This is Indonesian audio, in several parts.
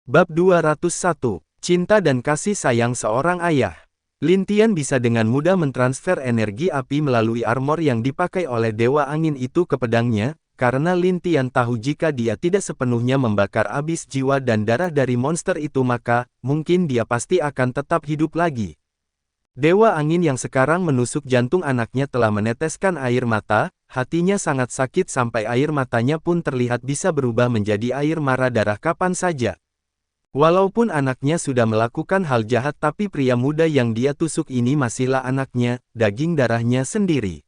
Bab 201. Cinta dan kasih sayang seorang ayah. Lin Tian bisa dengan mudah mentransfer energi api melalui armor yang dipakai oleh Dewa Angin itu ke pedangnya, karena Lin Tian tahu jika dia tidak sepenuhnya membakar habis jiwa dan darah dari monster itu maka, mungkin dia pasti akan tetap hidup lagi. Dewa Angin yang sekarang menusuk jantung anaknya telah meneteskan air mata, hatinya sangat sakit sampai air matanya pun terlihat bisa berubah menjadi air mara darah kapan saja. Walaupun anaknya sudah melakukan hal jahat tapi pria muda yang dia tusuk ini masihlah anaknya, daging darahnya sendiri.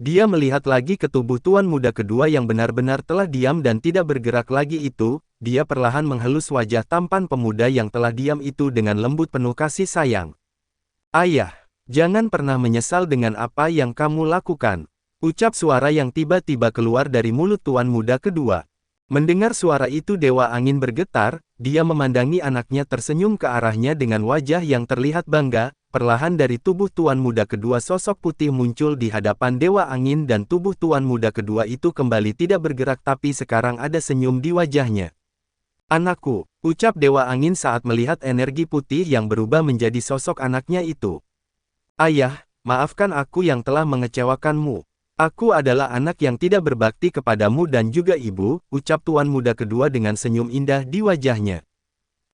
Dia melihat lagi ke tubuh tuan muda kedua yang benar-benar telah diam dan tidak bergerak lagi itu, dia perlahan menghelus wajah tampan pemuda yang telah diam itu dengan lembut penuh kasih sayang. Ayah, jangan pernah menyesal dengan apa yang kamu lakukan, ucap suara yang tiba-tiba keluar dari mulut tuan muda kedua. Mendengar suara itu Dewa Angin bergetar, dia memandangi anaknya tersenyum ke arahnya dengan wajah yang terlihat bangga, perlahan dari tubuh tuan muda kedua sosok putih muncul di hadapan Dewa Angin dan tubuh tuan muda kedua itu kembali tidak bergerak tapi sekarang ada senyum di wajahnya. Anakku, ucap Dewa Angin saat melihat energi putih yang berubah menjadi sosok anaknya itu. Ayah, maafkan aku yang telah mengecewakanmu. Aku adalah anak yang tidak berbakti kepadamu dan juga ibu, ucap tuan muda kedua dengan senyum indah di wajahnya.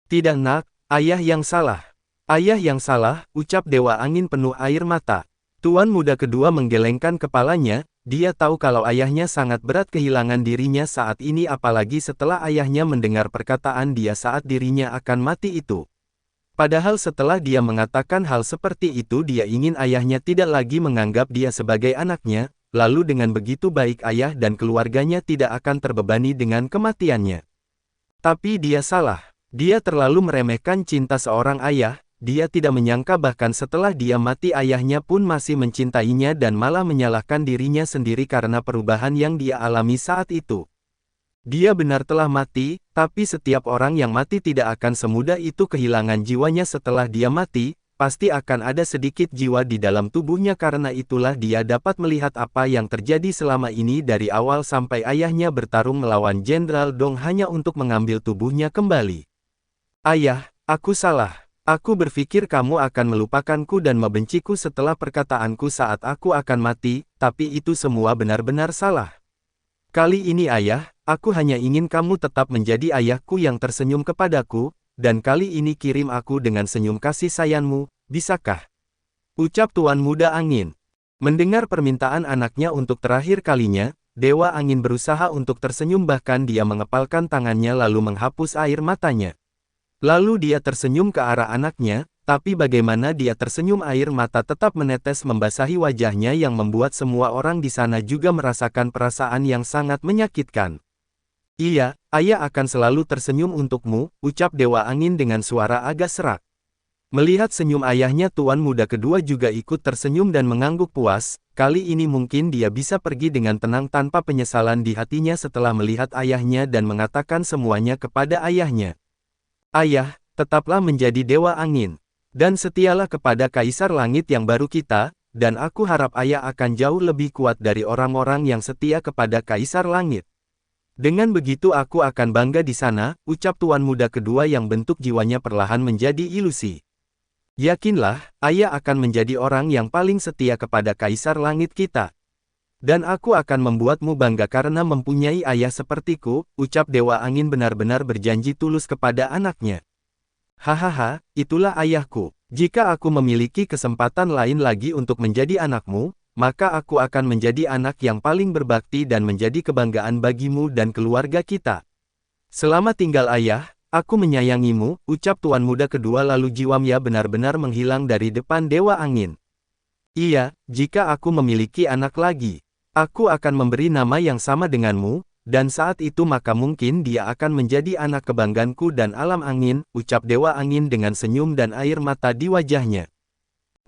Tidak nak, ayah yang salah. Ayah yang salah, ucap Dewa Angin penuh air mata. Tuan muda kedua menggelengkan kepalanya, dia tahu kalau ayahnya sangat berat kehilangan dirinya saat ini apalagi setelah ayahnya mendengar perkataan dia saat dirinya akan mati itu. Padahal setelah dia mengatakan hal seperti itu dia ingin ayahnya tidak lagi menganggap dia sebagai anaknya. Lalu dengan begitu baik ayah dan keluarganya tidak akan terbebani dengan kematiannya. Tapi dia salah. Dia terlalu meremehkan cinta seorang ayah, dia tidak menyangka bahkan setelah dia mati ayahnya pun masih mencintainya dan malah menyalahkan dirinya sendiri karena perubahan yang dia alami saat itu. Dia benar telah mati, tapi setiap orang yang mati tidak akan semudah itu kehilangan jiwanya setelah dia mati. Pasti akan ada sedikit jiwa di dalam tubuhnya karena itulah dia dapat melihat apa yang terjadi selama ini dari awal sampai ayahnya bertarung melawan Jenderal Dong hanya untuk mengambil tubuhnya kembali. Ayah, aku salah. Aku berpikir kamu akan melupakanku dan membenciku setelah perkataanku saat aku akan mati, tapi itu semua benar-benar salah. Kali ini ayah, aku hanya ingin kamu tetap menjadi ayahku yang tersenyum kepadaku, dan kali ini kirim aku dengan senyum kasih sayangmu, bisakah? Ucap Tuan Muda Angin. Mendengar permintaan anaknya untuk terakhir kalinya, Dewa Angin berusaha untuk tersenyum bahkan dia mengepalkan tangannya lalu menghapus air matanya. Lalu dia tersenyum ke arah anaknya, tapi bagaimana dia tersenyum air mata tetap menetes membasahi wajahnya yang membuat semua orang di sana juga merasakan perasaan yang sangat menyakitkan. Iya, ayah akan selalu tersenyum untukmu, ucap Dewa Angin dengan suara agak serak. Melihat senyum ayahnya tuan muda kedua juga ikut tersenyum dan mengangguk puas, kali ini mungkin dia bisa pergi dengan tenang tanpa penyesalan di hatinya setelah melihat ayahnya dan mengatakan semuanya kepada ayahnya. Ayah, tetaplah menjadi Dewa Angin, dan setialah kepada Kaisar Langit yang baru kita, dan aku harap ayah akan jauh lebih kuat dari orang-orang yang setia kepada Kaisar Langit. Dengan begitu aku akan bangga di sana, ucap tuan muda kedua yang bentuk jiwanya perlahan menjadi ilusi. Yakinlah, ayah akan menjadi orang yang paling setia kepada Kaisar Langit kita. Dan aku akan membuatmu bangga karena mempunyai ayah sepertiku, ucap Dewa Angin benar-benar berjanji tulus kepada anaknya. Hahaha, itulah ayahku. Jika aku memiliki kesempatan lain lagi untuk menjadi anakmu, maka aku akan menjadi anak yang paling berbakti dan menjadi kebanggaan bagimu dan keluarga kita. Selamat tinggal ayah, aku menyayangimu, ucap tuan muda kedua lalu jiwanya benar-benar menghilang dari depan Dewa Angin. Iya, jika aku memiliki anak lagi, aku akan memberi nama yang sama denganmu, dan saat itu maka mungkin dia akan menjadi anak kebanggaanku dan alam angin, ucap Dewa Angin dengan senyum dan air mata di wajahnya.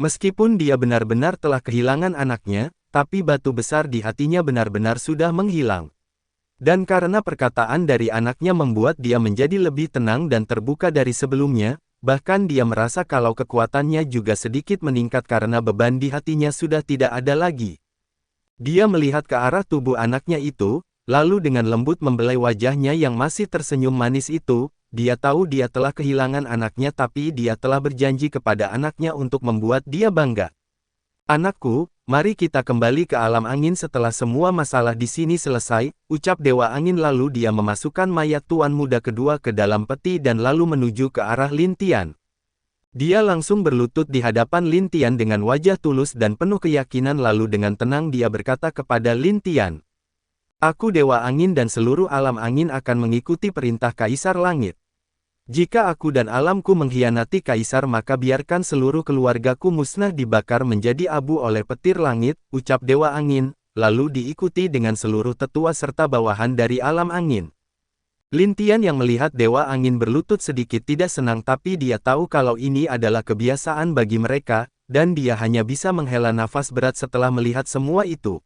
Meskipun dia benar-benar telah kehilangan anaknya, tapi batu besar di hatinya benar-benar sudah menghilang. Dan karena perkataan dari anaknya membuat dia menjadi lebih tenang dan terbuka dari sebelumnya, bahkan dia merasa kalau kekuatannya juga sedikit meningkat karena beban di hatinya sudah tidak ada lagi. Dia melihat ke arah tubuh anaknya itu, lalu dengan lembut membelai wajahnya yang masih tersenyum manis itu, dia tahu dia telah kehilangan anaknya tapi dia telah berjanji kepada anaknya untuk membuat dia bangga. Anakku, mari kita kembali ke alam angin setelah semua masalah di sini selesai, ucap Dewa Angin lalu dia memasukkan mayat Tuan Muda kedua ke dalam peti dan lalu menuju ke arah Lin Tian. Dia langsung berlutut di hadapan Lin Tian dengan wajah tulus dan penuh keyakinan lalu dengan tenang dia berkata kepada Lin Tian. Aku Dewa Angin dan seluruh alam angin akan mengikuti perintah Kaisar Langit. Jika aku dan alamku mengkhianati Kaisar maka biarkan seluruh keluargaku musnah dibakar menjadi abu oleh petir langit, ucap Dewa Angin, lalu diikuti dengan seluruh tetua serta bawahan dari alam angin. Lin Tian yang melihat Dewa Angin berlutut sedikit tidak senang tapi dia tahu kalau ini adalah kebiasaan bagi mereka, dan dia hanya bisa menghela nafas berat setelah melihat semua itu.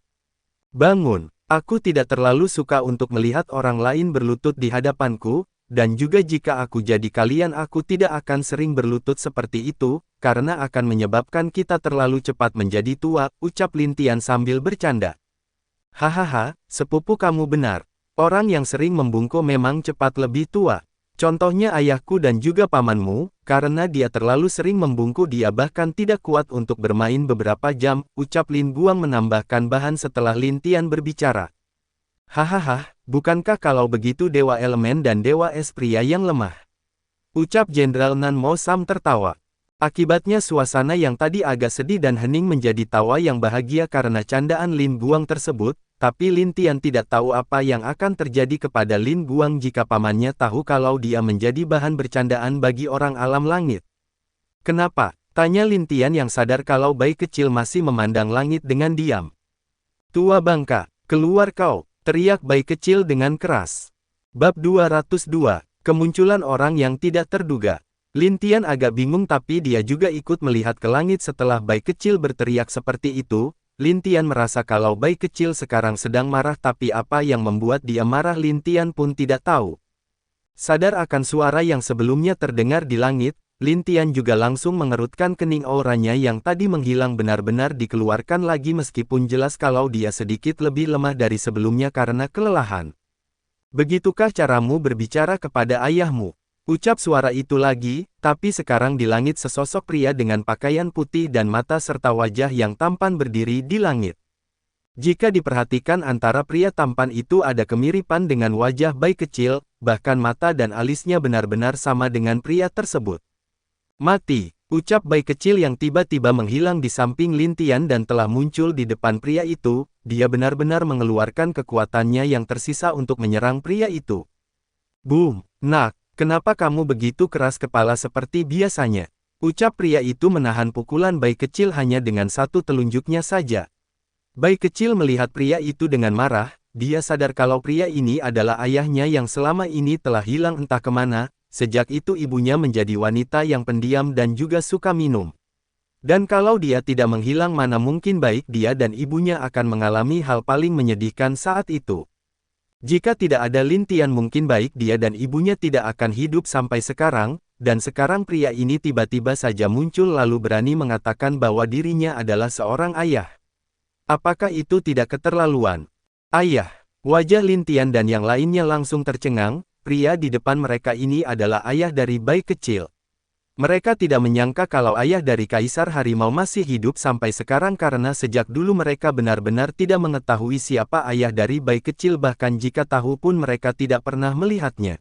Bangun, aku tidak terlalu suka untuk melihat orang lain berlutut di hadapanku, dan juga jika aku jadi kalian aku tidak akan sering berlutut seperti itu, karena akan menyebabkan kita terlalu cepat menjadi tua, ucap Lin Tian sambil bercanda. Hahaha, sepupu kamu benar. Orang yang sering membungkuk memang cepat lebih tua. Contohnya ayahku dan juga pamanmu, karena dia terlalu sering membungkuk dia bahkan tidak kuat untuk bermain beberapa jam, ucap Lin Guang menambahkan bahan setelah Lin Tian berbicara. Hahaha, bukankah kalau begitu Dewa Elemen dan Dewa Es pria yang lemah? Ucap Jenderal Nan Mo Sam tertawa. Akibatnya suasana yang tadi agak sedih dan hening menjadi tawa yang bahagia karena candaan Lin Guang tersebut, tapi Lin Tian tidak tahu apa yang akan terjadi kepada Lin Guang jika pamannya tahu kalau dia menjadi bahan bercandaan bagi orang alam langit. Kenapa? Tanya Lin Tian yang sadar kalau bayi kecil masih memandang langit dengan diam. Tua bangka, keluar kau, teriak bayi kecil dengan keras. Bab 202, kemunculan orang yang tidak terduga. Lin Tian agak bingung tapi dia juga ikut melihat ke langit setelah bayi kecil berteriak seperti itu. Lin Tian merasa kalau bayi kecil sekarang sedang marah tapi apa yang membuat dia marah Lin Tian pun tidak tahu. Sadar akan suara yang sebelumnya terdengar di langit, Lin Tian juga langsung mengerutkan kening auranya yang tadi menghilang benar-benar dikeluarkan lagi meskipun jelas kalau dia sedikit lebih lemah dari sebelumnya karena kelelahan. Begitukah caramu berbicara kepada ayahmu? Ucap suara itu lagi, tapi sekarang di langit sesosok pria dengan pakaian putih dan mata serta wajah yang tampan berdiri di langit. Jika diperhatikan antara pria tampan itu ada kemiripan dengan wajah bayi kecil, bahkan mata dan alisnya benar-benar sama dengan pria tersebut. Mati, ucap bayi kecil yang tiba-tiba menghilang di samping Lin Tian dan telah muncul di depan pria itu, dia benar-benar mengeluarkan kekuatannya yang tersisa untuk menyerang pria itu. Boom, nak. Kenapa kamu begitu keras kepala seperti biasanya? Ucap pria itu menahan pukulan bayi kecil hanya dengan satu telunjuknya saja. Bayi kecil melihat pria itu dengan marah, dia sadar kalau pria ini adalah ayahnya yang selama ini telah hilang entah kemana, sejak itu ibunya menjadi wanita yang pendiam dan juga suka minum. Dan kalau dia tidak menghilang mana mungkin baik dia dan ibunya akan mengalami hal paling menyedihkan saat itu. Jika tidak ada Lin Tian mungkin baik dia dan ibunya tidak akan hidup sampai sekarang, dan sekarang pria ini tiba-tiba saja muncul lalu berani mengatakan bahwa dirinya adalah seorang ayah. Apakah itu tidak keterlaluan? Ayah, wajah Lin Tian dan yang lainnya langsung tercengang, pria di depan mereka ini adalah ayah dari bayi kecil. Mereka tidak menyangka kalau ayah dari Kaisar Harimau masih hidup sampai sekarang karena sejak dulu mereka benar-benar tidak mengetahui siapa ayah dari bayi kecil bahkan jika tahu pun mereka tidak pernah melihatnya.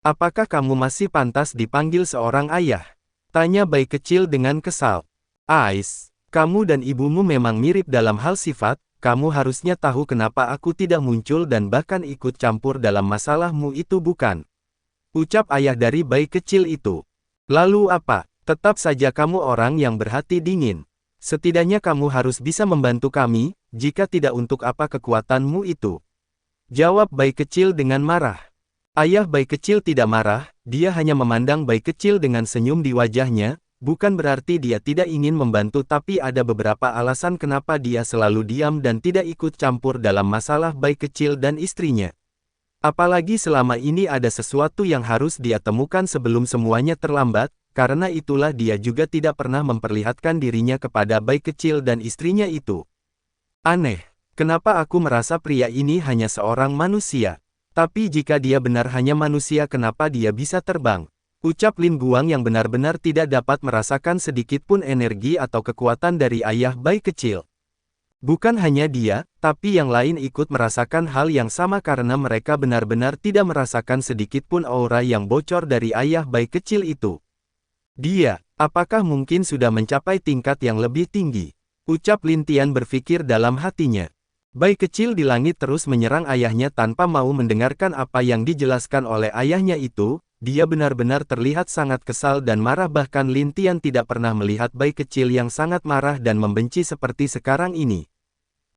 Apakah kamu masih pantas dipanggil seorang ayah? Tanya bayi kecil dengan kesal. Ais, kamu dan ibumu memang mirip dalam hal sifat, kamu harusnya tahu kenapa aku tidak muncul dan bahkan ikut campur dalam masalahmu itu bukan? Ucap ayah dari bayi kecil itu. Lalu apa? Tetap saja kamu orang yang berhati dingin. Setidaknya kamu harus bisa membantu kami, jika tidak untuk apa kekuatanmu itu. Jawab bayi kecil dengan marah. Ayah bayi kecil tidak marah, dia hanya memandang bayi kecil dengan senyum di wajahnya, bukan berarti dia tidak ingin membantu tapi ada beberapa alasan kenapa dia selalu diam dan tidak ikut campur dalam masalah bayi kecil dan istrinya. Apalagi selama ini ada sesuatu yang harus dia temukan sebelum semuanya terlambat, karena itulah dia juga tidak pernah memperlihatkan dirinya kepada bayi kecil dan istrinya itu. Aneh, kenapa aku merasa pria ini hanya seorang manusia? Tapi jika dia benar hanya manusia, kenapa dia bisa terbang? Ucap Lin Guang yang benar-benar tidak dapat merasakan sedikit pun energi atau kekuatan dari ayah bayi kecil. Bukan hanya dia, tapi yang lain ikut merasakan hal yang sama karena mereka benar-benar tidak merasakan sedikit pun aura yang bocor dari ayah bayi kecil itu. Dia, apakah mungkin sudah mencapai tingkat yang lebih tinggi? Ucap Lin Tian berpikir dalam hatinya. Bayi kecil di langit terus menyerang ayahnya tanpa mau mendengarkan apa yang dijelaskan oleh ayahnya itu. Dia benar-benar terlihat sangat kesal dan marah, bahkan Lin Tian tidak pernah melihat bayi kecil yang sangat marah dan membenci seperti sekarang ini.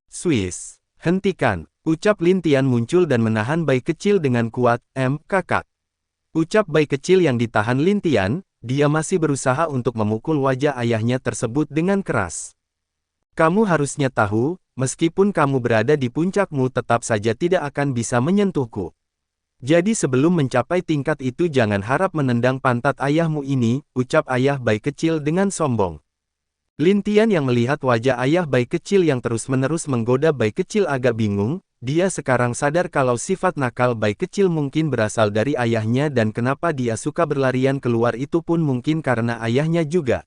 Swiss, hentikan, ucap Lin Tian muncul dan menahan bayi kecil dengan kuat. Kakak. Ucap bayi kecil yang ditahan Lin Tian, dia masih berusaha untuk memukul wajah ayahnya tersebut dengan keras. Kamu harusnya tahu, meskipun kamu berada di puncakmu tetap saja tidak akan bisa menyentuhku. Jadi sebelum mencapai tingkat itu jangan harap menendang pantat ayahmu ini, ucap ayah bayi kecil dengan sombong. Lin Tian yang melihat wajah ayah bayi kecil yang terus-menerus menggoda bayi kecil agak bingung, dia sekarang sadar kalau sifat nakal bayi kecil mungkin berasal dari ayahnya dan kenapa dia suka berlarian keluar itu pun mungkin karena ayahnya juga.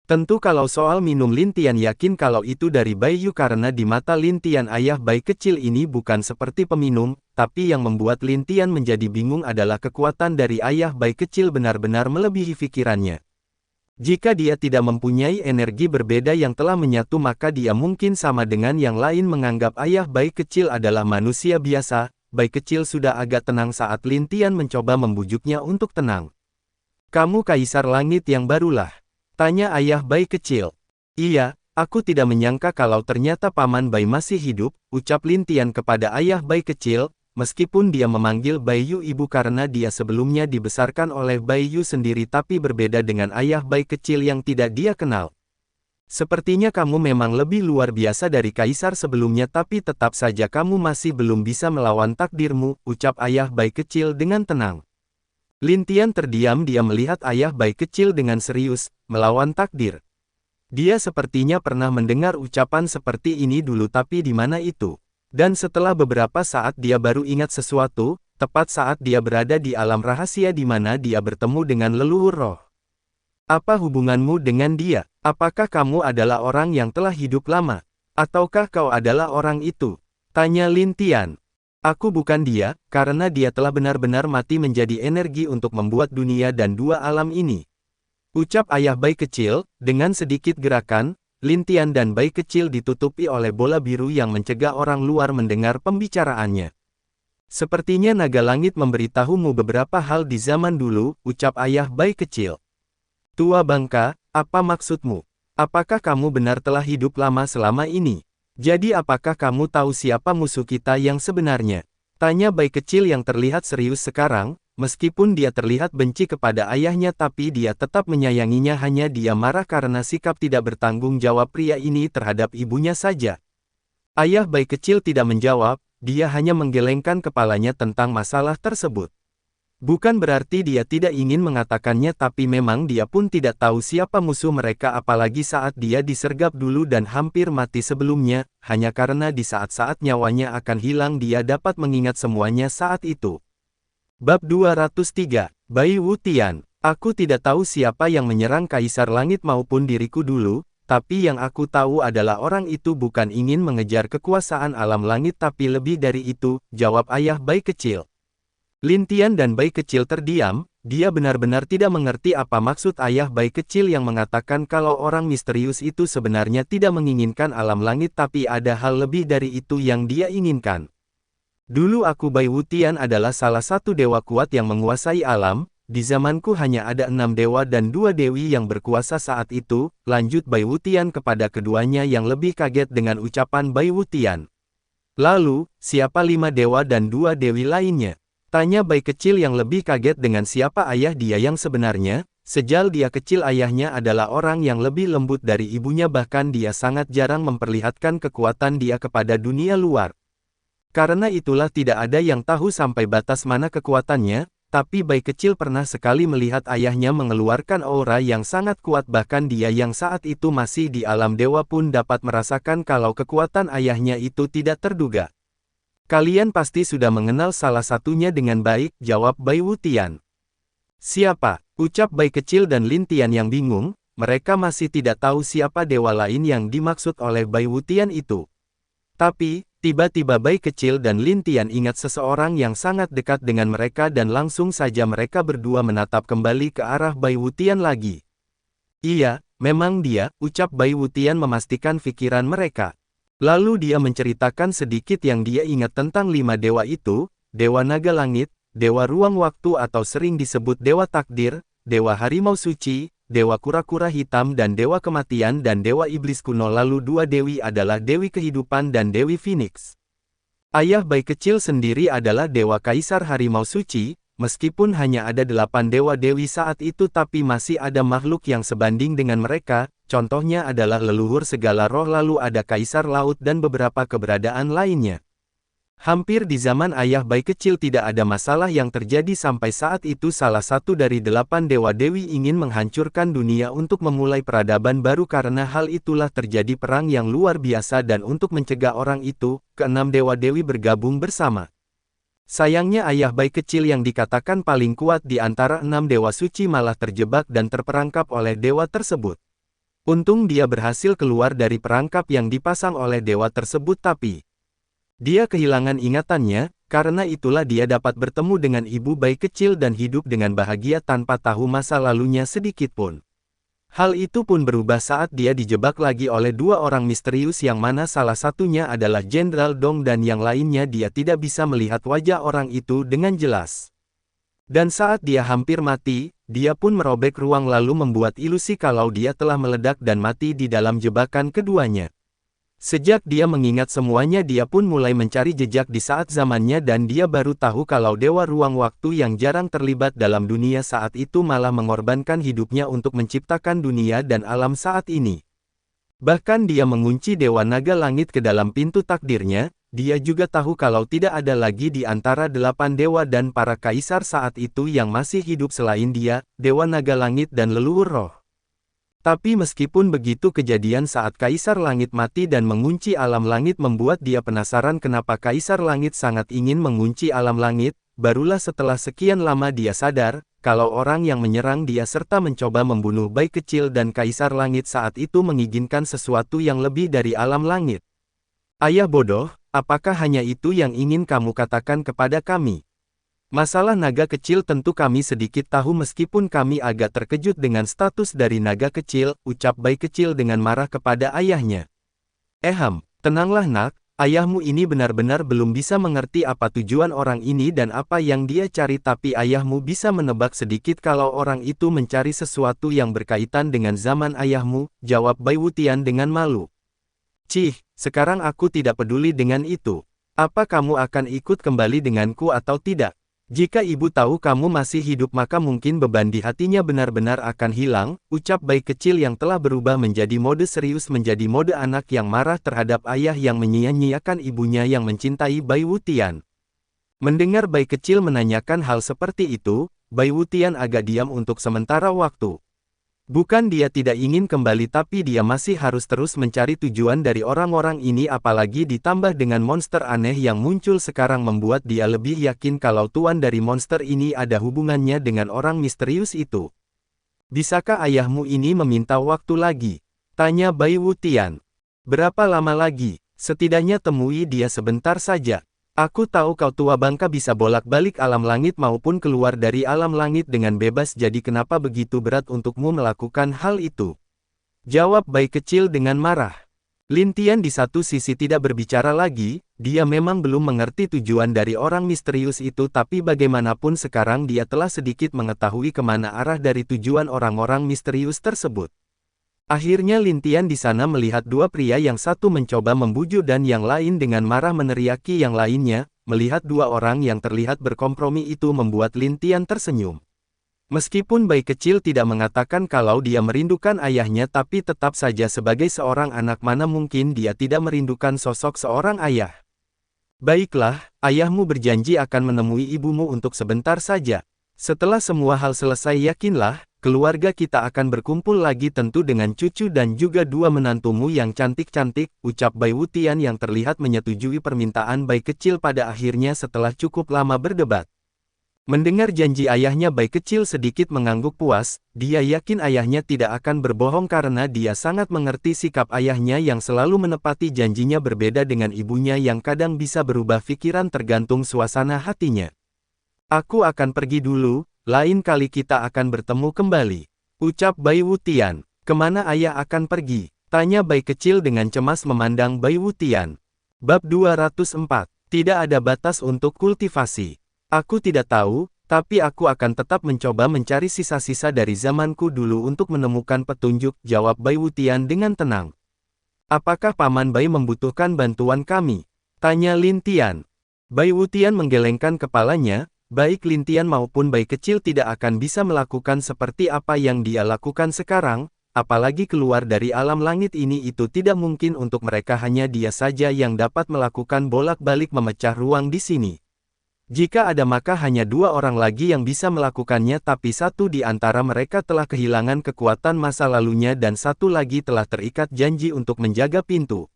Tentu kalau soal minum Lin Tian yakin kalau itu dari Bai Yu karena di mata Lin Tian ayah bayi kecil ini bukan seperti peminum, tapi yang membuat Lin Tian menjadi bingung adalah kekuatan dari ayah bayi kecil benar-benar melebihi pikirannya. Jika dia tidak mempunyai energi berbeda yang telah menyatu maka dia mungkin sama dengan yang lain menganggap ayah bayi kecil adalah manusia biasa. Bayi kecil sudah agak tenang saat Lin Tian mencoba membujuknya untuk tenang. Kamu Kaisar Langit yang barulah? Tanya ayah bayi kecil. Iya, aku tidak menyangka kalau ternyata Paman Bai masih hidup, ucap Lin Tian kepada ayah bayi kecil, meskipun dia memanggil Bai Yu ibu karena dia sebelumnya dibesarkan oleh Bai Yu sendiri tapi berbeda dengan ayah bayi kecil yang tidak dia kenal. Sepertinya kamu memang lebih luar biasa dari kaisar sebelumnya tapi tetap saja kamu masih belum bisa melawan takdirmu, ucap ayah bayi kecil dengan tenang. Lin Tian terdiam, dia melihat ayah bayi kecil dengan serius, melawan takdir. Dia sepertinya pernah mendengar ucapan seperti ini dulu tapi di mana itu? Dan setelah beberapa saat dia baru ingat sesuatu, tepat saat dia berada di alam rahasia di mana dia bertemu dengan leluhur roh. Apa hubunganmu dengan dia? Apakah kamu adalah orang yang telah hidup lama? Ataukah kau adalah orang itu? Tanya Lin Tian. Aku bukan dia, karena dia telah benar-benar mati menjadi energi untuk membuat dunia dan dua alam ini. Ucap ayah bayi kecil, dengan sedikit gerakan, Lin Tian dan bayi kecil ditutupi oleh bola biru yang mencegah orang luar mendengar pembicaraannya. Sepertinya naga langit memberitahumu beberapa hal di zaman dulu, ucap ayah bayi kecil. Tua bangka, apa maksudmu? Apakah kamu benar telah hidup lama selama ini? Jadi apakah kamu tahu siapa musuh kita yang sebenarnya? Tanya bayi kecil yang terlihat serius sekarang, meskipun dia terlihat benci kepada ayahnya tapi dia tetap menyayanginya, hanya dia marah karena sikap tidak bertanggung jawab pria ini terhadap ibunya saja. Ayah bayi kecil tidak menjawab, dia hanya menggelengkan kepalanya tentang masalah tersebut. Bukan berarti dia tidak ingin mengatakannya tapi memang dia pun tidak tahu siapa musuh mereka apalagi saat dia disergap dulu dan hampir mati sebelumnya, hanya karena di saat-saat nyawanya akan hilang dia dapat mengingat semuanya saat itu. Bab 203, Bai Wu Tian. Aku tidak tahu siapa yang menyerang Kaisar Langit maupun diriku dulu, tapi yang aku tahu adalah orang itu bukan ingin mengejar kekuasaan alam langit tapi lebih dari itu, jawab ayah bayi kecil. Lin Tian dan bayi kecil terdiam, dia benar-benar tidak mengerti apa maksud ayah bayi kecil yang mengatakan kalau orang misterius itu sebenarnya tidak menginginkan alam langit tapi ada hal lebih dari itu yang dia inginkan. Dulu aku Bai Wu Tian adalah salah satu dewa kuat yang menguasai alam, di zamanku hanya ada 6 dewa dan 2 dewi yang berkuasa saat itu, lanjut Bai Wu Tian kepada keduanya yang lebih kaget dengan ucapan Bai Wu Tian. Lalu, siapa 5 dewa dan 2 dewi lainnya? Tanya bayi kecil yang lebih kaget dengan siapa ayah dia yang sebenarnya. Sejak dia kecil ayahnya adalah orang yang lebih lembut dari ibunya bahkan dia sangat jarang memperlihatkan kekuatan dia kepada dunia luar. Karena itulah tidak ada yang tahu sampai batas mana kekuatannya, tapi bayi kecil pernah sekali melihat ayahnya mengeluarkan aura yang sangat kuat bahkan dia yang saat itu masih di alam dewa pun dapat merasakan kalau kekuatan ayahnya itu tidak terduga. Kalian pasti sudah mengenal salah satunya dengan baik, jawab Bai Wutian. Siapa? Ucap Bai Kecil dan Lin Tian yang bingung, mereka masih tidak tahu siapa dewa lain yang dimaksud oleh Bai Wutian itu. Tapi, tiba-tiba Bai Kecil dan Lin Tian ingat seseorang yang sangat dekat dengan mereka dan langsung saja mereka berdua menatap kembali ke arah Bai Wutian lagi. Iya, memang dia, ucap Bai Wutian memastikan pikiran mereka. Lalu dia menceritakan sedikit yang dia ingat tentang 5 dewa itu, Dewa Naga Langit, Dewa Ruang Waktu atau sering disebut Dewa Takdir, Dewa Harimau Suci, Dewa Kura-Kura Hitam dan Dewa Kematian dan Dewa Iblis Kuno. Lalu 2 dewi adalah Dewi Kehidupan dan Dewi Phoenix. Ayah Bai Kecil sendiri adalah Dewa Kaisar Harimau Suci, meskipun hanya ada 8 dewa-dewi saat itu tapi masih ada makhluk yang sebanding dengan mereka, contohnya adalah leluhur segala roh lalu ada Kaisar Laut dan beberapa keberadaan lainnya. Hampir di zaman ayah Bai Kecil tidak ada masalah yang terjadi sampai saat itu salah satu dari 8 dewa-dewi ingin menghancurkan dunia untuk memulai peradaban baru karena hal itulah terjadi perang yang luar biasa dan untuk mencegah orang itu, ke-6 dewa-dewi bergabung bersama. Sayangnya ayah Bai Kecil yang dikatakan paling kuat di antara 6 dewa suci malah terjebak dan terperangkap oleh dewa tersebut. Untung dia berhasil keluar dari perangkap yang dipasang oleh dewa tersebut tapi dia kehilangan ingatannya, karena itulah dia dapat bertemu dengan ibu Bai Kecil dan hidup dengan bahagia tanpa tahu masa lalunya sedikit pun. Hal itu pun berubah saat dia dijebak lagi oleh 2 orang misterius yang mana salah satunya adalah Jenderal Dong dan yang lainnya dia tidak bisa melihat wajah orang itu dengan jelas. Dan saat dia hampir mati, dia pun merobek ruang lalu membuat ilusi kalau dia telah meledak dan mati di dalam jebakan keduanya. Sejak dia mengingat semuanya dia pun mulai mencari jejak di saat zamannya dan dia baru tahu kalau Dewa Ruang Waktu yang jarang terlibat dalam dunia saat itu malah mengorbankan hidupnya untuk menciptakan dunia dan alam saat ini. Bahkan dia mengunci Dewa Naga Langit ke dalam pintu takdirnya, dia juga tahu kalau tidak ada lagi di antara 8 dewa dan para kaisar saat itu yang masih hidup selain dia, Dewa Naga Langit dan leluhur roh. Tapi meskipun begitu kejadian saat Kaisar Langit mati dan mengunci alam langit membuat dia penasaran kenapa Kaisar Langit sangat ingin mengunci alam langit, barulah setelah sekian lama dia sadar, kalau orang yang menyerang dia serta mencoba membunuh Bai Kecil dan Kaisar Langit saat itu menginginkan sesuatu yang lebih dari alam langit. Ayah bodoh, apakah hanya itu yang ingin kamu katakan kepada kami? Masalah naga kecil tentu kami sedikit tahu meskipun kami agak terkejut dengan status dari naga kecil, ucap Bai Kecil dengan marah kepada ayahnya. Tenanglah nak, ayahmu ini benar-benar belum bisa mengerti apa tujuan orang ini dan apa yang dia cari tapi ayahmu bisa menebak sedikit kalau orang itu mencari sesuatu yang berkaitan dengan zaman ayahmu, jawab Bai Wutian dengan malu. Cih, sekarang aku tidak peduli dengan itu. Apa kamu akan ikut kembali denganku atau tidak? Jika ibu tahu kamu masih hidup maka mungkin beban di hatinya benar-benar akan hilang, ucap Bai Kecil yang telah berubah menjadi mode serius menjadi mode anak yang marah terhadap ayah yang menyia-nyiakan ibunya yang mencintai Bai Wutian. Mendengar Bai Kecil menanyakan hal seperti itu, Bai Wutian agak diam untuk sementara waktu. Bukan dia tidak ingin kembali tapi dia masih harus terus mencari tujuan dari orang-orang ini apalagi ditambah dengan monster aneh yang muncul sekarang membuat dia lebih yakin kalau tuan dari monster ini ada hubungannya dengan orang misterius itu. Bisakah ayahmu ini meminta waktu lagi? Tanya Bai Wutian. Berapa lama lagi? Setidaknya temui dia sebentar saja. Aku tahu kau tua bangka bisa bolak-balik alam langit maupun keluar dari alam langit dengan bebas jadi kenapa begitu berat untukmu melakukan hal itu? Jawab Bai Kecil dengan marah. Lin Tian di satu sisi tidak berbicara lagi, dia memang belum mengerti tujuan dari orang misterius itu tapi bagaimanapun sekarang dia telah sedikit mengetahui kemana arah dari tujuan orang-orang misterius tersebut. Akhirnya Lin Tian di sana melihat 2 pria yang satu mencoba membujuk dan yang lain dengan marah meneriaki yang lainnya, melihat 2 orang yang terlihat berkompromi itu membuat Lin Tian tersenyum. Meskipun Bai Kecil tidak mengatakan kalau dia merindukan ayahnya tapi tetap saja sebagai seorang anak mana mungkin dia tidak merindukan sosok seorang ayah. Baiklah, ayahmu berjanji akan menemui ibumu untuk sebentar saja. Setelah semua hal selesai yakinlah, keluarga kita akan berkumpul lagi tentu dengan cucu dan juga dua menantumu yang cantik-cantik, ucap Bai Wutian yang terlihat menyetujui permintaan Bai kecil pada akhirnya setelah cukup lama berdebat. Mendengar janji ayahnya, Bai kecil sedikit mengangguk puas, dia yakin ayahnya tidak akan berbohong karena dia sangat mengerti sikap ayahnya yang selalu menepati janjinya berbeda dengan ibunya yang kadang bisa berubah pikiran tergantung suasana hatinya. Aku akan pergi dulu. Lain kali kita akan bertemu kembali, ucap Bai Wutian. Kemana ayah akan pergi? Tanya Bai kecil dengan cemas memandang Bai Wutian. Bab 204. Tidak ada batas untuk kultivasi. Aku tidak tahu, tapi aku akan tetap mencoba mencari sisa-sisa dari zamanku dulu untuk menemukan petunjuk, jawab Bai Wutian dengan tenang. Apakah Paman Bai membutuhkan bantuan kami? Tanya Lin Tian. Bai Wutian menggelengkan kepalanya. Baik Lin Tian maupun Bai kecil tidak akan bisa melakukan seperti apa yang dia lakukan sekarang, apalagi keluar dari alam langit ini itu tidak mungkin untuk mereka, hanya dia saja yang dapat melakukan bolak-balik memecah ruang di sini. Jika ada maka hanya dua orang lagi yang bisa melakukannya, tapi satu di antara mereka telah kehilangan kekuatan masa lalunya dan satu lagi telah terikat janji untuk menjaga pintu.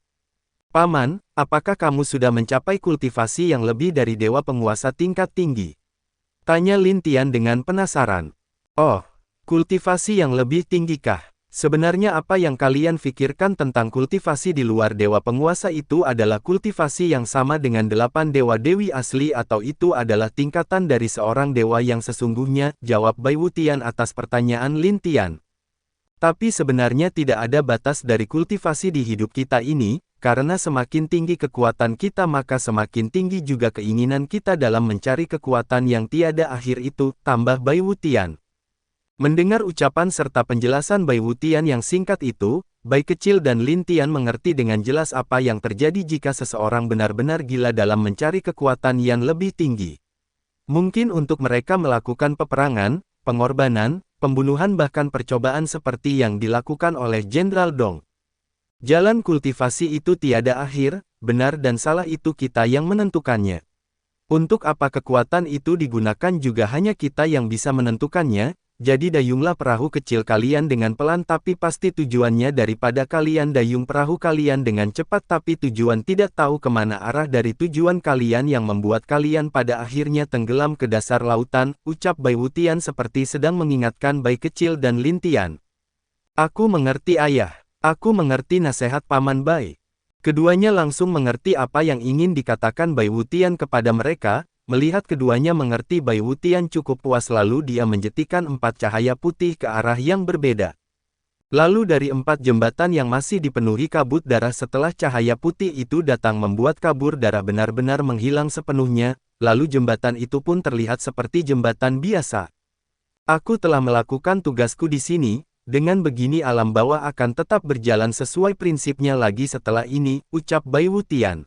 Paman, apakah kamu sudah mencapai kultivasi yang lebih dari dewa penguasa tingkat tinggi? Tanya Lin Tian dengan penasaran. Oh, kultivasi yang lebih tinggikah? Sebenarnya apa yang kalian pikirkan tentang kultivasi di luar dewa penguasa itu adalah kultivasi yang sama dengan 8 dewa dewi asli, atau itu adalah tingkatan dari seorang dewa yang sesungguhnya, jawab Bai Wutian atas pertanyaan Lin Tian. Tapi sebenarnya tidak ada batas dari kultivasi di hidup kita ini. Karena semakin tinggi kekuatan kita maka semakin tinggi juga keinginan kita dalam mencari kekuatan yang tiada akhir itu, tambah Bai Wutian. Mendengar ucapan serta penjelasan Bai Wutian yang singkat itu, Bai kecil dan Lin Tian mengerti dengan jelas apa yang terjadi jika seseorang benar-benar gila dalam mencari kekuatan yang lebih tinggi. Mungkin untuk mereka melakukan peperangan, pengorbanan, pembunuhan bahkan percobaan seperti yang dilakukan oleh Jenderal Dong. Jalan kultivasi itu tiada akhir, benar dan salah itu kita yang menentukannya. Untuk apa kekuatan itu digunakan juga hanya kita yang bisa menentukannya, jadi dayunglah perahu kecil kalian dengan pelan tapi pasti tujuannya, daripada kalian dayung perahu kalian dengan cepat tapi tujuan tidak tahu kemana arah dari tujuan kalian yang membuat kalian pada akhirnya tenggelam ke dasar lautan, ucap Bai Wutian seperti sedang mengingatkan Bai kecil dan Lin Tian. Aku mengerti ayah. Aku mengerti nasihat Paman Bai. Keduanya langsung mengerti apa yang ingin dikatakan Bai Wutian kepada mereka. Melihat keduanya mengerti, Bai Wutian cukup puas lalu dia menjetikan 4 cahaya putih ke arah yang berbeda. Lalu dari 4 jembatan yang masih dipenuhi kabut darah setelah cahaya putih itu datang membuat kabur darah benar-benar menghilang sepenuhnya, lalu jembatan itu pun terlihat seperti jembatan biasa. Aku telah melakukan tugasku di sini. Dengan begini alam bawah akan tetap berjalan sesuai prinsipnya lagi setelah ini, ucap Bai Wutian.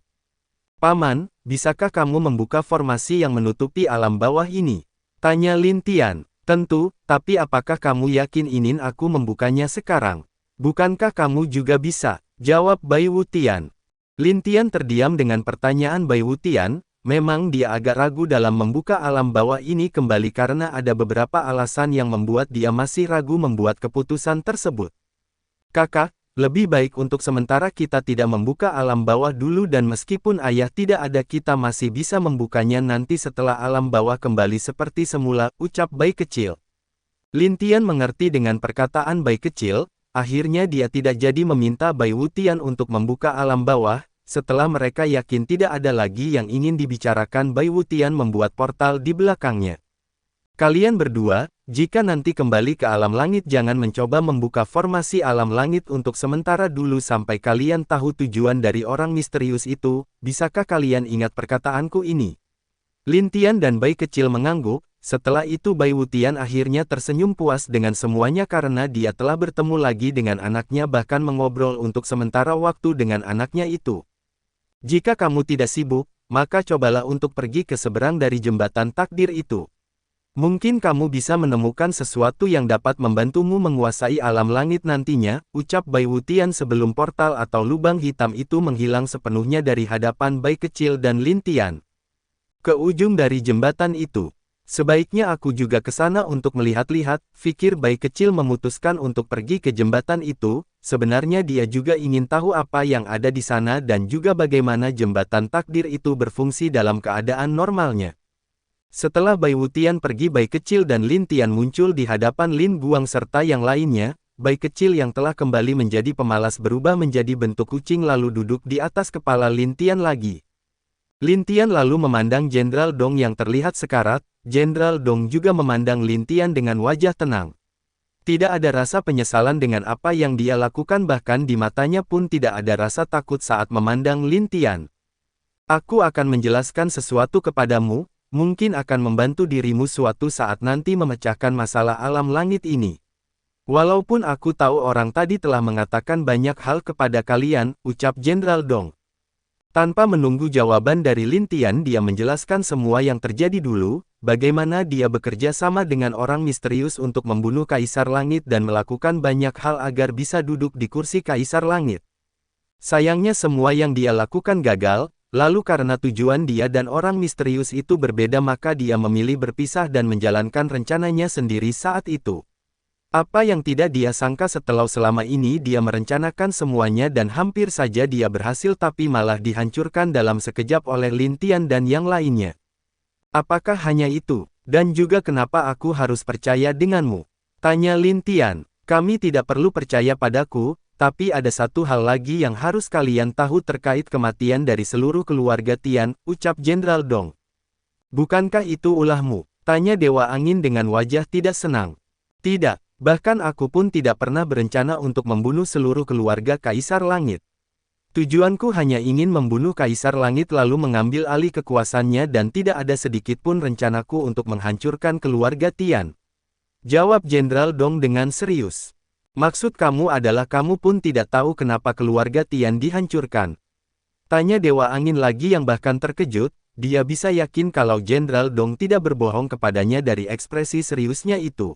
Paman, bisakah kamu membuka formasi yang menutupi alam bawah ini? Tanya Lin Tian. Tentu, tapi apakah kamu yakin ingin aku membukanya sekarang? Bukankah kamu juga bisa? Jawab Bai Wutian. Lin Tian terdiam dengan pertanyaan Bai Wutian. Memang dia agak ragu dalam membuka alam bawah ini kembali karena ada beberapa alasan yang membuat dia masih ragu membuat keputusan tersebut. Kakak, lebih baik untuk sementara kita tidak membuka alam bawah dulu, dan meskipun ayah tidak ada kita masih bisa membukanya nanti setelah alam bawah kembali seperti semula, ucap Bai kecil. Lin Tian mengerti dengan perkataan Bai kecil, akhirnya dia tidak jadi meminta Bai Wutian untuk membuka alam bawah. Setelah mereka yakin tidak ada lagi yang ingin dibicarakan, Bai Wutian membuat portal di belakangnya. Kalian berdua, jika nanti kembali ke alam langit jangan mencoba membuka formasi alam langit untuk sementara dulu sampai kalian tahu tujuan dari orang misterius itu. Bisakah kalian ingat perkataanku ini? Lin Tian dan Bai kecil mengangguk. Setelah itu Bai Wutian akhirnya tersenyum puas dengan semuanya karena dia telah bertemu lagi dengan anaknya, bahkan mengobrol untuk sementara waktu dengan anaknya itu. Jika kamu tidak sibuk, maka cobalah untuk pergi ke seberang dari jembatan takdir itu. Mungkin kamu bisa menemukan sesuatu yang dapat membantumu menguasai alam langit nantinya, ucap Bai Wutian sebelum portal atau lubang hitam itu menghilang sepenuhnya dari hadapan Bai kecil dan Lin Tian. Ke ujung dari jembatan itu, Sebaiknya aku juga ke sana untuk melihat-lihat, pikir bayi kecil memutuskan untuk pergi ke jembatan itu, sebenarnya dia juga ingin tahu apa yang ada di sana dan juga bagaimana jembatan takdir itu berfungsi dalam keadaan normalnya. Setelah Bai Wutian pergi, bayi kecil dan Lin Tian muncul di hadapan Lin Guang serta yang lainnya. Bayi kecil yang telah kembali menjadi pemalas berubah menjadi bentuk kucing lalu duduk di atas kepala Lin Tian lagi. Lin Tian lalu memandang Jenderal Dong yang terlihat sekarat. Jenderal Dong juga memandang Lin Tian dengan wajah tenang. Tidak ada rasa penyesalan dengan apa yang dia lakukan, bahkan di matanya pun tidak ada rasa takut saat memandang Lin Tian. Aku akan menjelaskan sesuatu kepadamu, mungkin akan membantu dirimu suatu saat nanti memecahkan masalah alam langit ini. Walaupun aku tahu orang tadi telah mengatakan banyak hal kepada kalian, ucap Jenderal Dong. Tanpa menunggu jawaban dari Lin Tian, dia menjelaskan semua yang terjadi dulu, bagaimana dia bekerja sama dengan orang misterius untuk membunuh Kaisar Langit dan melakukan banyak hal agar bisa duduk di kursi Kaisar Langit. Sayangnya semua yang dia lakukan gagal, lalu karena tujuan dia dan orang misterius itu berbeda maka dia memilih berpisah dan menjalankan rencananya sendiri saat itu. Apa yang tidak dia sangka setelah selama ini dia merencanakan semuanya dan hampir saja dia berhasil tapi malah dihancurkan dalam sekejap oleh Lin Tian dan yang lainnya. Apakah hanya itu? Dan juga kenapa aku harus percaya denganmu? Tanya Lin Tian. Kami tidak perlu percaya padaku, tapi ada satu hal lagi yang harus kalian tahu terkait kematian dari seluruh keluarga Tian, ucap Jenderal Dong. Bukankah itu ulahmu? Tanya Dewa Angin dengan wajah tidak senang. Tidak. Bahkan aku pun tidak pernah berencana untuk membunuh seluruh keluarga Kaisar Langit. Tujuanku hanya ingin membunuh Kaisar Langit lalu mengambil alih kekuasaannya dan tidak ada sedikit pun rencanaku untuk menghancurkan keluarga Tian. Jawab Jenderal Dong dengan serius. Maksud kamu adalah kamu pun tidak tahu kenapa keluarga Tian dihancurkan? Tanya Dewa Angin lagi yang bahkan terkejut, dia bisa yakin kalau Jenderal Dong tidak berbohong kepadanya dari ekspresi seriusnya itu.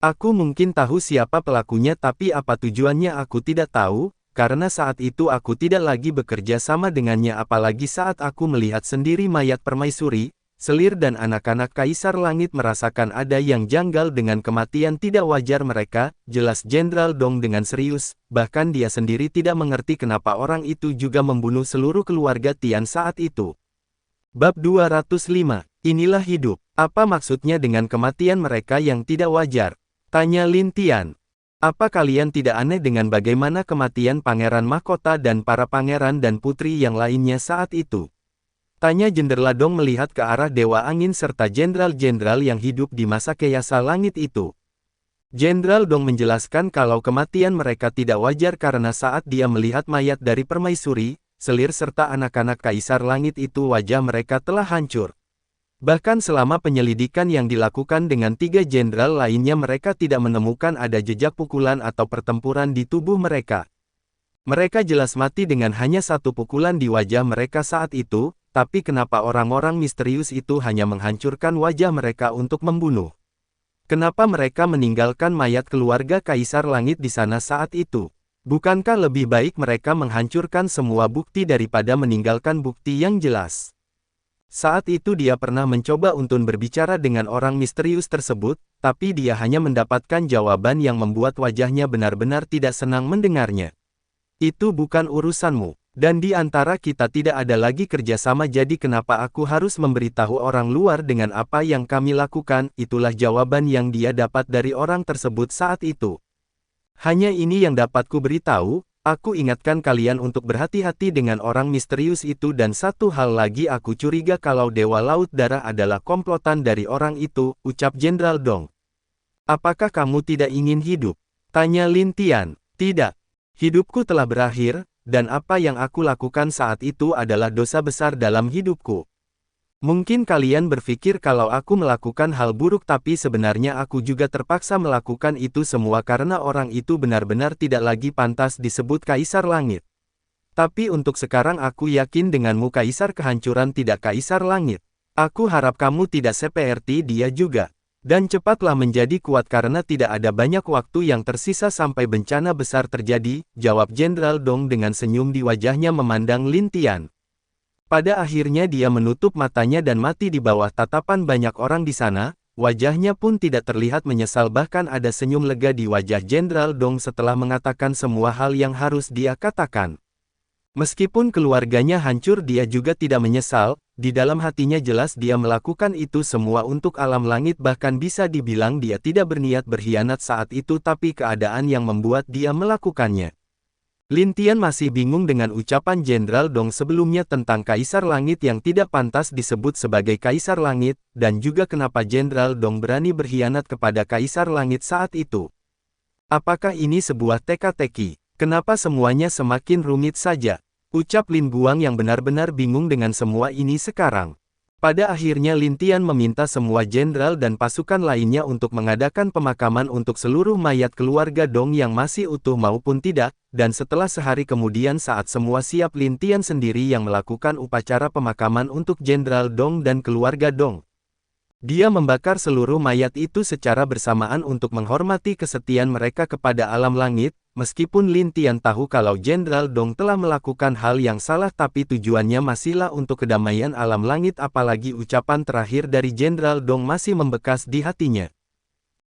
Aku mungkin tahu siapa pelakunya tapi apa tujuannya aku tidak tahu, karena saat itu aku tidak lagi bekerja sama dengannya apalagi saat aku melihat sendiri mayat permaisuri, selir dan anak-anak Kaisar Langit merasakan ada yang janggal dengan kematian tidak wajar mereka, jelas Jenderal Dong dengan serius, bahkan dia sendiri tidak mengerti kenapa orang itu juga membunuh seluruh keluarga Tian saat itu. Bab 205, inilah hidup, apa maksudnya dengan kematian mereka yang tidak wajar? Tanya Lin Tian. Apa kalian tidak aneh dengan bagaimana kematian Pangeran Mahkota dan para pangeran dan putri yang lainnya saat itu? Tanya Jenderal Dong melihat ke arah Dewa Angin serta jenderal-jenderal yang hidup di masa Keasa Langit itu. Jenderal Dong menjelaskan kalau kematian mereka tidak wajar karena saat dia melihat mayat dari permaisuri, selir serta anak-anak Kaisar Langit itu wajah mereka telah hancur. Bahkan selama penyelidikan yang dilakukan dengan 3 jenderal lainnya mereka tidak menemukan ada jejak pukulan atau pertempuran di tubuh mereka. Mereka jelas mati dengan hanya satu pukulan di wajah mereka saat itu, tapi kenapa orang-orang misterius itu hanya menghancurkan wajah mereka untuk membunuh? Kenapa mereka meninggalkan mayat keluarga Kaisar Langit di sana saat itu? Bukankah lebih baik mereka menghancurkan semua bukti daripada meninggalkan bukti yang jelas? Saat itu dia pernah mencoba untuk berbicara dengan orang misterius tersebut, tapi dia hanya mendapatkan jawaban yang membuat wajahnya benar-benar tidak senang mendengarnya. Itu bukan urusanmu, dan di antara kita tidak ada lagi kerjasama jadi kenapa aku harus memberitahu orang luar dengan apa yang kami lakukan, itulah jawaban yang dia dapat dari orang tersebut saat itu. Hanya ini yang dapat ku beritahu. Aku ingatkan kalian untuk berhati-hati dengan orang misterius itu dan satu hal lagi aku curiga kalau Dewa Laut Darah adalah komplotan dari orang itu, ucap Jenderal Dong. Apakah kamu tidak ingin hidup? Tanya Lin Tian. Tidak. Hidupku telah berakhir, dan apa yang aku lakukan saat itu adalah dosa besar dalam hidupku. Mungkin kalian berpikir kalau aku melakukan hal buruk tapi sebenarnya aku juga terpaksa melakukan itu semua karena orang itu benar-benar tidak lagi pantas disebut Kaisar Langit. Tapi untuk sekarang aku yakin denganmu Kaisar Kehancuran tidak Kaisar Langit. Aku harap kamu tidak seperti dia juga. Dan cepatlah menjadi kuat karena tidak ada banyak waktu yang tersisa sampai bencana besar terjadi, jawab Jenderal Dong dengan senyum di wajahnya memandang Lin Tian. Pada akhirnya dia menutup matanya dan mati di bawah tatapan banyak orang di sana, wajahnya pun tidak terlihat menyesal bahkan ada senyum lega di wajah Jenderal Dong setelah mengatakan semua hal yang harus dia katakan. Meskipun keluarganya hancur dia juga tidak menyesal, di dalam hatinya jelas dia melakukan itu semua untuk alam langit bahkan bisa dibilang dia tidak berniat berkhianat saat itu tapi keadaan yang membuat dia melakukannya. Lin Tian masih bingung dengan ucapan Jenderal Dong sebelumnya tentang Kaisar Langit yang tidak pantas disebut sebagai Kaisar Langit, dan juga kenapa Jenderal Dong berani berkhianat kepada Kaisar Langit saat itu. Apakah ini sebuah teka-teki? Kenapa semuanya semakin rumit saja? Ucap Lin Guang yang benar-benar bingung dengan semua ini sekarang. Pada akhirnya Lin Tian meminta semua jenderal dan pasukan lainnya untuk mengadakan pemakaman untuk seluruh mayat keluarga Dong yang masih utuh maupun tidak, dan setelah sehari kemudian saat semua siap Lin Tian sendiri yang melakukan upacara pemakaman untuk Jenderal Dong dan keluarga Dong. Dia membakar seluruh mayat itu secara bersamaan untuk menghormati kesetiaan mereka kepada alam langit, meskipun Lin Tian tahu kalau Jenderal Dong telah melakukan hal yang salah tapi tujuannya masihlah untuk kedamaian alam langit apalagi ucapan terakhir dari Jenderal Dong masih membekas di hatinya.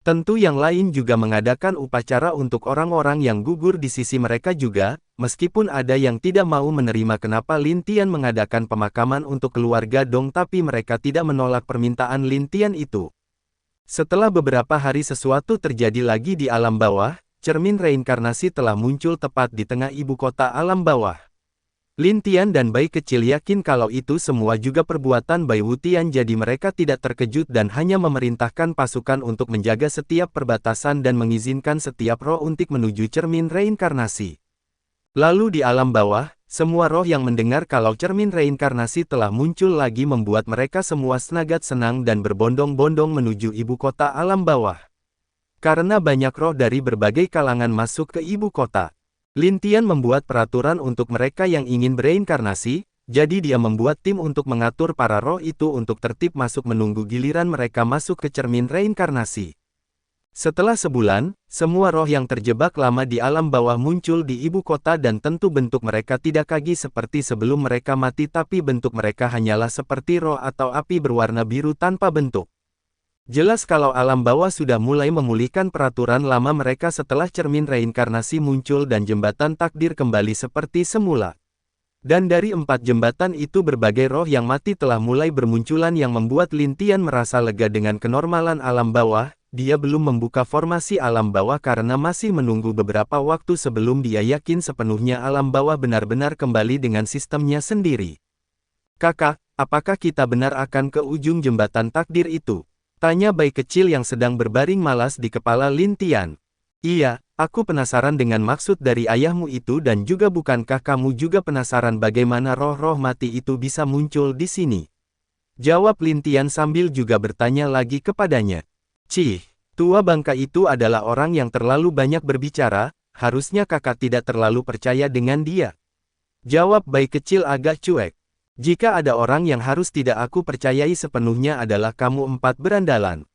Tentu yang lain juga mengadakan upacara untuk orang-orang yang gugur di sisi mereka juga, meskipun ada yang tidak mau menerima kenapa Lin Tian mengadakan pemakaman untuk keluarga Dong tapi mereka tidak menolak permintaan Lin Tian itu. Setelah beberapa hari sesuatu terjadi lagi di alam bawah, cermin reinkarnasi telah muncul tepat di tengah ibu kota alam bawah. Lin Tian dan Bai Kecil yakin kalau itu semua juga perbuatan Bai Wutian jadi mereka tidak terkejut dan hanya memerintahkan pasukan untuk menjaga setiap perbatasan dan mengizinkan setiap roh untuk menuju cermin reinkarnasi. Lalu di alam bawah, semua roh yang mendengar kalau cermin reinkarnasi telah muncul lagi membuat mereka semua sangat senang dan berbondong-bondong menuju ibu kota alam bawah. Karena banyak roh dari berbagai kalangan masuk ke ibu kota, Lin Tian membuat peraturan untuk mereka yang ingin bereinkarnasi, jadi dia membuat tim untuk mengatur para roh itu untuk tertib masuk menunggu giliran mereka masuk ke cermin reinkarnasi. Setelah sebulan, semua roh yang terjebak lama di alam bawah muncul di ibu kota dan tentu bentuk mereka tidak lagi seperti sebelum mereka mati tapi bentuk mereka hanyalah seperti roh atau api berwarna biru tanpa bentuk. Jelas kalau alam bawah sudah mulai memulihkan peraturan lama mereka setelah cermin reinkarnasi muncul dan jembatan takdir kembali seperti semula. Dan dari 4 jembatan itu berbagai roh yang mati telah mulai bermunculan yang membuat Lin Tian merasa lega dengan kenormalan alam bawah. Dia belum membuka formasi alam bawah karena masih menunggu beberapa waktu sebelum dia yakin sepenuhnya alam bawah benar-benar kembali dengan sistemnya sendiri. Kakak, apakah kita benar akan ke ujung jembatan takdir itu? Tanya Bai Kecil yang sedang berbaring malas di kepala Lin Tian. Iya, aku penasaran dengan maksud dari ayahmu itu dan juga bukankah kamu juga penasaran bagaimana roh-roh mati itu bisa muncul di sini? Jawab Lin Tian sambil juga bertanya lagi kepadanya. Cih, tua bangka itu adalah orang yang terlalu banyak berbicara, harusnya kakak tidak terlalu percaya dengan dia. Jawab Bai Kecil agak cuek. Jika ada orang yang harus tidak aku percayai sepenuhnya adalah kamu 4 berandalan.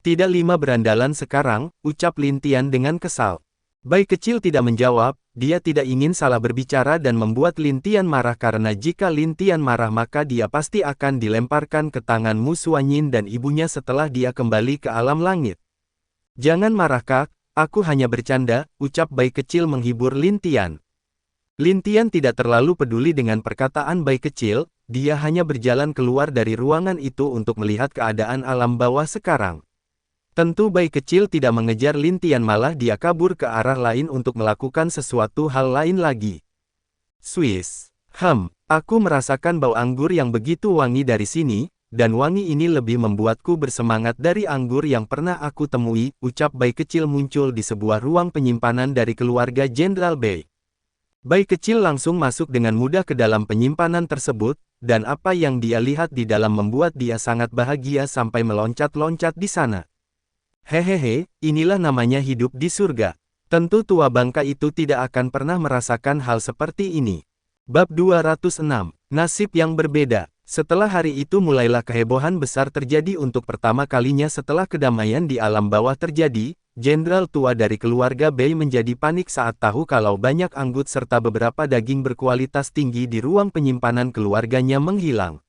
Tidak 5 berandalan sekarang, ucap Lin Tian dengan kesal. Bai Kecil tidak menjawab, dia tidak ingin salah berbicara dan membuat Lin Tian marah karena jika Lin Tian marah maka dia pasti akan dilemparkan ke tangan Mu Suanyin dan ibunya setelah dia kembali ke alam langit. Jangan marah kak, aku hanya bercanda, ucap Bai Kecil menghibur Lin Tian. Lin Tian tidak terlalu peduli dengan perkataan Bai Kecil, dia hanya berjalan keluar dari ruangan itu untuk melihat keadaan alam bawah sekarang. Tentu Bai Kecil tidak mengejar Lin Tian malah dia kabur ke arah lain untuk melakukan sesuatu hal lain lagi. Swiss. Aku merasakan bau anggur yang begitu wangi dari sini, dan wangi ini lebih membuatku bersemangat dari anggur yang pernah aku temui, ucap Bai Kecil muncul di sebuah ruang penyimpanan dari keluarga Jenderal Bai. Bai Kecil langsung masuk dengan mudah ke dalam penyimpanan tersebut, dan apa yang dia lihat di dalam membuat dia sangat bahagia sampai meloncat-loncat di sana. Hehehe, inilah namanya hidup di surga. Tentu tua bangka itu tidak akan pernah merasakan hal seperti ini. Bab 206, Nasib yang berbeda. Setelah hari itu mulailah kehebohan besar terjadi untuk pertama kalinya setelah kedamaian di alam bawah terjadi. Jenderal tua dari keluarga Bei menjadi panik saat tahu kalau banyak anggut serta beberapa daging berkualitas tinggi di ruang penyimpanan keluarganya menghilang.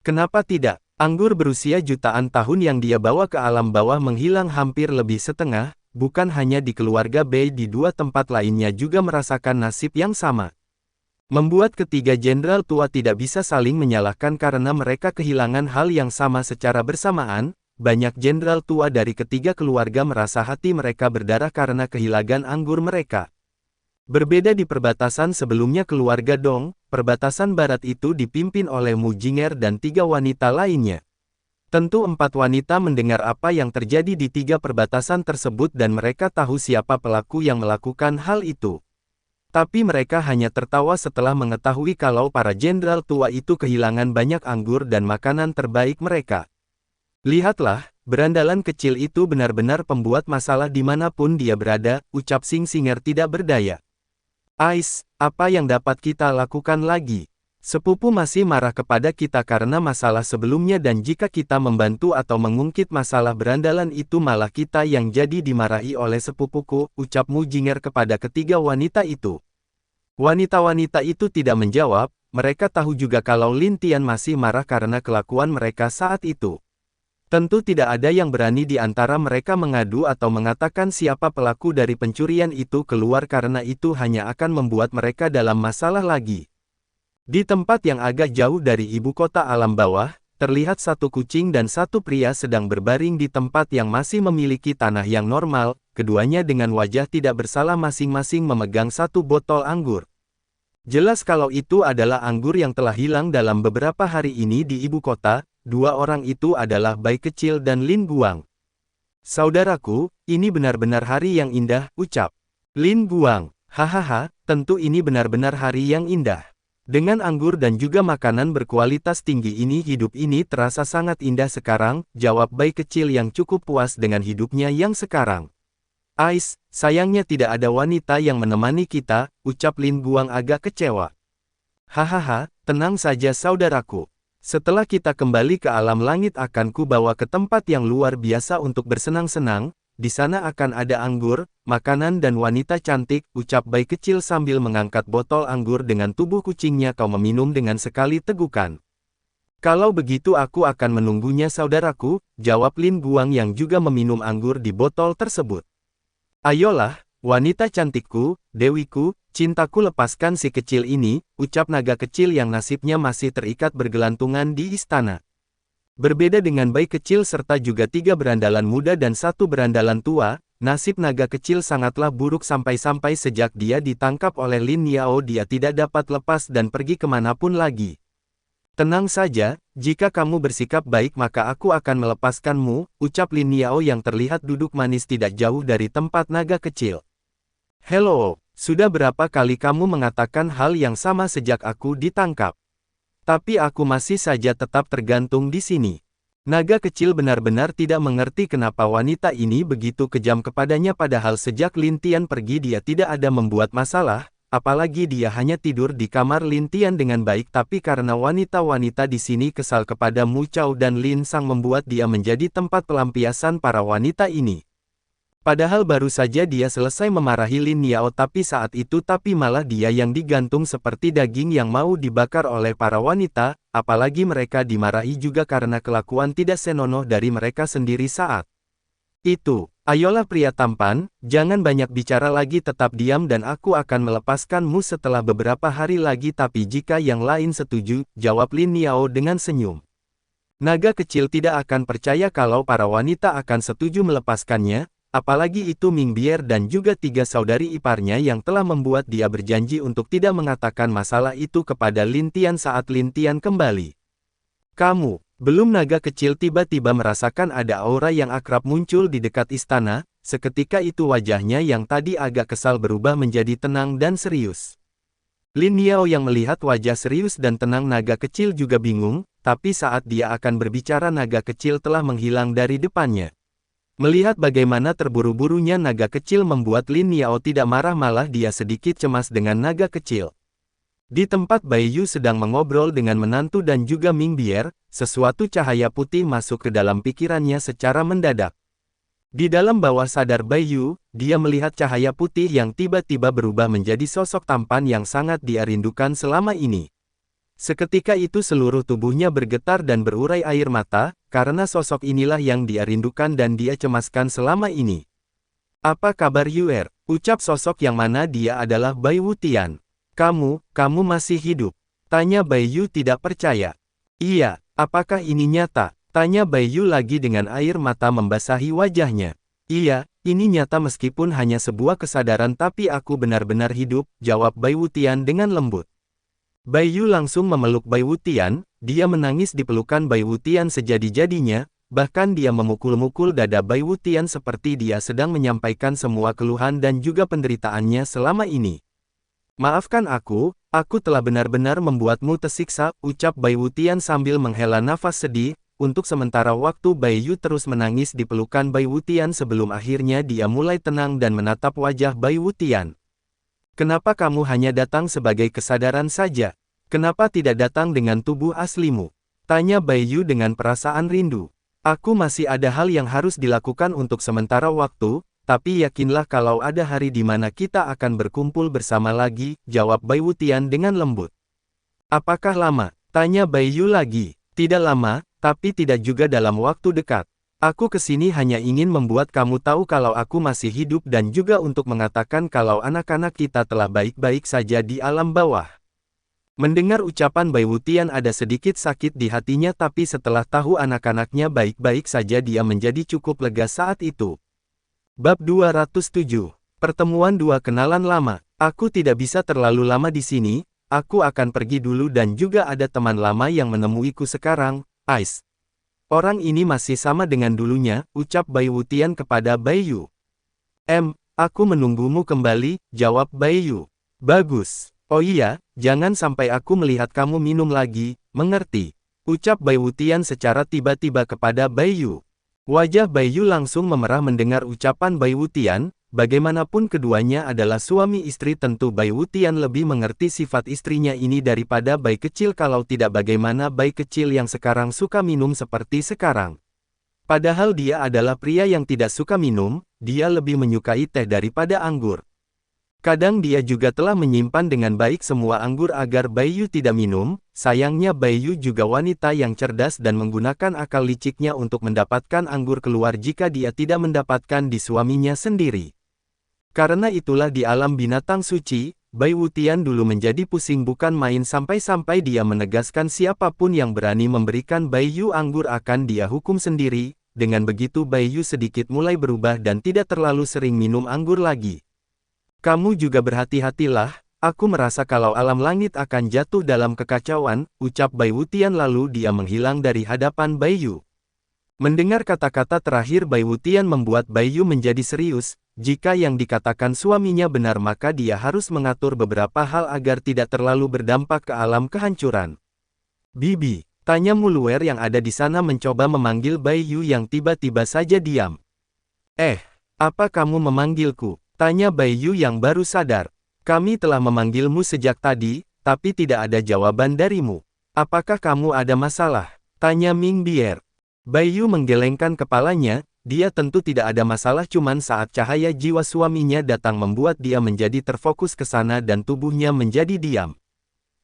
Kenapa tidak? Anggur berusia jutaan tahun yang dia bawa ke alam bawah menghilang hampir lebih setengah, bukan hanya di keluarga Bei, di dua tempat lainnya juga merasakan nasib yang sama. Membuat ketiga jenderal tua tidak bisa saling menyalahkan karena mereka kehilangan hal yang sama secara bersamaan. Banyak jenderal tua dari ketiga keluarga merasa hati mereka berdarah karena kehilangan anggur mereka. Berbeda di perbatasan sebelumnya keluarga Dong, perbatasan barat itu dipimpin oleh Mu Jinger dan 3 wanita lainnya. Tentu 4 wanita mendengar apa yang terjadi di 3 perbatasan tersebut dan mereka tahu siapa pelaku yang melakukan hal itu. Tapi mereka hanya tertawa setelah mengetahui kalau para jenderal tua itu kehilangan banyak anggur dan makanan terbaik mereka. Lihatlah, berandalan kecil itu benar-benar pembuat masalah dimanapun dia berada, ucap Sing Singer tidak berdaya. Ais, apa yang dapat kita lakukan lagi? Sepupu masih marah kepada kita karena masalah sebelumnya dan jika kita membantu atau mengungkit masalah berandalan itu malah kita yang jadi dimarahi oleh sepupuku, ucap Mu Jinger kepada ketiga wanita itu. Wanita-wanita itu tidak menjawab, mereka tahu juga kalau Lin Tian masih marah karena kelakuan mereka saat itu. Tentu tidak ada yang berani di antara mereka mengadu atau mengatakan siapa pelaku dari pencurian itu keluar karena itu hanya akan membuat mereka dalam masalah lagi. Di tempat yang agak jauh dari ibu kota alam bawah, terlihat satu kucing dan satu pria sedang berbaring di tempat yang masih memiliki tanah yang normal, keduanya dengan wajah tidak bersalah masing-masing memegang satu botol anggur. Jelas kalau itu adalah anggur yang telah hilang dalam beberapa hari ini di ibu kota. 2 orang itu adalah Bai Kecil dan Lin Guang. Saudaraku, ini benar-benar hari yang indah, ucap Lin Guang. Hahaha, tentu ini benar-benar hari yang indah. Dengan anggur dan juga makanan berkualitas tinggi ini hidup ini terasa sangat indah sekarang, jawab Bai Kecil yang cukup puas dengan hidupnya yang sekarang. Ais, sayangnya tidak ada wanita yang menemani kita, ucap Lin Guang agak kecewa. Hahaha, tenang saja saudaraku. Setelah kita kembali ke alam langit akan ku bawa ke tempat yang luar biasa untuk bersenang-senang, di sana akan ada anggur, makanan dan wanita cantik, ucap Bai Kecil sambil mengangkat botol anggur dengan tubuh kucingnya. Kau meminum dengan sekali tegukan. Kalau begitu aku akan menunggunya saudaraku, jawab Lin Guang yang juga meminum anggur di botol tersebut. Ayolah, wanita cantikku, dewiku, cintaku lepaskan si kecil ini, ucap naga kecil yang nasibnya masih terikat bergelantungan di istana. Berbeda dengan Bai Kecil serta juga 3 berandalan muda dan 1 berandalan tua, nasib naga kecil sangatlah buruk sampai-sampai sejak dia ditangkap oleh Lin Yao dia tidak dapat lepas dan pergi kemanapun lagi. Tenang saja, jika kamu bersikap baik maka aku akan melepaskanmu, ucap Lin Yao yang terlihat duduk manis tidak jauh dari tempat naga kecil. Hello. Sudah berapa kali kamu mengatakan hal yang sama sejak aku ditangkap? Tapi aku masih saja tetap tergantung di sini. Naga kecil benar-benar tidak mengerti kenapa wanita ini begitu kejam kepadanya padahal sejak Lin Tian pergi dia tidak ada membuat masalah, apalagi dia hanya tidur di kamar Lin Tian dengan baik tapi karena wanita-wanita di sini kesal kepada Mu Chao dan Lin Sang membuat dia menjadi tempat pelampiasan para wanita ini. Padahal baru saja dia selesai memarahi Lin Yao tapi saat itu malah dia yang digantung seperti daging yang mau dibakar oleh para wanita, apalagi mereka dimarahi juga karena kelakuan tidak senonoh dari mereka sendiri saat itu. Ayolah pria tampan, jangan banyak bicara lagi tetap diam dan aku akan melepaskanmu setelah beberapa hari lagi tapi jika yang lain setuju, jawab Lin Yao dengan senyum. Naga kecil tidak akan percaya kalau para wanita akan setuju melepaskannya. Apalagi itu Ming Bier dan juga 3 saudari iparnya yang telah membuat dia berjanji untuk tidak mengatakan masalah itu kepada Lin Tian saat Lin Tian kembali. Kamu, belum naga kecil tiba-tiba merasakan ada aura yang akrab muncul di dekat istana, seketika itu wajahnya yang tadi agak kesal berubah menjadi tenang dan serius. Lin Yao yang melihat wajah serius dan tenang naga kecil juga bingung, tapi saat dia akan berbicara naga kecil telah menghilang dari depannya. Melihat bagaimana terburu-burunya naga kecil membuat Lin Yao tidak marah malah dia sedikit cemas dengan naga kecil. Di tempat Bai Yu sedang mengobrol dengan menantu dan juga Ming Bier, sesuatu cahaya putih masuk ke dalam pikirannya secara mendadak. Di dalam bawah sadar Bai Yu, dia melihat cahaya putih yang tiba-tiba berubah menjadi sosok tampan yang sangat dia rindukan selama ini. Seketika itu seluruh tubuhnya bergetar dan berurai air mata, karena sosok inilah yang dia rindukan dan dia cemaskan selama ini. "Apa kabar Yuer?" ucap sosok yang mana dia adalah Bai Wutian. Kamu masih hidup?" tanya Bai Yu tidak percaya. "Iya, apakah ini nyata?" tanya Bai Yu lagi dengan air mata membasahi wajahnya. "Iya, ini nyata meskipun hanya sebuah kesadaran tapi aku benar-benar hidup," jawab Bai Wutian dengan lembut. Bai Yu langsung memeluk Bai Wutian, dia menangis di pelukan Bai Wutian sejadi-jadinya, bahkan dia memukul-mukul dada Bai Wutian seperti dia sedang menyampaikan semua keluhan dan juga penderitaannya selama ini. "Maafkan aku telah benar-benar membuatmu tersiksa," ucap Bai Wutian sambil menghela nafas sedih. Untuk sementara waktu Bai Yu terus menangis di pelukan Bai Wutian sebelum akhirnya dia mulai tenang dan menatap wajah Bai Wutian. "Kenapa kamu hanya datang sebagai kesadaran saja? Kenapa tidak datang dengan tubuh aslimu?" tanya Bai Yu dengan perasaan rindu. "Aku masih ada hal yang harus dilakukan untuk sementara waktu, tapi yakinlah kalau ada hari di mana kita akan berkumpul bersama lagi," jawab Bai Wutian dengan lembut. "Apakah lama?" tanya Bai Yu lagi. "Tidak lama, tapi tidak juga dalam waktu dekat. Aku kesini hanya ingin membuat kamu tahu kalau aku masih hidup dan juga untuk mengatakan kalau anak-anak kita telah baik-baik saja di alam bawah." Mendengar ucapan Bai Wutian ada sedikit sakit di hatinya tapi setelah tahu anak-anaknya baik-baik saja dia menjadi cukup lega saat itu. Bab 207. Pertemuan dua kenalan lama. "Aku tidak bisa terlalu lama di sini, aku akan pergi dulu dan juga ada teman lama yang menemuiku sekarang, Ice. Orang ini masih sama dengan dulunya," ucap Bai Wutian kepada Bai Yu. Aku menunggumu kembali," jawab Bai Yu. "Bagus. Oh iya, jangan sampai aku melihat kamu minum lagi, mengerti?" ucap Bai Wutian secara tiba-tiba kepada Bai Yu. Wajah Bai Yu langsung memerah mendengar ucapan Bai Wutian. Bagaimanapun keduanya adalah suami istri, tentu Bai Wutian lebih mengerti sifat istrinya ini daripada Bai kecil, kalau tidak bagaimana Bai kecil yang sekarang suka minum seperti sekarang. Padahal dia adalah pria yang tidak suka minum, dia lebih menyukai teh daripada anggur. Kadang dia juga telah menyimpan dengan baik semua anggur agar Bai Yu tidak minum. Sayangnya Bai Yu juga wanita yang cerdas dan menggunakan akal liciknya untuk mendapatkan anggur keluar jika dia tidak mendapatkan di suaminya sendiri. Karena itulah di alam binatang suci, Bai Wutian dulu menjadi pusing bukan main sampai-sampai dia menegaskan siapapun yang berani memberikan Bai Yu anggur akan dia hukum sendiri. Dengan begitu Bai Yu sedikit mulai berubah dan tidak terlalu sering minum anggur lagi. "Kamu juga berhati-hatilah, aku merasa kalau alam langit akan jatuh dalam kekacauan," ucap Bai Wutian lalu dia menghilang dari hadapan Bai Yu. Mendengar kata-kata terakhir Bai Wutian membuat Bai Yu menjadi serius. Jika yang dikatakan suaminya benar maka dia harus mengatur beberapa hal agar tidak terlalu berdampak ke alam kehancuran. "Bibi," tanya Muluer yang ada di sana mencoba memanggil Bai Yu yang tiba-tiba saja diam. Apa kamu memanggilku?" tanya Bai Yu yang baru sadar. "Kami telah memanggilmu sejak tadi, tapi tidak ada jawaban darimu. Apakah kamu ada masalah?" tanya Ming Bier. Bai Yu menggelengkan kepalanya. Dia tentu tidak ada masalah, cuman saat cahaya jiwa suaminya datang membuat dia menjadi terfokus ke sana dan tubuhnya menjadi diam.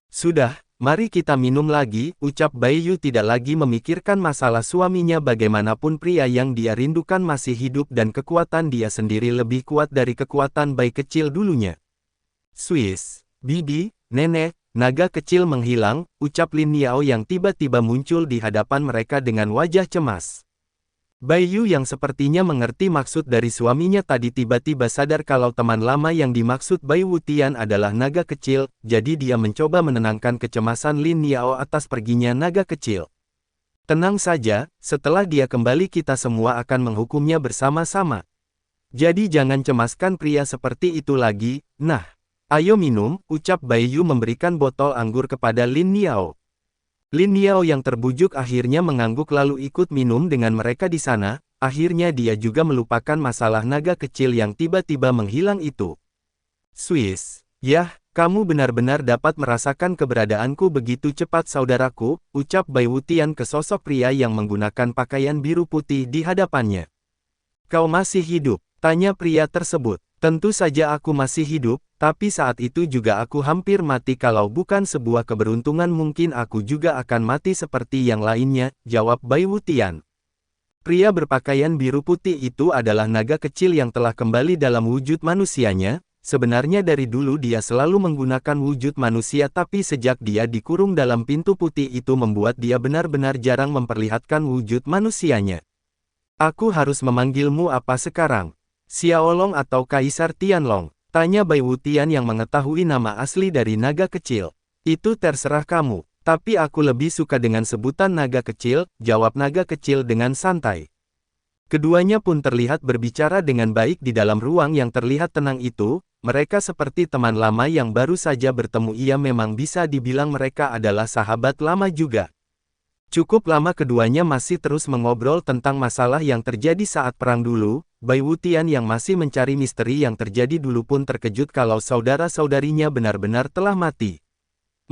"Sudah, mari kita minum lagi," ucap Bai Yu tidak lagi memikirkan masalah suaminya. Bagaimanapun pria yang dia rindukan masih hidup dan kekuatan dia sendiri lebih kuat dari kekuatan Bai kecil dulunya. "Swiss, Bibi, Nenek, naga kecil menghilang," ucap Lin Yao yang tiba-tiba muncul di hadapan mereka dengan wajah cemas. Bai Yu yang sepertinya mengerti maksud dari suaminya tadi tiba-tiba sadar kalau teman lama yang dimaksud Bai Wutian adalah naga kecil, jadi dia mencoba menenangkan kecemasan Lin Yao atas perginya naga kecil. "Tenang saja, setelah dia kembali kita semua akan menghukumnya bersama-sama. Jadi jangan cemaskan pria seperti itu lagi. Nah, ayo minum," ucap Bai Yu memberikan botol anggur kepada Lin Yao. Lin Yao yang terbujuk akhirnya mengangguk lalu ikut minum dengan mereka di sana. Akhirnya dia juga melupakan masalah naga kecil yang tiba-tiba menghilang itu. "Swiss, yah, Kamu benar-benar dapat merasakan keberadaanku begitu cepat saudaraku, ucap Bai Wutian ke sosok pria yang menggunakan pakaian biru putih di hadapannya. Kau masih hidup? Tanya pria tersebut. Tentu saja aku masih hidup, tapi saat itu juga aku hampir mati kalau bukan sebuah keberuntungan mungkin aku juga akan mati seperti yang lainnya, jawab Bai Wutian. Pria berpakaian biru putih itu adalah naga kecil yang telah kembali dalam wujud manusianya. Sebenarnya dari dulu dia selalu menggunakan wujud manusia tapi sejak dia dikurung dalam pintu putih itu membuat dia benar-benar jarang memperlihatkan wujud manusianya. Aku harus memanggilmu apa sekarang? Xiaolong atau Kaisar Tianlong? Tanya Bai Wutian yang mengetahui nama asli dari naga kecil. Itu terserah kamu, tapi aku lebih suka dengan sebutan naga kecil, jawab naga kecil dengan santai. Keduanya pun terlihat berbicara dengan baik di dalam ruang yang terlihat tenang itu, mereka seperti teman lama yang baru saja bertemu. Ia memang bisa dibilang mereka adalah sahabat lama juga. Cukup lama keduanya masih terus mengobrol tentang masalah yang terjadi saat perang dulu. Bai Wutian yang masih mencari misteri yang terjadi dulu pun terkejut kalau saudara-saudarinya benar-benar telah mati.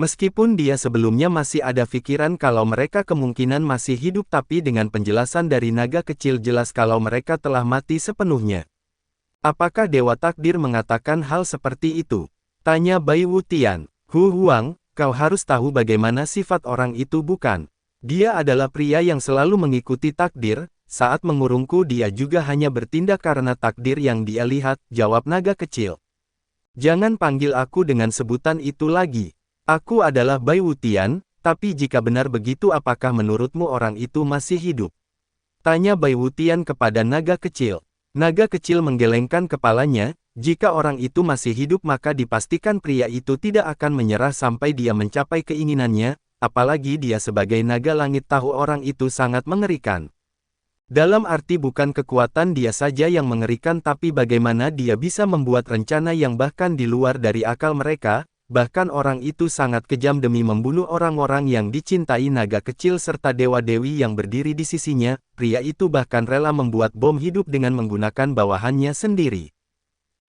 Meskipun dia sebelumnya masih ada pikiran kalau mereka kemungkinan masih hidup tapi dengan penjelasan dari naga kecil jelas kalau mereka telah mati sepenuhnya. Apakah Dewa Takdir mengatakan hal seperti itu? Tanya Bai Wutian. Hu Huang, kau harus tahu bagaimana sifat orang itu bukan? Dia adalah pria yang selalu mengikuti takdir, saat mengurungku dia juga hanya bertindak karena takdir yang dia lihat, jawab naga kecil. Jangan panggil aku dengan sebutan itu lagi. Aku adalah Bai Wutian, tapi jika benar begitu apakah menurutmu orang itu masih hidup? Tanya Bai Wutian kepada naga kecil. Naga kecil menggelengkan kepalanya, jika orang itu masih hidup maka dipastikan pria itu tidak akan menyerah sampai dia mencapai keinginannya, apalagi dia sebagai naga langit tahu orang itu sangat mengerikan. Dalam arti bukan kekuatan dia saja yang mengerikan tapi bagaimana dia bisa membuat rencana yang bahkan di luar dari akal mereka. Bahkan orang itu sangat kejam demi membunuh orang-orang yang dicintai naga kecil serta dewa-dewi yang berdiri di sisinya, pria itu bahkan rela membuat bom hidup dengan menggunakan bawahannya sendiri.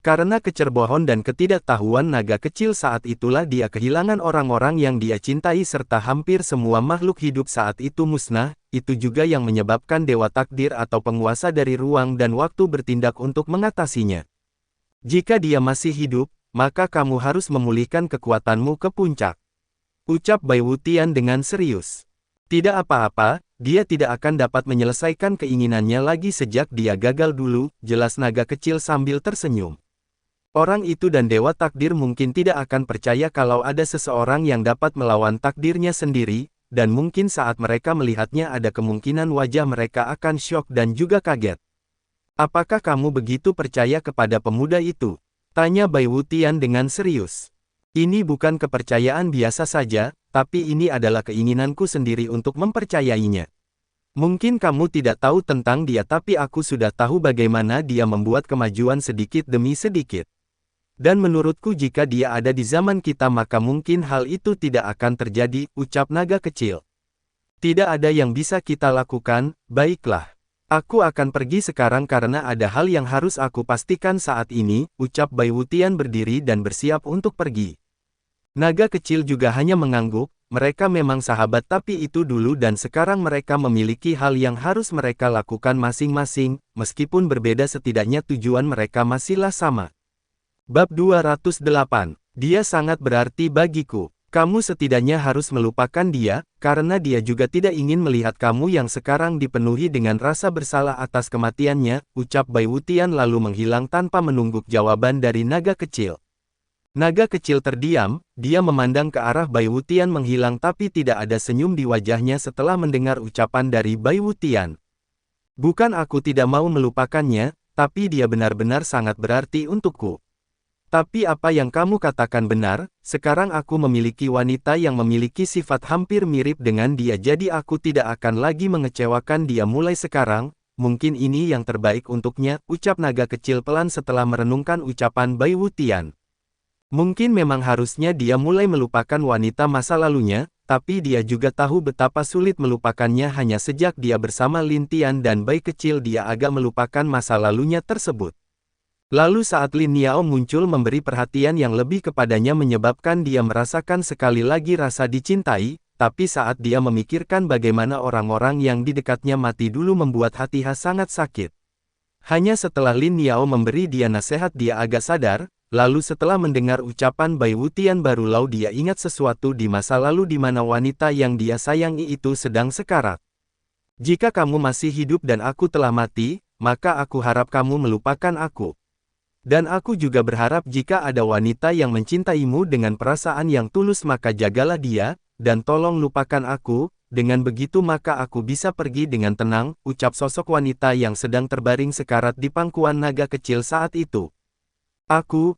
Karena kecerbohon dan ketidaktahuan naga kecil saat itulah dia kehilangan orang-orang yang dia cintai serta hampir semua makhluk hidup saat itu musnah, itu juga yang menyebabkan Dewa Takdir atau penguasa dari ruang dan waktu bertindak untuk mengatasinya. Jika dia masih hidup, maka kamu harus memulihkan kekuatanmu ke puncak. Ucap Bai Wutian dengan serius. Tidak apa-apa, dia tidak akan dapat menyelesaikan keinginannya lagi sejak dia gagal dulu, jelas naga kecil sambil tersenyum. Orang itu dan Dewa Takdir mungkin tidak akan percaya kalau ada seseorang yang dapat melawan takdirnya sendiri, dan mungkin saat mereka melihatnya ada kemungkinan wajah mereka akan syok dan juga kaget. Apakah kamu begitu percaya kepada pemuda itu? Tanya Bai Wutian dengan serius. Ini bukan kepercayaan biasa saja, tapi ini adalah keinginanku sendiri untuk mempercayainya. Mungkin kamu tidak tahu tentang dia tapi aku sudah tahu bagaimana dia membuat kemajuan sedikit demi sedikit. Dan menurutku jika dia ada di zaman kita maka mungkin hal itu tidak akan terjadi, ucap naga kecil. Tidak ada yang bisa kita lakukan, baiklah. Aku akan pergi sekarang karena ada hal yang harus aku pastikan saat ini, ucap Bai Wutian berdiri dan bersiap untuk pergi. Naga kecil juga hanya mengangguk, mereka memang sahabat tapi itu dulu dan sekarang mereka memiliki hal yang harus mereka lakukan masing-masing, meskipun berbeda setidaknya tujuan mereka masihlah sama. Bab 208, dia sangat berarti bagiku. Kamu setidaknya harus melupakan dia, karena dia juga tidak ingin melihat kamu yang sekarang dipenuhi dengan rasa bersalah atas kematiannya, ucap Bai Wutian lalu menghilang tanpa menungguk jawaban dari naga kecil. Naga kecil terdiam, dia memandang ke arah Bai Wutian menghilang tapi tidak ada senyum di wajahnya setelah mendengar ucapan dari Bai Wutian. Bukan aku tidak mau melupakannya, tapi dia benar-benar sangat berarti untukku. Tapi apa yang kamu katakan benar, sekarang aku memiliki wanita yang memiliki sifat hampir mirip dengan dia jadi aku tidak akan lagi mengecewakan dia mulai sekarang, mungkin ini yang terbaik untuknya, ucap naga kecil pelan setelah merenungkan ucapan Bai Wutian. Mungkin memang harusnya dia mulai melupakan wanita masa lalunya, tapi dia juga tahu betapa sulit melupakannya hanya sejak dia bersama Lin Tian dan Bai kecil dia agak melupakan masa lalunya tersebut. Lalu saat Lin Niao muncul memberi perhatian yang lebih kepadanya menyebabkan dia merasakan sekali lagi rasa dicintai, tapi saat dia memikirkan bagaimana orang-orang yang di dekatnya mati dulu membuat hatinya sangat sakit. Hanya setelah Lin Niao memberi dia nasihat dia agak sadar, lalu setelah mendengar ucapan Bai Wutian baru lau dia ingat sesuatu di masa lalu di mana wanita yang dia sayangi itu sedang sekarat. Jika kamu masih hidup dan aku telah mati, maka aku harap kamu melupakan aku. Dan aku juga berharap jika ada wanita yang mencintaimu dengan perasaan yang tulus maka jagalah dia, dan tolong lupakan aku, dengan begitu maka aku bisa pergi dengan tenang, ucap sosok wanita yang sedang terbaring sekarat di pangkuan naga kecil saat itu. Aku.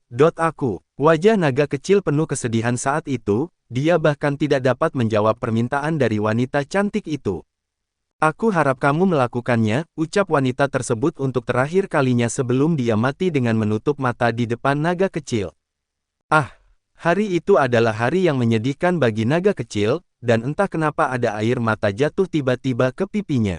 Wajah naga kecil penuh kesedihan saat itu, dia bahkan tidak dapat menjawab permintaan dari wanita cantik itu. Aku harap kamu melakukannya, ucap wanita tersebut untuk terakhir kalinya sebelum dia mati dengan menutup mata di depan naga kecil. Ah, hari itu adalah hari yang menyedihkan bagi naga kecil, dan entah kenapa ada air mata jatuh tiba-tiba ke pipinya.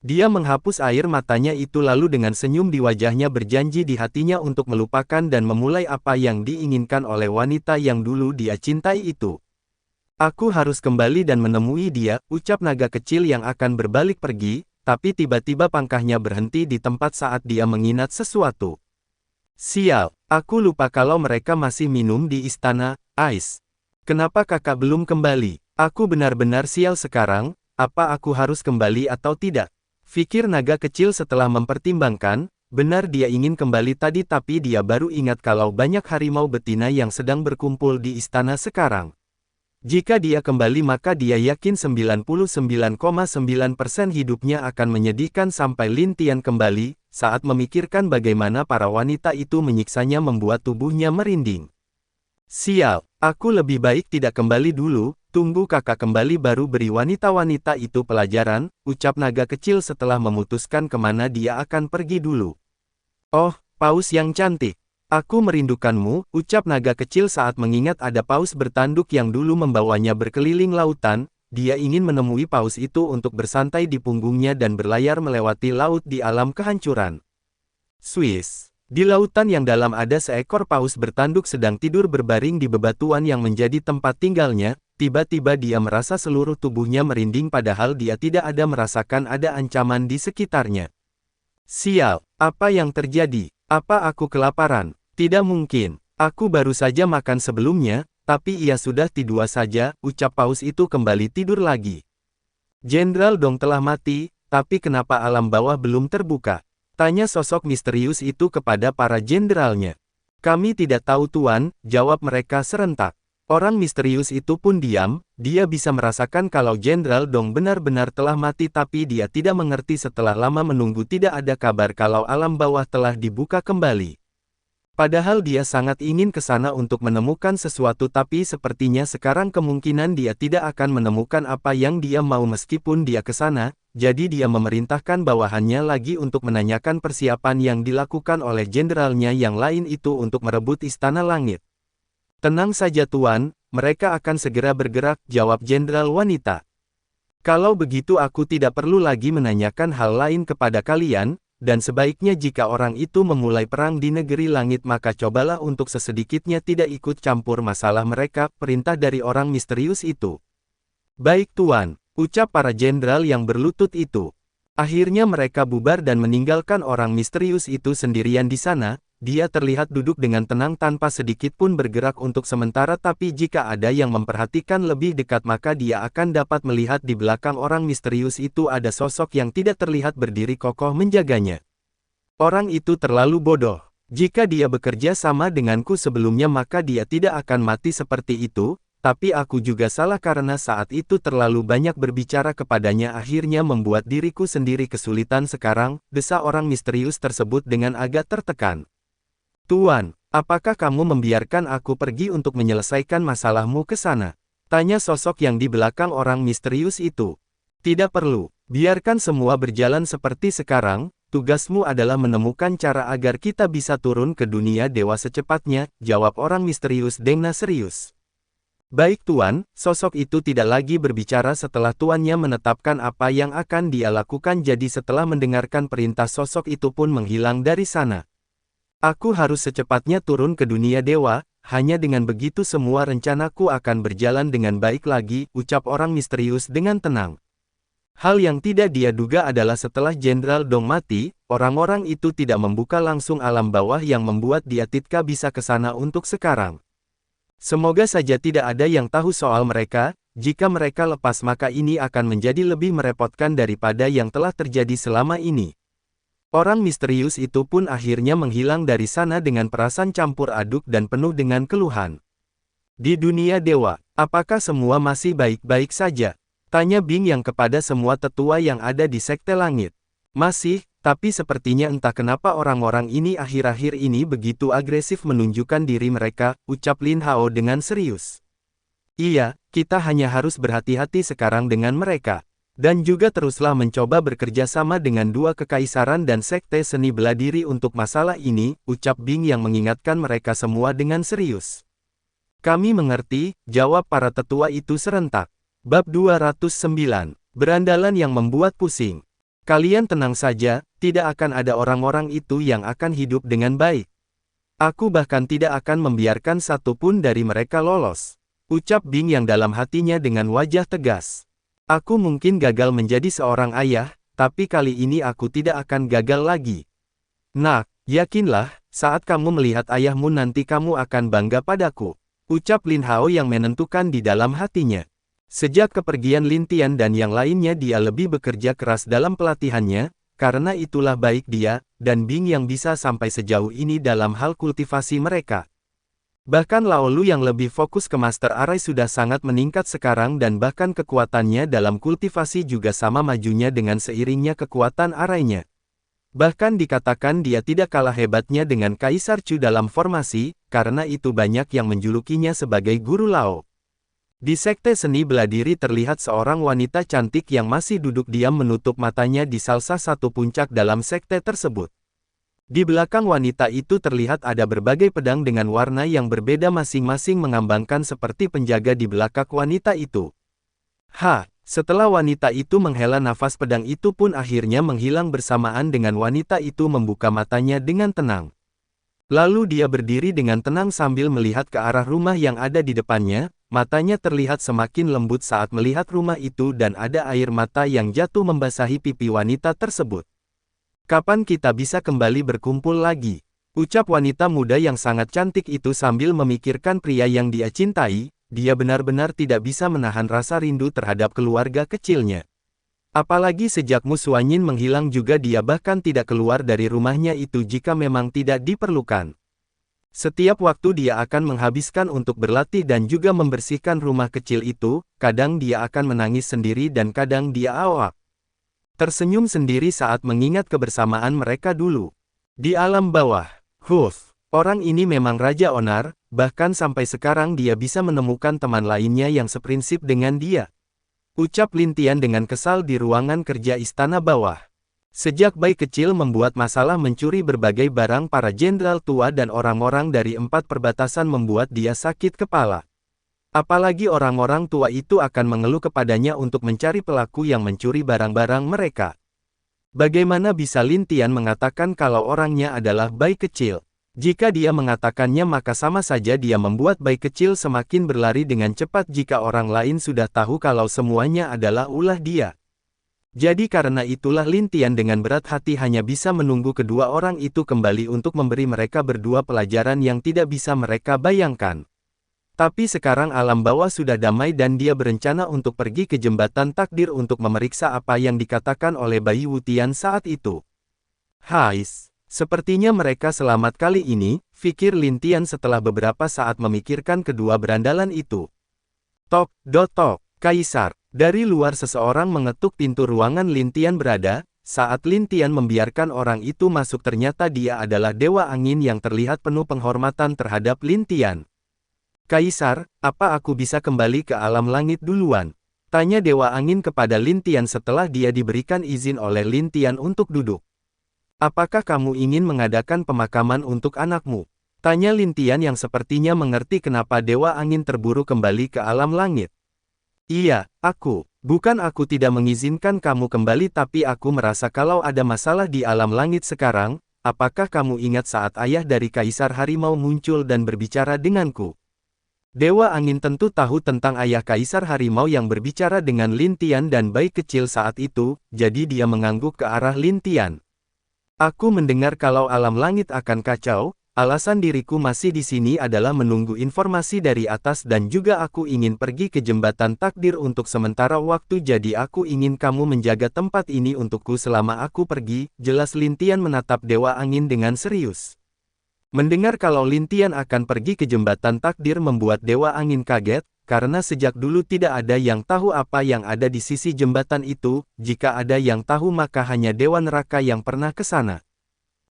Dia menghapus air matanya itu lalu dengan senyum di wajahnya berjanji di hatinya untuk melupakan dan memulai apa yang diinginkan oleh wanita yang dulu dia cintai itu. Aku harus kembali dan menemui dia, ucap naga kecil yang akan berbalik pergi, tapi tiba-tiba pangkahnya berhenti di tempat saat dia mengingat sesuatu. Sial, aku lupa kalau mereka masih minum di istana, Ice. Kenapa kakak belum kembali? Aku benar-benar sial sekarang, apa aku harus kembali atau tidak? Fikir naga kecil setelah mempertimbangkan, benar dia ingin kembali tadi tapi dia baru ingat kalau banyak harimau betina yang sedang berkumpul di istana sekarang. Jika dia kembali maka dia yakin 99,9% hidupnya akan menyedihkan sampai Lin Tian kembali, saat memikirkan bagaimana para wanita itu menyiksanya membuat tubuhnya merinding. Sial, aku lebih baik tidak kembali dulu, tunggu kakak kembali baru beri wanita-wanita itu pelajaran, ucap naga kecil setelah memutuskan kemana dia akan pergi dulu. Oh, paus yang cantik. Aku merindukanmu, ucap naga kecil saat mengingat ada paus bertanduk yang dulu membawanya berkeliling lautan, dia ingin menemui paus itu untuk bersantai di punggungnya dan berlayar melewati laut di alam kehancuran. Swiss. Di lautan yang dalam ada seekor paus bertanduk sedang tidur berbaring di bebatuan yang menjadi tempat tinggalnya, tiba-tiba dia merasa seluruh tubuhnya merinding padahal dia tidak ada merasakan ada ancaman di sekitarnya. Sial, apa yang terjadi? Apa aku kelaparan? Tidak mungkin, aku baru saja makan sebelumnya, tapi ia sudah tidur saja, ucap paus itu kembali tidur lagi. Jenderal Dong telah mati, tapi kenapa alam bawah belum terbuka? Tanya sosok misterius itu kepada para jenderalnya. Kami tidak tahu tuan, jawab mereka serentak. Orang misterius itu pun diam, dia bisa merasakan kalau Jenderal Dong benar-benar telah mati tapi dia tidak mengerti setelah lama menunggu tidak ada kabar kalau alam bawah telah dibuka kembali. Padahal dia sangat ingin ke sana untuk menemukan sesuatu tapi sepertinya sekarang kemungkinan dia tidak akan menemukan apa yang dia mau meskipun dia ke sana, jadi dia memerintahkan bawahannya lagi untuk menanyakan persiapan yang dilakukan oleh jenderalnya yang lain itu untuk merebut Istana Langit. Tenang saja tuan, mereka akan segera bergerak, jawab jenderal wanita. Kalau begitu aku tidak perlu lagi menanyakan hal lain kepada kalian, dan sebaiknya jika orang itu memulai perang di negeri langit maka cobalah untuk sesedikitnya tidak ikut campur masalah mereka, perintah dari orang misterius itu. Baik tuan, ucap para jenderal yang berlutut itu. Akhirnya mereka bubar dan meninggalkan orang misterius itu sendirian di sana. Dia terlihat duduk dengan tenang tanpa sedikit pun bergerak untuk sementara tapi jika ada yang memperhatikan lebih dekat maka dia akan dapat melihat di belakang orang misterius itu ada sosok yang tidak terlihat berdiri kokoh menjaganya. Orang itu terlalu bodoh. Jika dia bekerja sama denganku sebelumnya maka dia tidak akan mati seperti itu, tapi aku juga salah karena saat itu terlalu banyak berbicara kepadanya akhirnya membuat diriku sendiri kesulitan sekarang, desa orang misterius tersebut dengan agak tertekan. Tuan, apakah kamu membiarkan aku pergi untuk menyelesaikan masalahmu ke sana? Tanya sosok yang di belakang orang misterius itu. Tidak perlu, biarkan semua berjalan seperti sekarang, tugasmu adalah menemukan cara agar kita bisa turun ke dunia dewa secepatnya, jawab orang misterius Dengna serius. Baik tuan, sosok itu tidak lagi berbicara setelah tuannya menetapkan apa yang akan dia lakukan jadi setelah mendengarkan perintah sosok itu pun menghilang dari sana. Aku harus secepatnya turun ke dunia dewa, hanya dengan begitu semua rencanaku akan berjalan dengan baik lagi, ucap orang misterius dengan tenang. Hal yang tidak dia duga adalah setelah Jenderal Dong mati, orang-orang itu tidak membuka langsung alam bawah yang membuat dia tidak bisa ke sana untuk sekarang. Semoga saja tidak ada yang tahu soal mereka, jika mereka lepas maka ini akan menjadi lebih merepotkan daripada yang telah terjadi selama ini. Orang misterius itu pun akhirnya menghilang dari sana dengan perasaan campur aduk dan penuh dengan keluhan. Di dunia dewa, apakah semua masih baik-baik saja? Tanya Bing yang kepada semua tetua yang ada di Sekte Langit. Masih, tapi sepertinya entah kenapa orang-orang ini akhir-akhir ini begitu agresif menunjukkan diri mereka, ucap Lin Hao dengan serius. Iya, kita hanya harus berhati-hati sekarang dengan mereka. Dan juga teruslah mencoba bekerja sama dengan dua kekaisaran dan sekte seni bela diri untuk masalah ini, ucap Bing yang mengingatkan mereka semua dengan serius. Kami mengerti, jawab para tetua itu serentak. Bab 209. Berandalan yang membuat pusing. Kalian tenang saja, tidak akan ada orang-orang itu yang akan hidup dengan baik. Aku bahkan tidak akan membiarkan satupun dari mereka lolos. Ucap Bing yang dalam hatinya dengan wajah tegas. Aku mungkin gagal menjadi seorang ayah, tapi kali ini aku tidak akan gagal lagi. Nak, yakinlah, saat kamu melihat ayahmu nanti kamu akan bangga padaku. Ucap Lin Hao yang menentukan di dalam hatinya. Sejak kepergian Lin Tian dan yang lainnya dia lebih bekerja keras dalam pelatihannya, karena itulah baik dia, dan Bing yang bisa sampai sejauh ini dalam hal kultivasi mereka. Bahkan Lao Lu yang lebih fokus ke Master Arai sudah sangat meningkat sekarang dan bahkan kekuatannya dalam kultivasi juga sama majunya dengan seiringnya kekuatan arainya. Bahkan dikatakan dia tidak kalah hebatnya dengan Kaisar Chu dalam formasi, karena itu banyak yang menjulukinya sebagai Guru Lao. Di Sekte Seni Bela Diri terlihat seorang wanita cantik yang masih duduk diam menutup matanya di salah satu puncak dalam sekte tersebut. Di belakang wanita itu terlihat ada berbagai pedang dengan warna yang berbeda masing-masing mengambangkan seperti penjaga di belakang wanita itu. Setelah wanita itu menghela nafas pedang itu pun akhirnya menghilang bersamaan dengan wanita itu membuka matanya dengan tenang. Lalu dia berdiri dengan tenang sambil melihat ke arah rumah yang ada di depannya, matanya terlihat semakin lembut saat melihat rumah itu dan ada air mata yang jatuh membasahi pipi wanita tersebut. Kapan kita bisa kembali berkumpul lagi? Ucap wanita muda yang sangat cantik itu sambil memikirkan pria yang dia cintai, dia benar-benar tidak bisa menahan rasa rindu terhadap keluarga kecilnya. Apalagi sejak Mu Suanyin menghilang juga dia bahkan tidak keluar dari rumahnya itu jika memang tidak diperlukan. Setiap waktu dia akan menghabiskan untuk berlatih dan juga membersihkan rumah kecil itu, kadang dia akan menangis sendiri dan kadang dia awak. Tersenyum sendiri saat mengingat kebersamaan mereka dulu. Di alam bawah, orang ini memang Raja Onar, bahkan sampai sekarang dia bisa menemukan teman lainnya yang seprinsip dengan dia. Ucap Lin Tian dengan kesal di ruangan kerja istana bawah. Sejak bayi kecil membuat masalah mencuri berbagai barang para jenderal tua dan orang-orang dari 4 perbatasan membuat dia sakit kepala. Apalagi orang-orang tua itu akan mengeluh kepadanya untuk mencari pelaku yang mencuri barang-barang mereka. Bagaimana bisa Lin Tian mengatakan kalau orangnya adalah bayi kecil? Jika dia mengatakannya maka sama saja dia membuat bayi kecil semakin berlari dengan cepat jika orang lain sudah tahu kalau semuanya adalah ulah dia. Jadi karena itulah Lin Tian dengan berat hati hanya bisa menunggu kedua orang itu kembali untuk memberi mereka berdua pelajaran yang tidak bisa mereka bayangkan. Tapi sekarang alam bawah sudah damai dan dia berencana untuk pergi ke jembatan takdir untuk memeriksa apa yang dikatakan oleh Bayi Wutian saat itu. Sepertinya mereka selamat kali ini, pikir Lin Tian setelah beberapa saat memikirkan kedua berandalan itu. Tok, Kaisar. Dari luar seseorang mengetuk pintu ruangan Lin Tian berada, saat Lin Tian membiarkan orang itu masuk ternyata dia adalah Dewa Angin yang terlihat penuh penghormatan terhadap Lin Tian. Kaisar, apa aku bisa kembali ke alam langit duluan? Tanya Dewa Angin kepada Lin Tian setelah dia diberikan izin oleh Lin Tian untuk duduk. Apakah kamu ingin mengadakan pemakaman untuk anakmu? Tanya Lin Tian yang sepertinya mengerti kenapa Dewa Angin terburu kembali ke alam langit. Iya, bukan aku tidak mengizinkan kamu kembali tapi aku merasa kalau ada masalah di alam langit sekarang, apakah kamu ingat saat ayah dari Kaisar Harimau muncul dan berbicara denganku? Dewa Angin tentu tahu tentang ayah Kaisar Harimau yang berbicara dengan Lin Tian dan bayi kecil saat itu, jadi dia mengangguk ke arah Lin Tian. Aku mendengar kalau alam langit akan kacau, alasan diriku masih di sini adalah menunggu informasi dari atas dan juga aku ingin pergi ke jembatan takdir untuk sementara waktu jadi aku ingin kamu menjaga tempat ini untukku selama aku pergi, jelas Lin Tian menatap Dewa Angin dengan serius. Mendengar kalau Lin Tian akan pergi ke jembatan takdir membuat Dewa Angin kaget, karena sejak dulu tidak ada yang tahu apa yang ada di sisi jembatan itu, jika ada yang tahu maka hanya Dewa Neraka yang pernah ke sana.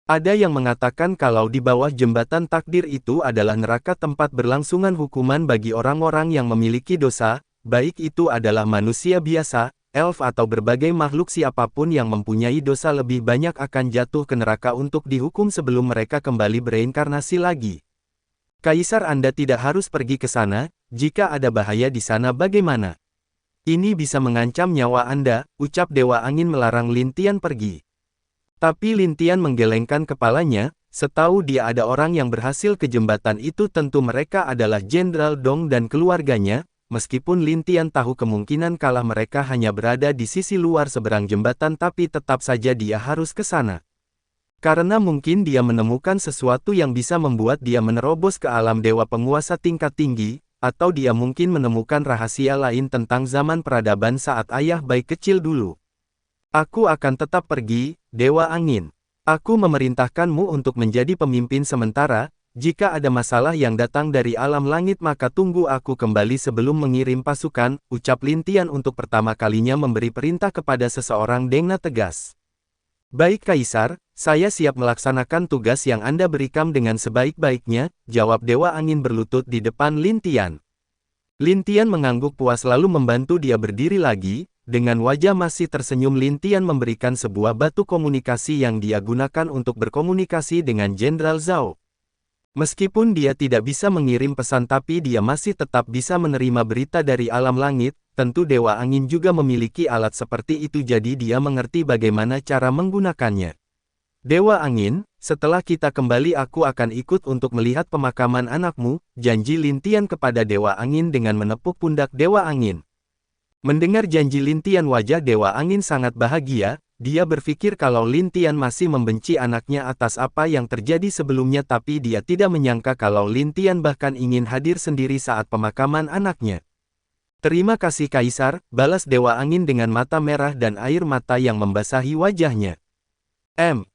Ada yang mengatakan kalau di bawah jembatan takdir itu adalah neraka tempat berlangsungan hukuman bagi orang-orang yang memiliki dosa, baik itu adalah manusia biasa, elf atau berbagai makhluk siapapun yang mempunyai dosa lebih banyak akan jatuh ke neraka untuk dihukum sebelum mereka kembali bereinkarnasi lagi. Kaisar Anda tidak harus pergi ke sana, jika ada bahaya di sana bagaimana? Ini bisa mengancam nyawa Anda, ucap Dewa Angin melarang Lin Tian pergi. Tapi Lin Tian menggelengkan kepalanya, setahu dia ada orang yang berhasil ke jembatan itu tentu mereka adalah Jenderal Dong dan keluarganya, meskipun Lin Tian tahu kemungkinan kalau mereka hanya berada di sisi luar seberang jembatan tapi tetap saja dia harus ke sana. Karena mungkin dia menemukan sesuatu yang bisa membuat dia menerobos ke alam dewa penguasa tingkat tinggi, atau dia mungkin menemukan rahasia lain tentang zaman peradaban saat ayah bayi kecil dulu. Aku akan tetap pergi, Dewa Angin. Aku memerintahkanmu untuk menjadi pemimpin sementara. Jika ada masalah yang datang dari alam langit maka tunggu aku kembali sebelum mengirim pasukan, ucap Lin Tian untuk pertama kalinya memberi perintah kepada seseorang dengan tegas. Baik Kaisar, saya siap melaksanakan tugas yang Anda berikan dengan sebaik-baiknya, jawab Dewa Angin berlutut di depan Lin Tian. Lin Tian mengangguk puas lalu membantu dia berdiri lagi, dengan wajah masih tersenyum Lin Tian memberikan sebuah batu komunikasi yang dia gunakan untuk berkomunikasi dengan Jenderal Zhao. Meskipun dia tidak bisa mengirim pesan tapi dia masih tetap bisa menerima berita dari alam langit, tentu Dewa Angin juga memiliki alat seperti itu jadi dia mengerti bagaimana cara menggunakannya. Dewa Angin, setelah kita kembali aku akan ikut untuk melihat pemakaman anakmu, janji Lin Tian kepada Dewa Angin dengan menepuk pundak Dewa Angin. Mendengar janji Lin Tian wajah Dewa Angin sangat bahagia. Dia berpikir kalau Lin Tian masih membenci anaknya atas apa yang terjadi sebelumnya tapi dia tidak menyangka kalau Lin Tian bahkan ingin hadir sendiri saat pemakaman anaknya. Terima kasih Kaisar, balas Dewa Angin dengan mata merah dan air mata yang membasahi wajahnya.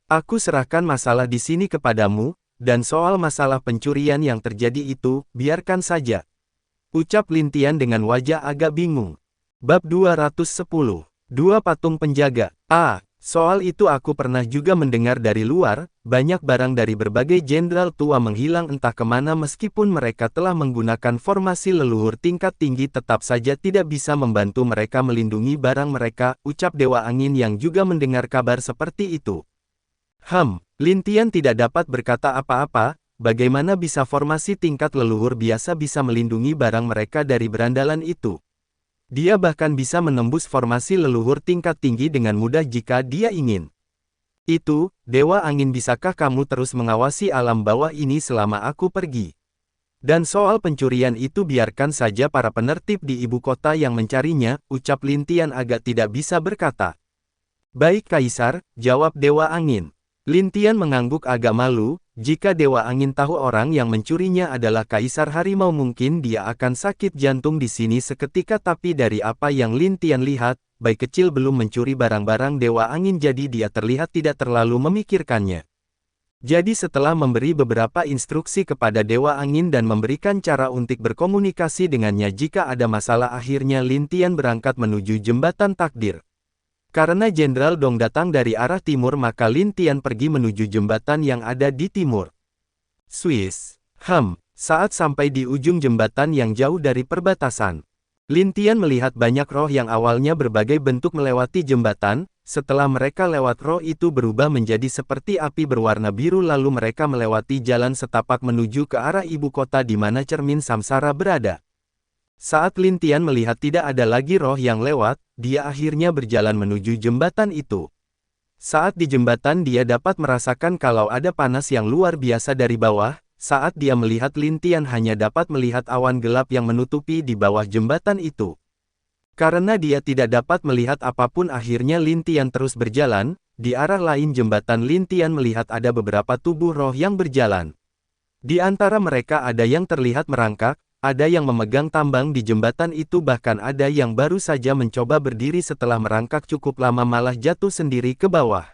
Aku serahkan masalah di sini kepadamu, dan soal masalah pencurian yang terjadi itu, biarkan saja. Ucap Lin Tian dengan wajah agak bingung. Bab 210. Dua patung penjaga. Soal itu aku pernah juga mendengar dari luar, banyak barang dari berbagai jenderal tua menghilang entah kemana meskipun mereka telah menggunakan formasi leluhur tingkat tinggi tetap saja tidak bisa membantu mereka melindungi barang mereka, ucap Dewa Angin yang juga mendengar kabar seperti itu. Lin Tian tidak dapat berkata apa-apa, bagaimana bisa formasi tingkat leluhur biasa bisa melindungi barang mereka dari berandalan itu. Dia bahkan bisa menembus formasi leluhur tingkat tinggi dengan mudah jika dia ingin. Itu, Dewa Angin bisakah kamu terus mengawasi alam bawah ini selama aku pergi? Dan soal pencurian itu biarkan saja para penertib di ibu kota yang mencarinya, ucap Lin Tian agak tidak bisa berkata. Baik Kaisar, jawab Dewa Angin. Lin Tian mengangguk agak malu, jika Dewa Angin tahu orang yang mencurinya adalah Kaisar Harimau mungkin dia akan sakit jantung di sini seketika tapi dari apa yang Lin Tian lihat, bayi kecil belum mencuri barang-barang Dewa Angin jadi dia terlihat tidak terlalu memikirkannya. Jadi setelah memberi beberapa instruksi kepada Dewa Angin dan memberikan cara untuk berkomunikasi dengannya jika ada masalah akhirnya Lin Tian berangkat menuju jembatan takdir. Karena Jenderal Dong datang dari arah timur maka Lin Tian pergi menuju jembatan yang ada di timur. Saat sampai di ujung jembatan yang jauh dari perbatasan, Lin Tian melihat banyak roh yang awalnya berbagai bentuk melewati jembatan, setelah mereka lewat roh itu berubah menjadi seperti api berwarna biru lalu mereka melewati jalan setapak menuju ke arah ibu kota di mana cermin samsara berada. Saat Lin Tian melihat tidak ada lagi roh yang lewat, dia akhirnya berjalan menuju jembatan itu. Saat di jembatan dia dapat merasakan kalau ada panas yang luar biasa dari bawah, saat dia melihat Lin Tian hanya dapat melihat awan gelap yang menutupi di bawah jembatan itu. Karena dia tidak dapat melihat apapun akhirnya Lin Tian terus berjalan, di arah lain jembatan Lin Tian melihat ada beberapa tubuh roh yang berjalan. Di antara mereka ada yang terlihat merangkak, ada yang memegang tambang di jembatan itu bahkan ada yang baru saja mencoba berdiri setelah merangkak cukup lama malah jatuh sendiri ke bawah.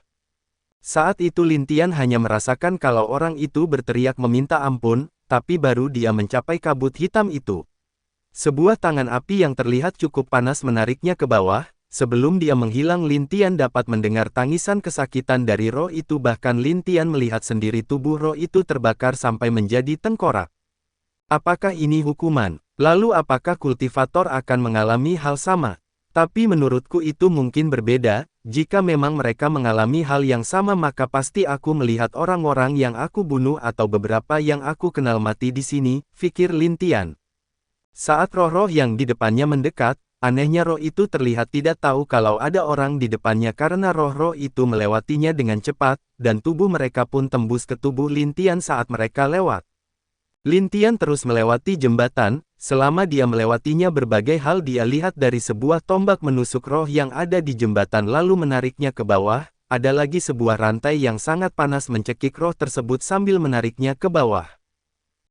Saat itu Lin Tian hanya merasakan kalau orang itu berteriak meminta ampun, tapi baru dia mencapai kabut hitam itu. Sebuah tangan api yang terlihat cukup panas menariknya ke bawah, sebelum dia menghilang Lin Tian dapat mendengar tangisan kesakitan dari roh itu bahkan Lin Tian melihat sendiri tubuh roh itu terbakar sampai menjadi tengkorak. Apakah ini hukuman? Lalu apakah kultivator akan mengalami hal sama? Tapi menurutku itu mungkin berbeda, jika memang mereka mengalami hal yang sama maka pasti aku melihat orang-orang yang aku bunuh atau beberapa yang aku kenal mati di sini, pikir Lin Tian. Saat roh-roh yang di depannya mendekat, anehnya roh itu terlihat tidak tahu kalau ada orang di depannya karena roh-roh itu melewatinya dengan cepat, dan tubuh mereka pun tembus ke tubuh Lin Tian saat mereka lewat. Lin Tian terus melewati jembatan, selama dia melewatinya berbagai hal dia lihat dari sebuah tombak menusuk roh yang ada di jembatan lalu menariknya ke bawah, ada lagi sebuah rantai yang sangat panas mencekik roh tersebut sambil menariknya ke bawah.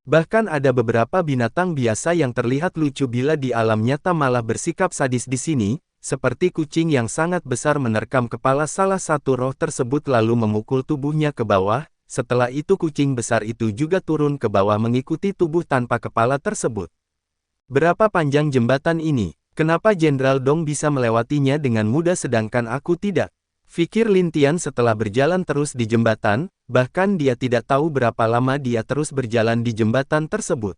Bahkan ada beberapa binatang biasa yang terlihat lucu bila di alam nyata malah bersikap sadis di sini, seperti kucing yang sangat besar menerkam kepala salah satu roh tersebut lalu memukul tubuhnya ke bawah. Setelah itu kucing besar itu juga turun ke bawah mengikuti tubuh tanpa kepala tersebut. Berapa panjang jembatan ini? Kenapa Jenderal Dong bisa melewatinya dengan mudah sedangkan aku tidak? Pikir Lin Tian setelah berjalan terus di jembatan, bahkan dia tidak tahu berapa lama dia terus berjalan di jembatan tersebut.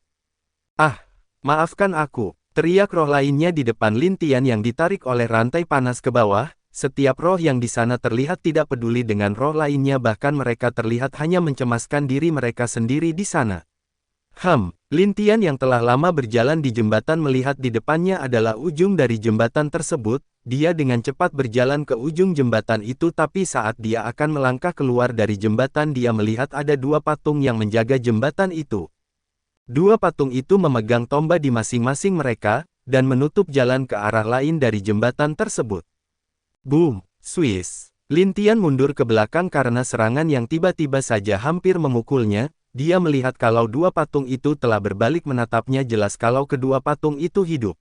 Ah, maafkan aku, teriak roh lainnya di depan Lin Tian yang ditarik oleh rantai panas ke bawah. Setiap roh yang di sana terlihat tidak peduli dengan roh lainnya bahkan mereka terlihat hanya mencemaskan diri mereka sendiri di sana. Lin Tian yang telah lama berjalan di jembatan melihat di depannya adalah ujung dari jembatan tersebut, dia dengan cepat berjalan ke ujung jembatan itu tapi saat dia akan melangkah keluar dari jembatan dia melihat ada dua patung yang menjaga jembatan itu. Dua patung itu memegang tombak di masing-masing mereka, dan menutup jalan ke arah lain dari jembatan tersebut. Boom! Swiss! Lin Tian mundur ke belakang karena serangan yang tiba-tiba saja hampir memukulnya, dia melihat kalau dua patung itu telah berbalik menatapnya jelas kalau kedua patung itu hidup.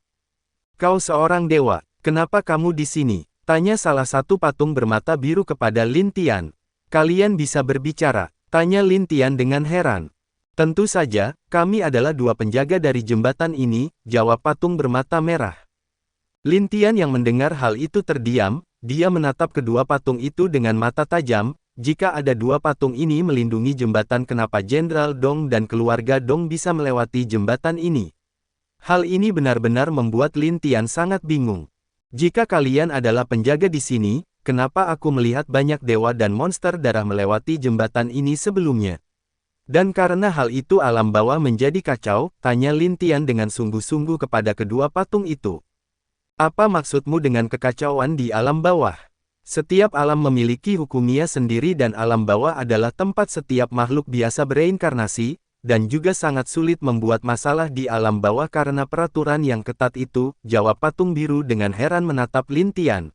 Kau seorang dewa, kenapa kamu di sini? Tanya salah satu patung bermata biru kepada Lin Tian. Kalian bisa berbicara, tanya Lin Tian dengan heran. Tentu saja, kami adalah dua penjaga dari jembatan ini, jawab patung bermata merah. Lin Tian yang mendengar hal itu terdiam, dia menatap kedua patung itu dengan mata tajam, jika ada dua patung ini melindungi jembatan kenapa Jenderal Dong dan keluarga Dong bisa melewati jembatan ini. Hal ini benar-benar membuat Lin Tian sangat bingung. Jika kalian adalah penjaga di sini, kenapa aku melihat banyak dewa dan monster darah melewati jembatan ini sebelumnya? Dan karena hal itu alam bawah menjadi kacau, tanya Lin Tian dengan sungguh-sungguh kepada kedua patung itu. Apa maksudmu dengan kekacauan di alam bawah? Setiap alam memiliki hukumnya sendiri dan alam bawah adalah tempat setiap makhluk biasa bereinkarnasi, dan juga sangat sulit membuat masalah di alam bawah karena peraturan yang ketat itu, jawab patung biru dengan heran menatap Lin Tian.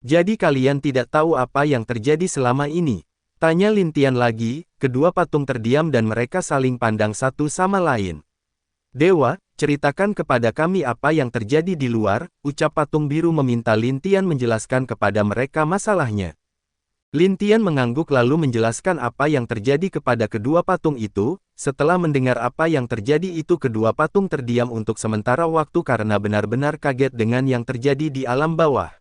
Jadi kalian tidak tahu apa yang terjadi selama ini? Tanya Lin Tian lagi, kedua patung terdiam dan mereka saling pandang satu sama lain. Dewa, ceritakan kepada kami apa yang terjadi di luar, ucap patung biru meminta Lin Tian menjelaskan kepada mereka masalahnya. Lin Tian mengangguk lalu menjelaskan apa yang terjadi kepada kedua patung itu, setelah mendengar apa yang terjadi itu kedua patung terdiam untuk sementara waktu karena benar-benar kaget dengan yang terjadi di alam bawah.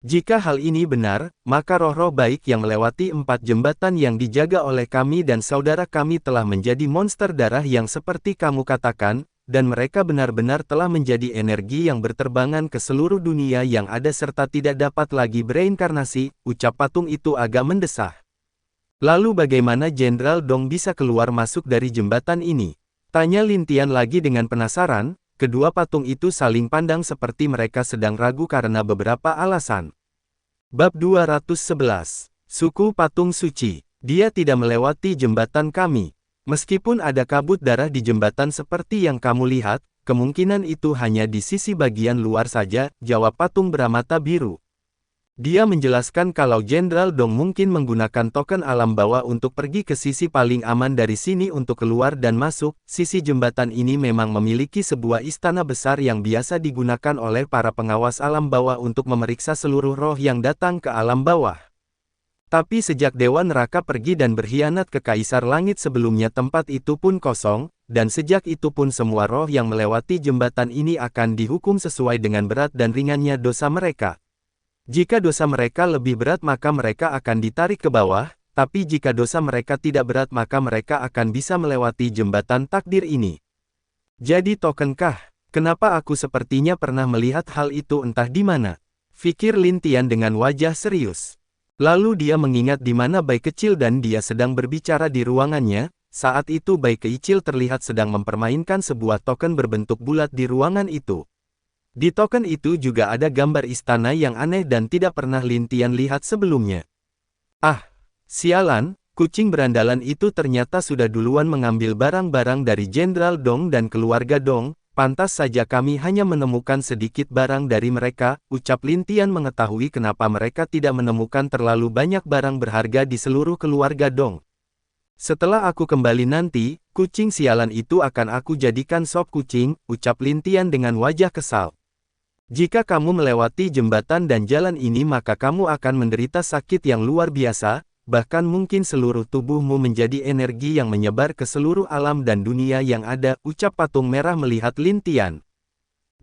Jika hal ini benar, maka roh-roh baik yang melewati 4 jembatan yang dijaga oleh kami dan saudara kami telah menjadi monster darah yang seperti kamu katakan, dan mereka benar-benar telah menjadi energi yang berterbangan ke seluruh dunia yang ada serta tidak dapat lagi bereinkarnasi, ucap patung itu agak mendesah. Lalu bagaimana Jenderal Dong bisa keluar masuk dari jembatan ini? Tanya Lin Tian lagi dengan penasaran. Kedua patung itu saling pandang seperti mereka sedang ragu karena beberapa alasan. Bab 211. Suku Patung Suci. Dia tidak melewati jembatan kami. Meskipun ada kabut darah di jembatan seperti yang kamu lihat, kemungkinan itu hanya di sisi bagian luar saja, jawab patung bermata biru. Dia menjelaskan kalau Jenderal Dong mungkin menggunakan token alam bawah untuk pergi ke sisi paling aman dari sini untuk keluar dan masuk. Sisi jembatan ini memang memiliki sebuah istana besar yang biasa digunakan oleh para pengawas alam bawah untuk memeriksa seluruh roh yang datang ke alam bawah. Tapi sejak Dewa Neraka pergi dan berkhianat ke Kaisar Langit sebelumnya, tempat itu pun kosong, dan sejak itu pun semua roh yang melewati jembatan ini akan dihukum sesuai dengan berat dan ringannya dosa mereka. Jika dosa mereka lebih berat maka mereka akan ditarik ke bawah, tapi jika dosa mereka tidak berat maka mereka akan bisa melewati jembatan takdir ini. Jadi tokenkah? Kenapa aku sepertinya pernah melihat hal itu entah di mana? Fikir Lin Tian dengan wajah serius. Lalu dia mengingat di mana bayi kecil dan dia sedang berbicara di ruangannya. Saat itu bayi kecil terlihat sedang mempermainkan sebuah token berbentuk bulat di ruangan itu. Di token itu juga ada gambar istana yang aneh dan tidak pernah Lin Tian lihat sebelumnya. Ah, sialan, kucing berandalan itu ternyata sudah duluan mengambil barang-barang dari Jenderal Dong dan keluarga Dong. Pantas saja kami hanya menemukan sedikit barang dari mereka, ucap Lin Tian mengetahui kenapa mereka tidak menemukan terlalu banyak barang berharga di seluruh keluarga Dong. Setelah aku kembali nanti, kucing sialan itu akan aku jadikan sop kucing, ucap Lin Tian dengan wajah kesal. Jika kamu melewati jembatan dan jalan ini maka kamu akan menderita sakit yang luar biasa, bahkan mungkin seluruh tubuhmu menjadi energi yang menyebar ke seluruh alam dan dunia yang ada, ucap patung merah melihat Lin Tian.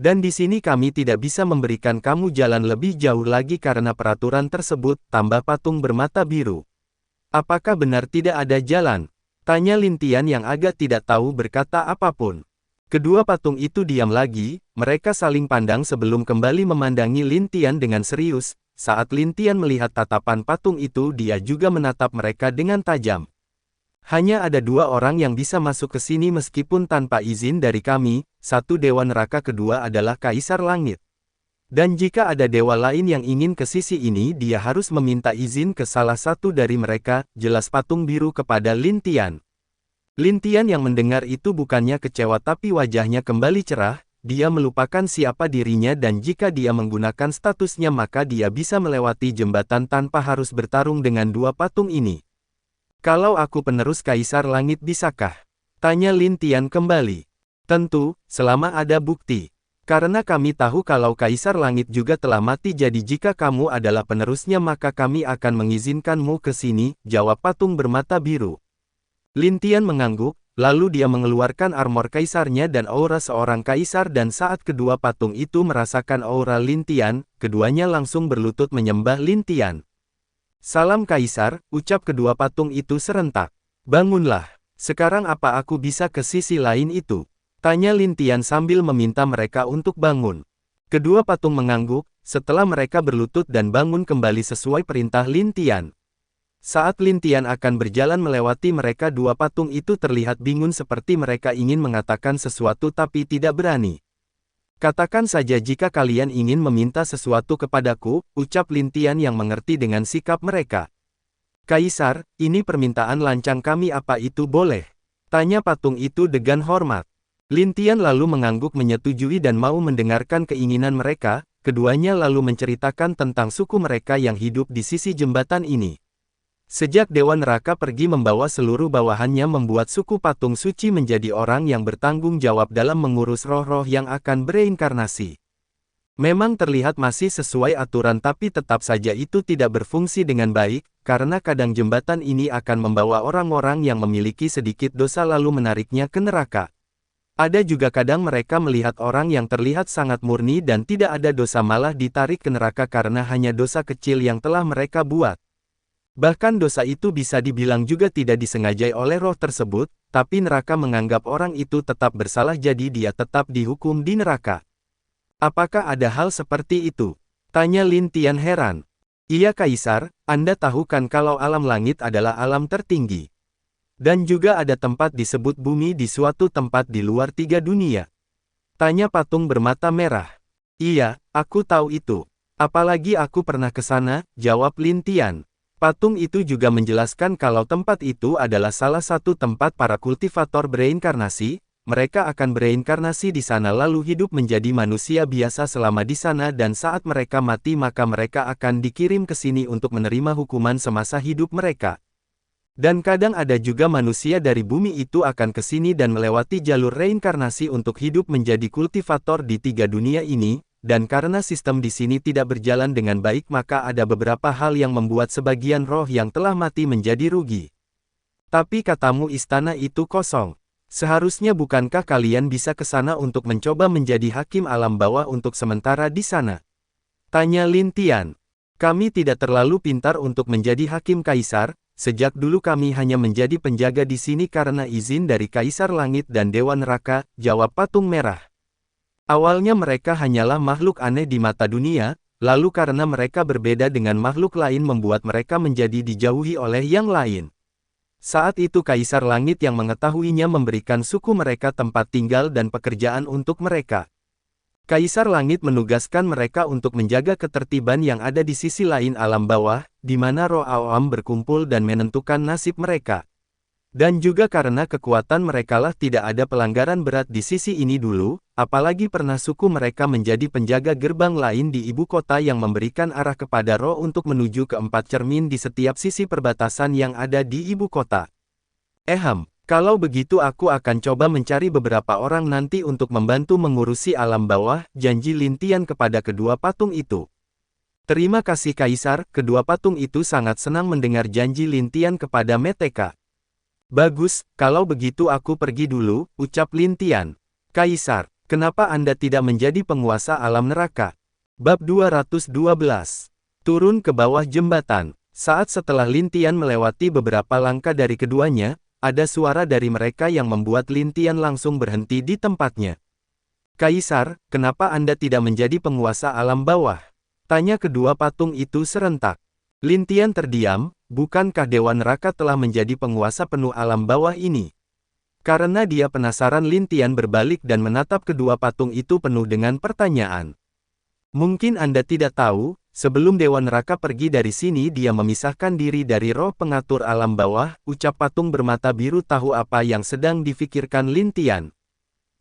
Dan di sini kami tidak bisa memberikan kamu jalan lebih jauh lagi karena peraturan tersebut, tambah patung bermata biru. Apakah benar tidak ada jalan? Tanya Lin Tian yang agak tidak tahu berkata apapun. Kedua patung itu diam lagi, mereka saling pandang sebelum kembali memandangi Lin Tian dengan serius. Saat Lin Tian melihat tatapan patung itu dia juga menatap mereka dengan tajam. Hanya ada dua orang yang bisa masuk ke sini meskipun tanpa izin dari kami, satu Dewa Neraka, kedua adalah Kaisar Langit. Dan jika ada dewa lain yang ingin ke sisi ini dia harus meminta izin ke salah satu dari mereka, jelas patung biru kepada Lin Tian. Lin Tian yang mendengar itu bukannya kecewa tapi wajahnya kembali cerah, dia melupakan siapa dirinya dan jika dia menggunakan statusnya maka dia bisa melewati jembatan tanpa harus bertarung dengan dua patung ini. Kalau aku penerus Kaisar Langit bisakah? Tanya Lin Tian kembali. Tentu, selama ada bukti. Karena kami tahu kalau Kaisar Langit juga telah mati jadi jika kamu adalah penerusnya maka kami akan mengizinkanmu ke sini, jawab patung bermata biru. Lin Tian mengangguk, lalu dia mengeluarkan armor kaisarnya dan aura seorang kaisar dan saat kedua patung itu merasakan aura Lin Tian, keduanya langsung berlutut menyembah Lin Tian. Salam Kaisar, ucap kedua patung itu serentak. Bangunlah, sekarang apa aku bisa ke sisi lain itu? Tanya Lin Tian sambil meminta mereka untuk bangun. Kedua patung mengangguk, setelah mereka berlutut dan bangun kembali sesuai perintah Lin Tian. Saat Lin Tian akan berjalan melewati mereka dua patung itu terlihat bingung seperti mereka ingin mengatakan sesuatu tapi tidak berani. Katakan saja jika kalian ingin meminta sesuatu kepadaku, ucap Lin Tian yang mengerti dengan sikap mereka. Kaisar, ini permintaan lancang kami apa itu boleh? Tanya patung itu dengan hormat. Lin Tian lalu mengangguk menyetujui dan mau mendengarkan keinginan mereka, keduanya lalu menceritakan tentang suku mereka yang hidup di sisi jembatan ini. Sejak Dewa Neraka pergi membawa seluruh bawahannya membuat suku patung suci menjadi orang yang bertanggung jawab dalam mengurus roh-roh yang akan bereinkarnasi. Memang terlihat masih sesuai aturan tapi tetap saja itu tidak berfungsi dengan baik, karena kadang jembatan ini akan membawa orang-orang yang memiliki sedikit dosa lalu menariknya ke neraka. Ada juga kadang mereka melihat orang yang terlihat sangat murni dan tidak ada dosa malah ditarik ke neraka karena hanya dosa kecil yang telah mereka buat. Bahkan dosa itu bisa dibilang juga tidak disengajai oleh roh tersebut, tapi neraka menganggap orang itu tetap bersalah jadi dia tetap dihukum di neraka. Apakah ada hal seperti itu? Tanya Lin Tian heran. Iya Kaisar, Anda tahu kan kalau alam langit adalah alam tertinggi. Dan juga ada tempat disebut bumi di suatu tempat di luar 3 dunia. Tanya patung bermata merah. Iya, aku tahu itu. Apalagi aku pernah ke sana, jawab Lin Tian. Patung itu juga menjelaskan kalau tempat itu adalah salah satu tempat para kultivator bereinkarnasi. Mereka akan bereinkarnasi di sana lalu hidup menjadi manusia biasa selama di sana dan saat mereka mati maka mereka akan dikirim ke sini untuk menerima hukuman semasa hidup mereka. Dan kadang ada juga manusia dari bumi itu akan ke sini dan melewati jalur reinkarnasi untuk hidup menjadi kultivator di 3 dunia ini, dan karena sistem di sini tidak berjalan dengan baik maka ada beberapa hal yang membuat sebagian roh yang telah mati menjadi rugi. Tapi katamu istana itu kosong. Seharusnya bukankah kalian bisa ke sana untuk mencoba menjadi hakim alam bawah untuk sementara di sana? Tanya Lin Tian. Kami tidak terlalu pintar untuk menjadi hakim kaisar, sejak dulu kami hanya menjadi penjaga di sini karena izin dari Kaisar Langit dan Dewa Neraka, jawab Patung Merah. Awalnya mereka hanyalah makhluk aneh di mata dunia, lalu karena mereka berbeda dengan makhluk lain membuat mereka menjadi dijauhi oleh yang lain. Saat itu Kaisar Langit yang mengetahuinya memberikan suku mereka tempat tinggal dan pekerjaan untuk mereka. Kaisar Langit menugaskan mereka untuk menjaga ketertiban yang ada di sisi lain alam bawah, di mana roh awam berkumpul dan menentukan nasib mereka. Dan juga karena kekuatan merekalah tidak ada pelanggaran berat di sisi ini dulu, apalagi pernah suku mereka menjadi penjaga gerbang lain di ibu kota yang memberikan arah kepada roh untuk menuju ke 4 cermin di setiap sisi perbatasan yang ada di ibu kota. Kalau begitu aku akan coba mencari beberapa orang nanti untuk membantu mengurusi alam bawah, janji Lin Tian kepada kedua patung itu. Terima kasih Kaisar, kedua patung itu sangat senang mendengar janji Lin Tian kepada Meteka. Bagus, kalau begitu aku pergi dulu, ucap Lin Tian. Kaisar, kenapa Anda tidak menjadi penguasa alam neraka? Bab 212. Turun ke bawah jembatan. Saat setelah Lin Tian melewati beberapa langkah dari keduanya, ada suara dari mereka yang membuat Lin Tian langsung berhenti di tempatnya. Kaisar, kenapa Anda tidak menjadi penguasa alam bawah? Tanya kedua patung itu serentak. Lin Tian terdiam, bukankah Dewa Neraka telah menjadi penguasa penuh alam bawah ini? Karena dia penasaran Lin Tian berbalik dan menatap kedua patung itu penuh dengan pertanyaan. Mungkin Anda tidak tahu, sebelum Dewa Neraka pergi dari sini dia memisahkan diri dari roh pengatur alam bawah, ucap patung bermata biru tahu apa yang sedang difikirkan Lin Tian.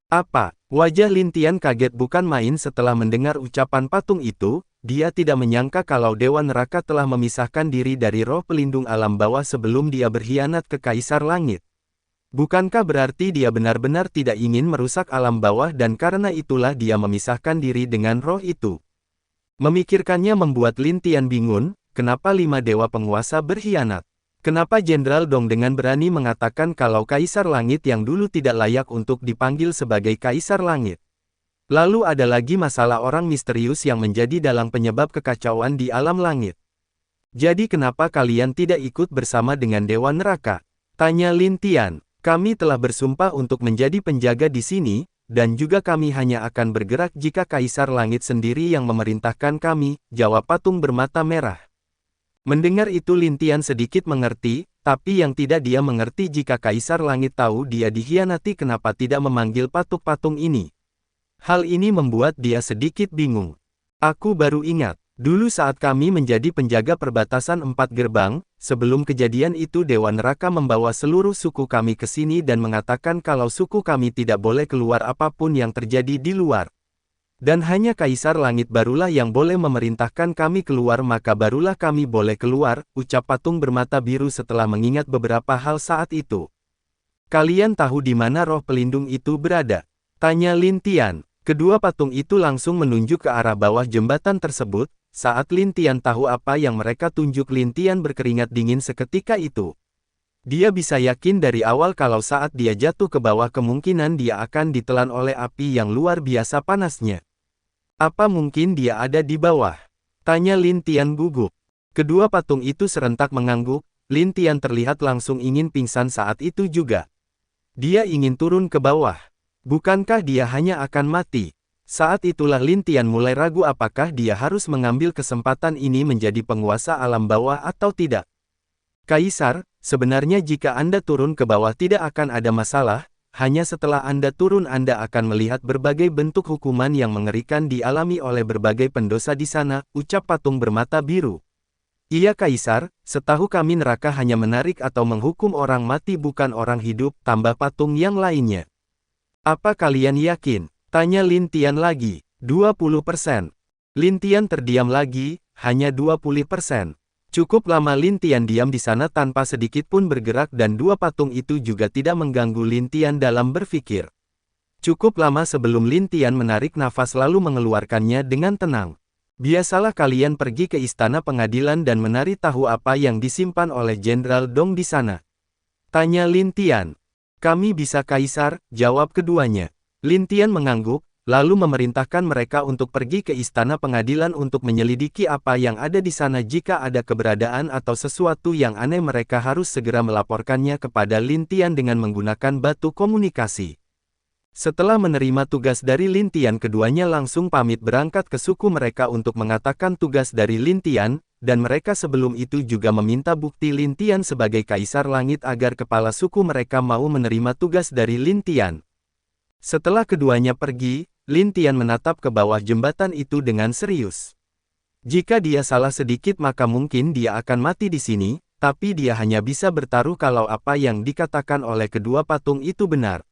Apa? Wajah Lin Tian kaget bukan main setelah mendengar ucapan patung itu. Dia tidak menyangka kalau Dewa Neraka telah memisahkan diri dari roh pelindung alam bawah sebelum dia berkhianat ke Kaisar Langit. Bukankah berarti dia benar-benar tidak ingin merusak alam bawah dan karena itulah dia memisahkan diri dengan roh itu? Memikirkannya membuat Lin Tian bingung, kenapa 5 dewa penguasa berkhianat? Kenapa Jenderal Dong dengan berani mengatakan kalau Kaisar Langit yang dulu tidak layak untuk dipanggil sebagai Kaisar Langit? Lalu ada lagi masalah orang misterius yang menjadi dalang penyebab kekacauan di alam langit. Jadi kenapa kalian tidak ikut bersama dengan Dewa Neraka? Tanya Lin Tian. Kami telah bersumpah untuk menjadi penjaga di sini, dan juga kami hanya akan bergerak jika Kaisar Langit sendiri yang memerintahkan kami, jawab patung bermata merah. Mendengar itu Lin Tian sedikit mengerti, tapi yang tidak dia mengerti jika Kaisar Langit tahu dia dikhianati kenapa tidak memanggil patung-patung ini. Hal ini membuat dia sedikit bingung. Aku baru ingat, dulu saat kami menjadi penjaga perbatasan 4 gerbang, sebelum kejadian itu Dewa Neraka membawa seluruh suku kami ke sini dan mengatakan kalau suku kami tidak boleh keluar apapun yang terjadi di luar. Dan hanya Kaisar Langit barulah yang boleh memerintahkan kami keluar maka barulah kami boleh keluar, ucap patung bermata biru setelah mengingat beberapa hal saat itu. Kalian tahu di mana roh pelindung itu berada? Tanya Lin Tian. Kedua patung itu langsung menunjuk ke arah bawah jembatan tersebut, saat Lin Tian tahu apa yang mereka tunjuk Lin Tian berkeringat dingin seketika itu. Dia bisa yakin dari awal kalau saat dia jatuh ke bawah kemungkinan dia akan ditelan oleh api yang luar biasa panasnya. Apa mungkin dia ada di bawah? Tanya Lin Tian gugup. Kedua patung itu serentak mengangguk, Lin Tian terlihat langsung ingin pingsan saat itu juga. Dia ingin turun ke bawah. Bukankah dia hanya akan mati? Saat itulah Lin Tian mulai ragu apakah dia harus mengambil kesempatan ini menjadi penguasa alam bawah atau tidak. Kaisar, sebenarnya jika Anda turun ke bawah tidak akan ada masalah, hanya setelah Anda turun Anda akan melihat berbagai bentuk hukuman yang mengerikan dialami oleh berbagai pendosa di sana, ucap patung bermata biru. Iya Kaisar, setahu kami neraka hanya menarik atau menghukum orang mati bukan orang hidup, tambah patung yang lainnya. Apa kalian yakin? Tanya Lin Tian lagi. 20%. Lin Tian terdiam lagi, hanya 20%. Cukup lama Lin Tian diam di sana tanpa sedikit pun bergerak dan dua patung itu juga tidak mengganggu Lin Tian dalam berpikir. Cukup lama sebelum Lin Tian menarik nafas lalu mengeluarkannya dengan tenang. Biasalah kalian pergi ke istana pengadilan dan menari tahu apa yang disimpan oleh Jenderal Dong di sana. Tanya Lin Tian. Kami bisa Kaisar, jawab keduanya. Lin Tian mengangguk, lalu memerintahkan mereka untuk pergi ke istana pengadilan untuk menyelidiki apa yang ada di sana. Jika ada keberadaan atau sesuatu yang aneh mereka harus segera melaporkannya kepada Lin Tian dengan menggunakan batu komunikasi. Setelah menerima tugas dari Lin Tian keduanya langsung pamit berangkat ke suku mereka untuk mengatakan tugas dari Lin Tian, dan mereka sebelum itu juga meminta bukti Lin Tian sebagai Kaisar Langit agar kepala suku mereka mau menerima tugas dari Lin Tian. Setelah keduanya pergi, Lin Tian menatap ke bawah jembatan itu dengan serius. Jika dia salah sedikit maka mungkin dia akan mati di sini, tapi dia hanya bisa bertaruh kalau apa yang dikatakan oleh kedua patung itu benar.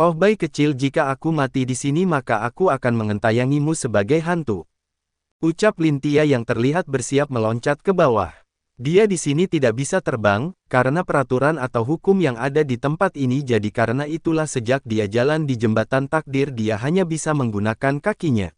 Oh bayi kecil, jika aku mati di sini maka aku akan mengentayangimu sebagai hantu. Ucap Lin Tian yang terlihat bersiap meloncat ke bawah. Dia di sini tidak bisa terbang, karena peraturan atau hukum yang ada di tempat ini jadi karena itulah sejak dia jalan di jembatan takdir dia hanya bisa menggunakan kakinya.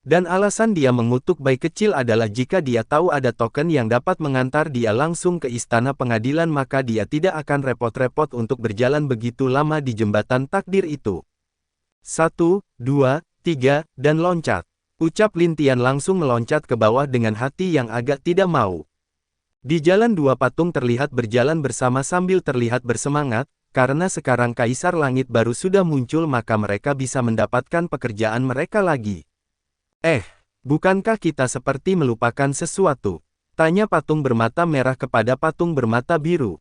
Dan alasan dia mengutuk bayi kecil adalah jika dia tahu ada token yang dapat mengantar dia langsung ke istana pengadilan maka dia tidak akan repot-repot untuk berjalan begitu lama di jembatan takdir itu. 1, 2, 3, dan loncat. Ucap Lin Tian langsung meloncat ke bawah dengan hati yang agak tidak mau. Di jalan dua patung terlihat berjalan bersama sambil terlihat bersemangat, karena sekarang Kaisar Langit baru sudah muncul maka mereka bisa mendapatkan pekerjaan mereka lagi. Bukankah kita seperti melupakan sesuatu? Tanya patung bermata merah kepada patung bermata biru.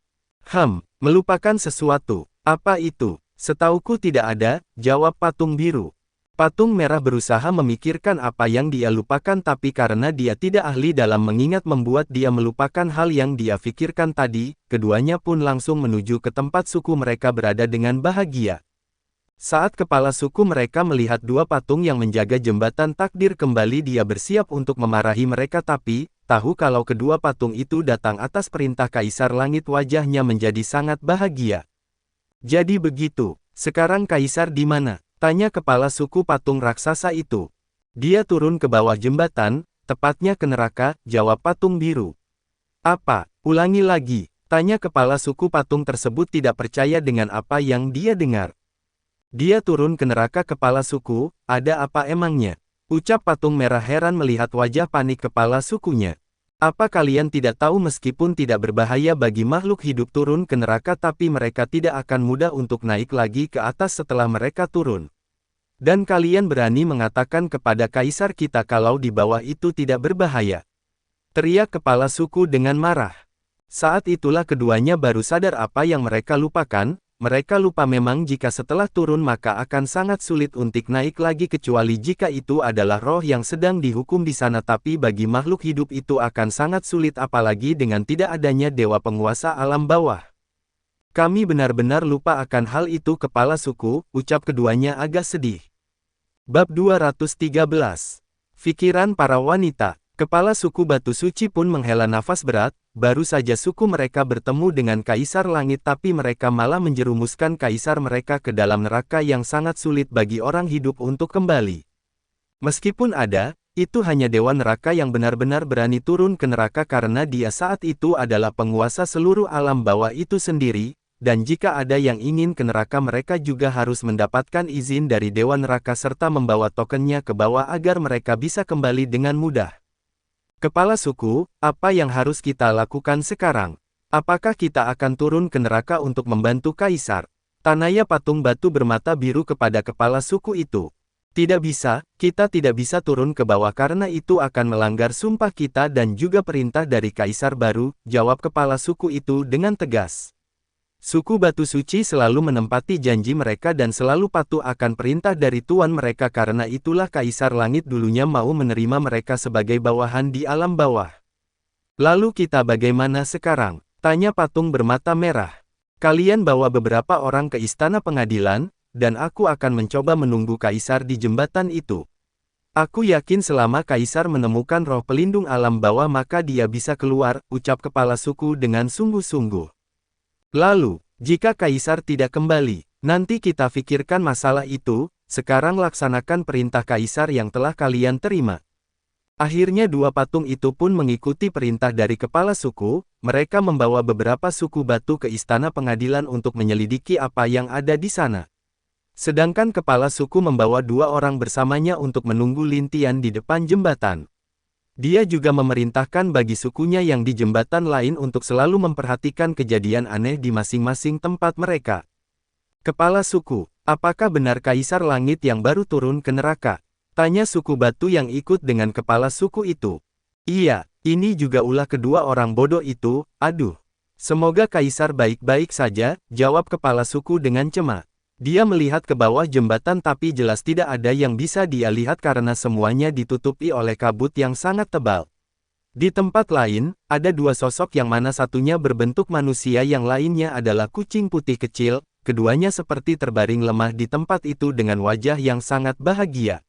Melupakan sesuatu. Apa itu? Setauku tidak ada, jawab patung biru. Patung merah berusaha memikirkan apa yang dia lupakan tapi karena dia tidak ahli dalam mengingat membuat dia melupakan hal yang dia pikirkan tadi, keduanya pun langsung menuju ke tempat suku mereka berada dengan bahagia. Saat kepala suku mereka melihat dua patung yang menjaga jembatan takdir kembali dia bersiap untuk memarahi mereka tapi, tahu kalau kedua patung itu datang atas perintah Kaisar Langit wajahnya menjadi sangat bahagia. Jadi begitu, sekarang Kaisar di mana? Tanya kepala suku patung raksasa itu. Dia turun ke bawah jembatan, tepatnya ke neraka, jawab patung biru. Apa? Ulangi lagi. Tanya kepala suku patung tersebut tidak percaya dengan apa yang dia dengar. Dia turun ke neraka kepala suku, ada apa emangnya? Ucap patung merah heran melihat wajah panik kepala sukunya. Apa kalian tidak tahu meskipun tidak berbahaya bagi makhluk hidup turun ke neraka tapi mereka tidak akan mudah untuk naik lagi ke atas setelah mereka turun. Dan kalian berani mengatakan kepada Kaisar kita kalau di bawah itu tidak berbahaya. Teriak kepala suku dengan marah. Saat itulah keduanya baru sadar apa yang mereka lupakan. Mereka lupa memang jika setelah turun maka akan sangat sulit untuk naik lagi kecuali jika itu adalah roh yang sedang dihukum di sana tapi bagi makhluk hidup itu akan sangat sulit apalagi dengan tidak adanya dewa penguasa alam bawah. Kami benar-benar lupa akan hal itu kepala suku, ucap keduanya agak sedih. Bab 213. Pikiran para wanita. Kepala suku Batu Suci pun menghela nafas berat, baru saja suku mereka bertemu dengan Kaisar Langit tapi mereka malah menjerumuskan Kaisar mereka ke dalam neraka yang sangat sulit bagi orang hidup untuk kembali. Meskipun ada, itu hanya dewa neraka yang benar-benar berani turun ke neraka karena dia saat itu adalah penguasa seluruh alam bawah itu sendiri, dan jika ada yang ingin ke neraka mereka juga harus mendapatkan izin dari dewa neraka serta membawa tokennya ke bawah agar mereka bisa kembali dengan mudah. Kepala suku, apa yang harus kita lakukan sekarang? Apakah kita akan turun ke neraka untuk membantu Kaisar? Tanya patung batu bermata biru kepada kepala suku itu. Tidak bisa, kita tidak bisa turun ke bawah karena itu akan melanggar sumpah kita dan juga perintah dari Kaisar baru, jawab kepala suku itu dengan tegas. Suku Batu Suci selalu menempati janji mereka dan selalu patuh akan perintah dari tuan mereka, karena itulah Kaisar Langit dulunya mau menerima mereka sebagai bawahan di alam bawah. Lalu kita bagaimana sekarang? Tanya patung bermata merah. Kalian bawa beberapa orang ke istana pengadilan, dan aku akan mencoba menunggu Kaisar di jembatan itu. Aku yakin selama Kaisar menemukan roh pelindung alam bawah maka dia bisa keluar, ucap kepala suku dengan sungguh-sungguh. Lalu, jika Kaisar tidak kembali, nanti kita pikirkan masalah itu, sekarang laksanakan perintah Kaisar yang telah kalian terima. Akhirnya dua patung itu pun mengikuti perintah dari kepala suku, mereka membawa beberapa suku batu ke istana pengadilan untuk menyelidiki apa yang ada di sana. Sedangkan kepala suku membawa dua orang bersamanya untuk menunggu Lin Tian di depan jembatan. Dia juga memerintahkan bagi sukunya yang di jembatan lain untuk selalu memperhatikan kejadian aneh di masing-masing tempat mereka. Kepala suku, apakah benar Kaisar Langit yang baru turun ke neraka? Tanya suku batu yang ikut dengan kepala suku itu. Iya, ini juga ulah kedua orang bodoh itu, aduh. Semoga Kaisar baik-baik saja, jawab kepala suku dengan cemas. Dia melihat ke bawah jembatan tapi jelas tidak ada yang bisa dia lihat karena semuanya ditutupi oleh kabut yang sangat tebal. Di tempat lain, ada dua sosok yang mana satunya berbentuk manusia yang lainnya adalah kucing putih kecil, keduanya seperti terbaring lemah di tempat itu dengan wajah yang sangat bahagia.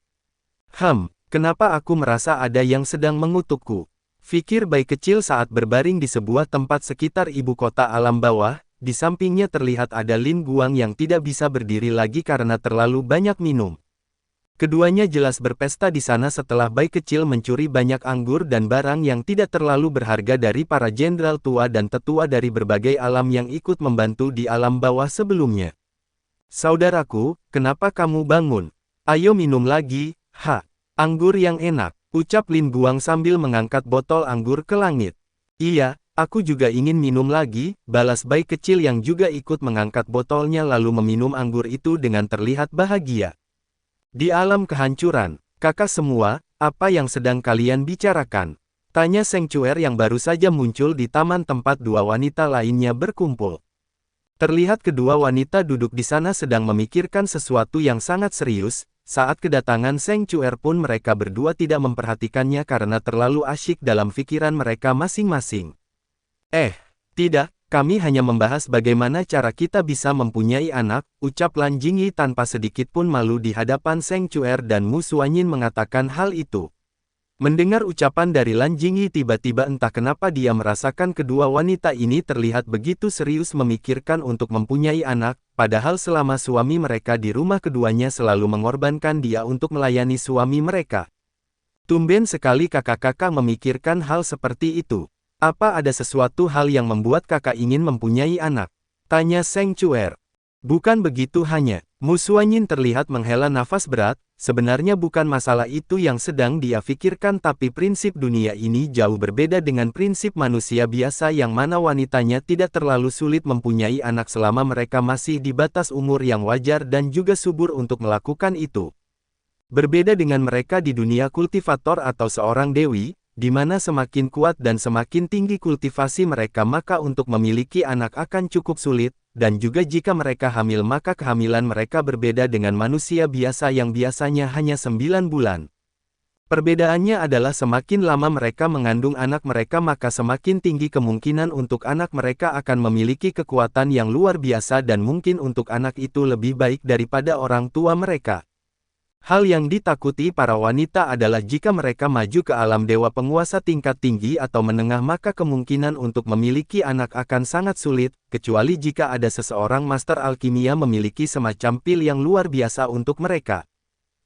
Kenapa aku merasa ada yang sedang mengutukku? Fikir bayi kecil saat berbaring di sebuah tempat sekitar ibu kota alam bawah. Di sampingnya terlihat ada Lin Guang yang tidak bisa berdiri lagi karena terlalu banyak minum. Keduanya jelas berpesta di sana setelah bayi kecil mencuri banyak anggur dan barang yang tidak terlalu berharga dari para jenderal tua dan tetua dari berbagai alam yang ikut membantu di alam bawah sebelumnya. Saudaraku, kenapa kamu bangun? Ayo minum lagi, anggur yang enak, ucap Lin Guang sambil mengangkat botol anggur ke langit. Iya, aku juga ingin minum lagi, balas bayi kecil yang juga ikut mengangkat botolnya lalu meminum anggur itu dengan terlihat bahagia. Di alam kehancuran, kakak semua, apa yang sedang kalian bicarakan? Tanya Sanctuary yang baru saja muncul di taman tempat dua wanita lainnya berkumpul. Terlihat kedua wanita duduk di sana sedang memikirkan sesuatu yang sangat serius. Saat kedatangan Sanctuary pun mereka berdua tidak memperhatikannya karena terlalu asyik dalam pikiran mereka masing-masing. Tidak, kami hanya membahas bagaimana cara kita bisa mempunyai anak, ucap Lan Jingyi tanpa sedikit pun malu di hadapan Sanctuary dan Mu Suanyin mengatakan hal itu. Mendengar ucapan dari Lan Jingyi tiba-tiba entah kenapa dia merasakan kedua wanita ini terlihat begitu serius memikirkan untuk mempunyai anak, padahal selama suami mereka di rumah keduanya selalu mengorbankan dia untuk melayani suami mereka. Tumben sekali kakak-kakak memikirkan hal seperti itu. Apa ada sesuatu hal yang membuat kakak ingin mempunyai anak? Tanya Sanctuary. Bukan begitu hanya. Mu Suanyin terlihat menghela nafas berat, sebenarnya bukan masalah itu yang sedang dia pikirkan tapi prinsip dunia ini jauh berbeda dengan prinsip manusia biasa yang mana wanitanya tidak terlalu sulit mempunyai anak selama mereka masih di batas umur yang wajar dan juga subur untuk melakukan itu. Berbeda dengan mereka di dunia kultivator atau seorang dewi, di mana semakin kuat dan semakin tinggi kultivasi mereka maka untuk memiliki anak akan cukup sulit, dan juga jika mereka hamil maka kehamilan mereka berbeda dengan manusia biasa yang biasanya hanya 9 bulan. Perbedaannya adalah semakin lama mereka mengandung anak mereka maka semakin tinggi kemungkinan untuk anak mereka akan memiliki kekuatan yang luar biasa dan mungkin untuk anak itu lebih baik daripada orang tua mereka. Hal yang ditakuti para wanita adalah jika mereka maju ke alam dewa penguasa tingkat tinggi atau menengah maka kemungkinan untuk memiliki anak akan sangat sulit, kecuali jika ada seseorang master alkimia memiliki semacam pil yang luar biasa untuk mereka.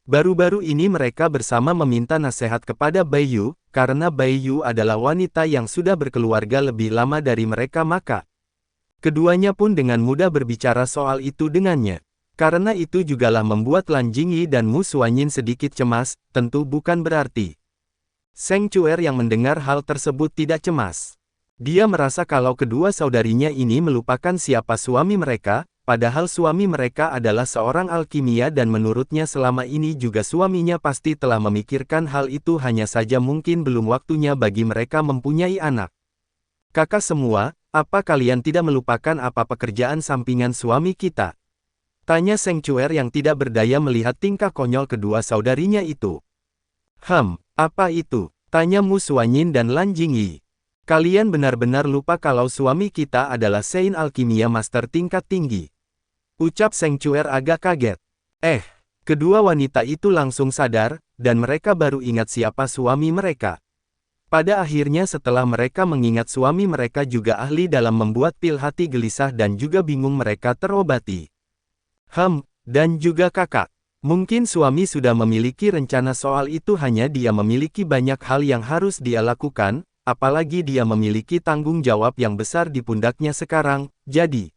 Baru-baru ini mereka bersama meminta nasihat kepada Bai Yu, karena Bai Yu adalah wanita yang sudah berkeluarga lebih lama dari mereka maka keduanya pun dengan mudah berbicara soal itu dengannya. Karena itu jugalah membuat Lan Jingyi dan Mu Suanyin sedikit cemas, tentu bukan berarti Sanctuary yang mendengar hal tersebut tidak cemas. Dia merasa kalau kedua saudarinya ini melupakan siapa suami mereka, padahal suami mereka adalah seorang alkimia dan menurutnya selama ini juga suaminya pasti telah memikirkan hal itu hanya saja mungkin belum waktunya bagi mereka mempunyai anak. Kakak semua, Apa kalian tidak melupakan apa pekerjaan sampingan suami kita? Tanya Sengcuer yang tidak berdaya melihat tingkah konyol kedua saudarinya itu. Apa itu? Tanya Mu Suanyin dan Lan Jingyi. Kalian benar-benar lupa kalau suami kita adalah Sein Alkimia Master tingkat tinggi. Ucap Sengcuer agak kaget. Kedua wanita itu langsung sadar, dan mereka baru ingat siapa suami mereka. Pada akhirnya setelah mereka mengingat suami mereka juga ahli dalam membuat pil hati gelisah dan juga bingung mereka terobati. Dan juga kakak. Mungkin suami sudah memiliki rencana soal itu, hanya dia memiliki banyak hal yang harus dia lakukan, apalagi dia memiliki tanggung jawab yang besar di pundaknya sekarang, jadi.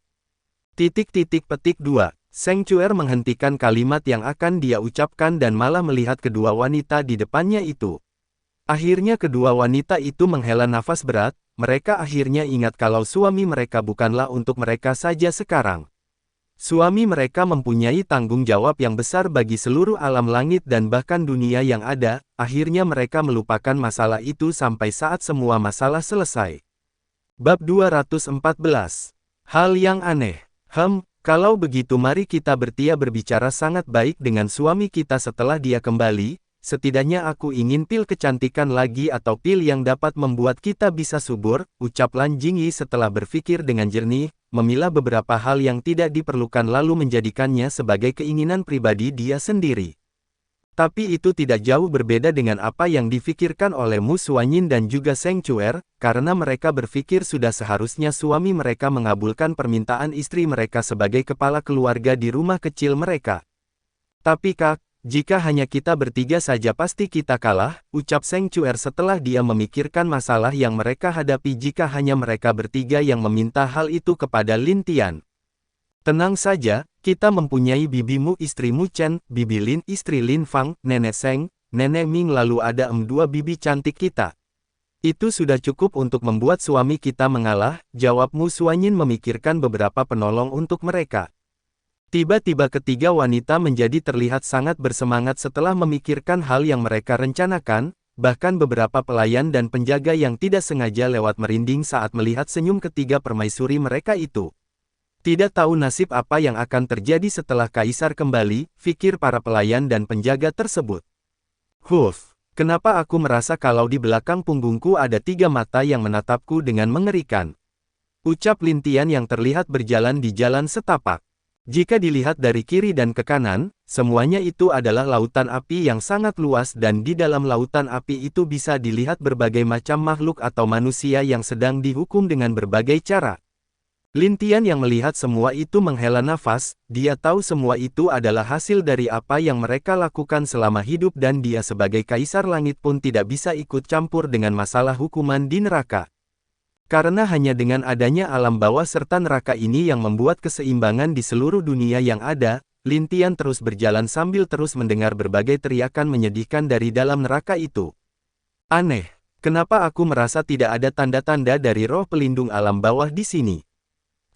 Petik 2. Sengcuer menghentikan kalimat yang akan dia ucapkan dan malah melihat kedua wanita di depannya itu. Akhirnya kedua wanita itu menghela nafas berat, mereka akhirnya ingat kalau suami mereka bukanlah untuk mereka saja sekarang. Suami mereka mempunyai tanggung jawab yang besar bagi seluruh alam langit dan bahkan dunia yang ada. Akhirnya mereka melupakan masalah itu sampai saat semua masalah selesai. Bab 214. Hal yang aneh. Kalau begitu mari kita berbicara sangat baik dengan suami kita setelah dia kembali. Setidaknya aku ingin pil kecantikan lagi atau pil yang dapat membuat kita bisa subur, ucap Lan Jingyi setelah berpikir dengan jernih, memilah beberapa hal yang tidak diperlukan lalu menjadikannya sebagai keinginan pribadi dia sendiri. Tapi itu tidak jauh berbeda dengan apa yang difikirkan oleh Mu Suanyin dan juga Sengcuer, karena mereka berpikir sudah seharusnya suami mereka mengabulkan permintaan istri mereka sebagai kepala keluarga di rumah kecil mereka. Tapi Kak, jika hanya kita bertiga saja pasti kita kalah, ucap Sengcuer setelah dia memikirkan masalah yang mereka hadapi jika hanya mereka bertiga yang meminta hal itu kepada Lin Tian. Tenang saja, kita mempunyai bibimu istrimu Chen, bibi Lin istri Lin Fang, nenek Seng, nenek Ming lalu ada dua bibi cantik kita. Itu sudah cukup untuk membuat suami kita mengalah, jawab Mu Suanyin memikirkan beberapa penolong untuk mereka. Tiba-tiba ketiga wanita menjadi terlihat sangat bersemangat setelah memikirkan hal yang mereka rencanakan, bahkan beberapa pelayan dan penjaga yang tidak sengaja lewat merinding saat melihat senyum ketiga permaisuri mereka itu. Tidak tahu nasib apa yang akan terjadi setelah kaisar kembali, pikir para pelayan dan penjaga tersebut. Kenapa aku merasa kalau di belakang punggungku ada 3 mata yang menatapku dengan mengerikan? Ucap Lin Tian yang terlihat berjalan di jalan setapak. Jika dilihat dari kiri dan ke kanan, semuanya itu adalah lautan api yang sangat luas dan di dalam lautan api itu bisa dilihat berbagai macam makhluk atau manusia yang sedang dihukum dengan berbagai cara. Lin Tian yang melihat semua itu menghela nafas, dia tahu semua itu adalah hasil dari apa yang mereka lakukan selama hidup dan dia sebagai kaisar langit pun tidak bisa ikut campur dengan masalah hukuman di neraka. Karena hanya dengan adanya alam bawah serta neraka ini yang membuat keseimbangan di seluruh dunia yang ada, Lin Tian terus berjalan sambil terus mendengar berbagai teriakan menyedihkan dari dalam neraka itu. Aneh, kenapa aku merasa tidak ada tanda-tanda dari roh pelindung alam bawah di sini?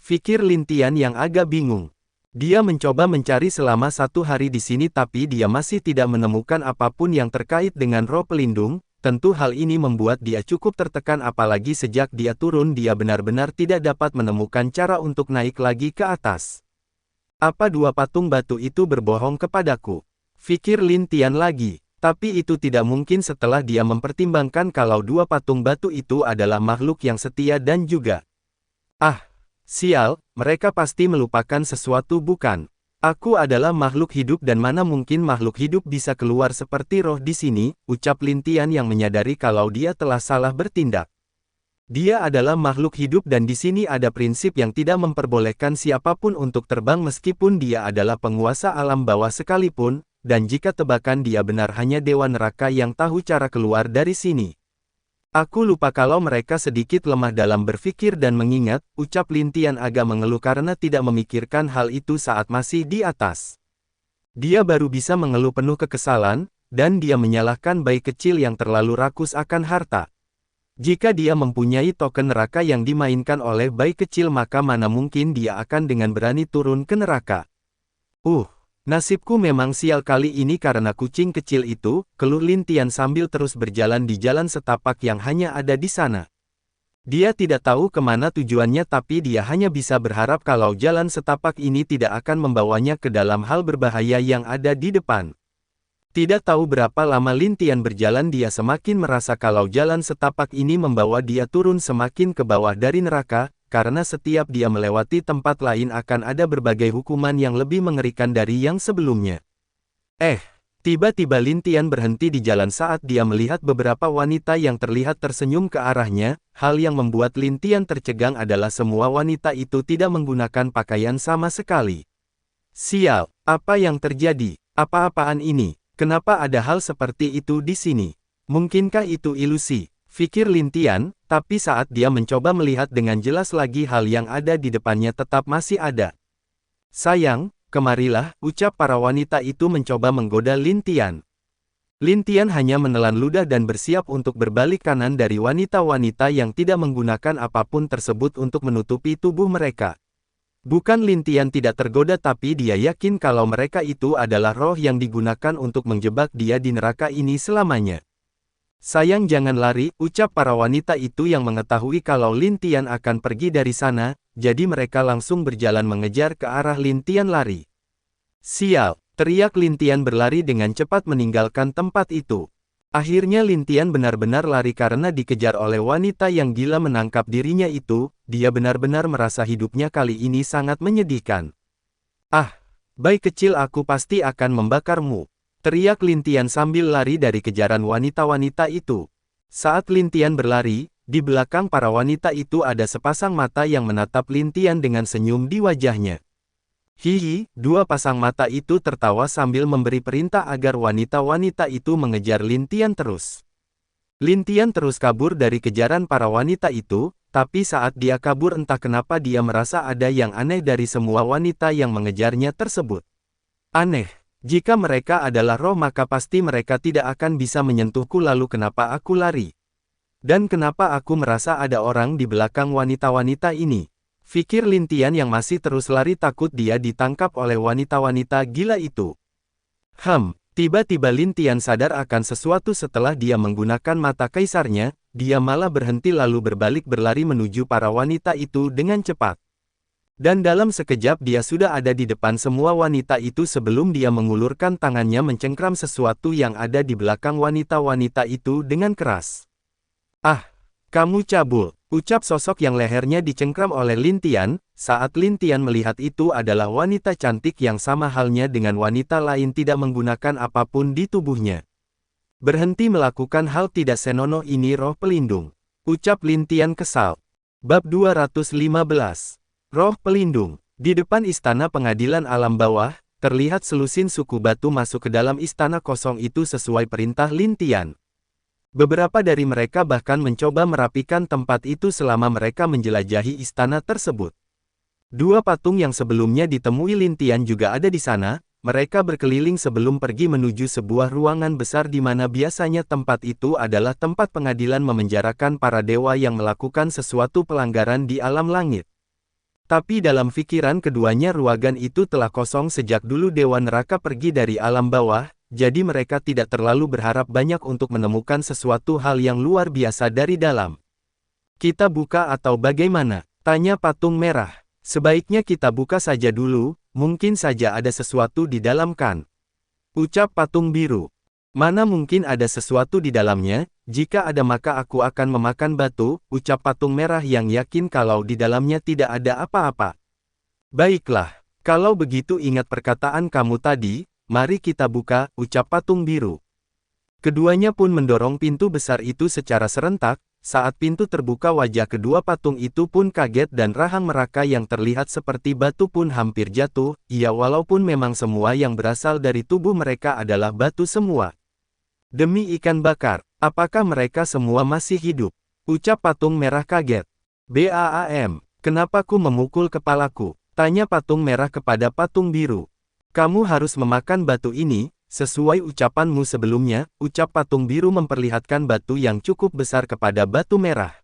Fikir Lin Tian yang agak bingung. Dia mencoba mencari selama 1 hari di sini tapi dia masih tidak menemukan apapun yang terkait dengan roh pelindung. Tentu hal ini membuat dia cukup tertekan apalagi sejak dia turun dia benar-benar tidak dapat menemukan cara untuk naik lagi ke atas. Apa 2 patung batu itu berbohong kepadaku? Fikir Lin Tian lagi. Tapi itu tidak mungkin setelah dia mempertimbangkan kalau 2 patung batu itu adalah makhluk yang setia dan juga. Sial, mereka pasti melupakan sesuatu bukan? Aku adalah makhluk hidup dan mana mungkin makhluk hidup bisa keluar seperti roh di sini, ucap Lin Tian yang menyadari kalau dia telah salah bertindak. Dia adalah makhluk hidup dan di sini ada prinsip yang tidak memperbolehkan siapapun untuk terbang meskipun dia adalah penguasa alam bawah sekalipun, dan jika tebakan dia benar hanya dewa neraka yang tahu cara keluar dari sini. Aku lupa kalau mereka sedikit lemah dalam berpikir dan mengingat, ucap Lin Tian agak mengeluh karena tidak memikirkan hal itu saat masih di atas. Dia baru bisa mengeluh penuh kekesalan, dan dia menyalahkan bayi kecil yang terlalu rakus akan harta. Jika dia mempunyai token neraka yang dimainkan oleh bayi kecil maka mana mungkin dia akan dengan berani turun ke neraka. Nasibku memang sial kali ini karena kucing kecil itu, keluh Lin Tian sambil terus berjalan di jalan setapak yang hanya ada di sana. Dia tidak tahu kemana tujuannya tapi dia hanya bisa berharap kalau jalan setapak ini tidak akan membawanya ke dalam hal berbahaya yang ada di depan. Tidak tahu berapa lama Lin Tian berjalan dia semakin merasa kalau jalan setapak ini membawa dia turun semakin ke bawah dari neraka, karena setiap dia melewati tempat lain akan ada berbagai hukuman yang lebih mengerikan dari yang sebelumnya. Tiba-tiba Lin Tian berhenti di jalan saat dia melihat beberapa wanita yang terlihat tersenyum ke arahnya. Hal yang membuat Lin Tian tercegang adalah semua wanita itu tidak menggunakan pakaian sama sekali. Sial, apa yang terjadi? Apa-apaan ini? Kenapa ada hal seperti itu di sini? Mungkinkah itu ilusi? Pikir Lin Tian, tapi saat dia mencoba melihat dengan jelas lagi hal yang ada di depannya tetap masih ada. Sayang, kemarilah, ucap para wanita itu mencoba menggoda Lin Tian. Lin Tian hanya menelan ludah dan bersiap untuk berbalik kanan dari wanita-wanita yang tidak menggunakan apapun tersebut untuk menutupi tubuh mereka. Bukan Lin Tian tidak tergoda tapi dia yakin kalau mereka itu adalah roh yang digunakan untuk menjebak dia di neraka ini selamanya. Sayang jangan lari, ucap para wanita itu yang mengetahui kalau Lin Tian akan pergi dari sana, jadi mereka langsung berjalan mengejar ke arah Lin Tian lari. Sial, teriak Lin Tian berlari dengan cepat meninggalkan tempat itu. Akhirnya Lin Tian benar-benar lari karena dikejar oleh wanita yang gila menangkap dirinya itu, dia benar-benar merasa hidupnya kali ini sangat menyedihkan. Bayi kecil aku pasti akan membakarmu. Teriak Lin Tian sambil lari dari kejaran wanita-wanita itu. Saat Lin Tian berlari, di belakang para wanita itu ada sepasang mata yang menatap Lin Tian dengan senyum di wajahnya. Hihi, dua pasang mata itu tertawa sambil memberi perintah agar wanita-wanita itu mengejar Lin Tian terus. Lin Tian terus kabur dari kejaran para wanita itu, tapi saat dia kabur entah kenapa dia merasa ada yang aneh dari semua wanita yang mengejarnya tersebut. Aneh. Jika mereka adalah roh maka pasti mereka tidak akan bisa menyentuhku lalu kenapa aku lari? Dan kenapa aku merasa ada orang di belakang wanita-wanita ini? Fikir Lin Tian yang masih terus lari takut dia ditangkap oleh wanita-wanita gila itu. Tiba-tiba Lin Tian sadar akan sesuatu setelah dia menggunakan mata kaisarnya, dia malah berhenti lalu berbalik berlari menuju para wanita itu dengan cepat. Dan dalam sekejap dia sudah ada di depan semua wanita itu sebelum dia mengulurkan tangannya mencengkram sesuatu yang ada di belakang wanita-wanita itu dengan keras. Kamu cabul, ucap sosok yang lehernya dicengkram oleh Lin Tian, saat Lin Tian melihat itu adalah wanita cantik yang sama halnya dengan wanita lain tidak menggunakan apapun di tubuhnya. Berhenti melakukan hal tidak senonoh ini roh pelindung, ucap Lin Tian kesal. Bab 215 Roh Pelindung. Di depan istana pengadilan alam bawah, terlihat selusin suku batu masuk ke dalam istana kosong itu sesuai perintah Lin Tian. Beberapa dari mereka bahkan mencoba merapikan tempat itu selama mereka menjelajahi istana tersebut. Dua patung yang sebelumnya ditemui Lin Tian juga ada di sana, mereka berkeliling sebelum pergi menuju sebuah ruangan besar di mana biasanya tempat itu adalah tempat pengadilan memenjarakan para dewa yang melakukan sesuatu pelanggaran di alam langit. Tapi dalam pikiran keduanya ruangan itu telah kosong sejak dulu Dewa Neraka pergi dari alam bawah, jadi mereka tidak terlalu berharap banyak untuk menemukan sesuatu hal yang luar biasa dari dalam. Kita buka atau bagaimana? Tanya patung merah. Sebaiknya kita buka saja dulu, mungkin saja ada sesuatu di dalam kan? Ucap patung biru. Mana mungkin ada sesuatu di dalamnya, jika ada maka aku akan memakan batu, ucap patung merah yang yakin kalau di dalamnya tidak ada apa-apa. Baiklah, kalau begitu ingat perkataan kamu tadi, mari kita buka, ucap patung biru. Keduanya pun mendorong pintu besar itu secara serentak, saat pintu terbuka wajah kedua patung itu pun kaget dan rahang mereka yang terlihat seperti batu pun hampir jatuh, walaupun memang semua yang berasal dari tubuh mereka adalah batu semua. Demi ikan bakar, apakah mereka semua masih hidup? Ucap patung merah kaget. BAAM, kenapa ku memukul kepalaku? Tanya patung merah kepada patung biru. Kamu harus memakan batu ini, sesuai ucapanmu sebelumnya, ucap patung biru memperlihatkan batu yang cukup besar kepada batu merah.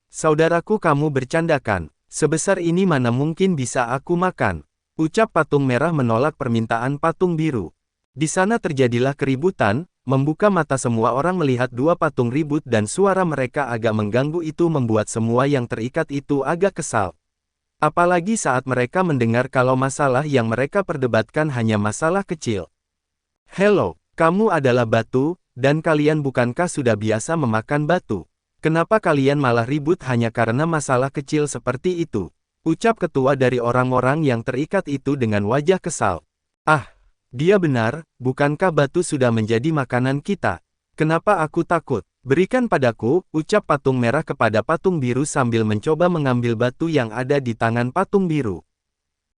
Saudaraku kamu bercandakan, sebesar ini mana mungkin bisa aku makan? Ucap patung merah menolak permintaan patung biru. Di sana terjadilah keributan, Membuka mata semua orang melihat dua patung ribut dan suara mereka agak mengganggu itu membuat semua yang terikat itu agak kesal. Apalagi saat mereka mendengar kalau masalah yang mereka perdebatkan hanya masalah kecil. Hello, kamu adalah batu, dan kalian bukankah sudah biasa memakan batu? Kenapa kalian malah ribut hanya karena masalah kecil seperti itu? Ucap ketua dari orang-orang yang terikat itu dengan wajah kesal. Ah! Dia benar, bukankah batu sudah menjadi makanan kita? Kenapa aku takut? Berikan padaku, ucap patung merah kepada patung biru sambil mencoba mengambil batu yang ada di tangan patung biru.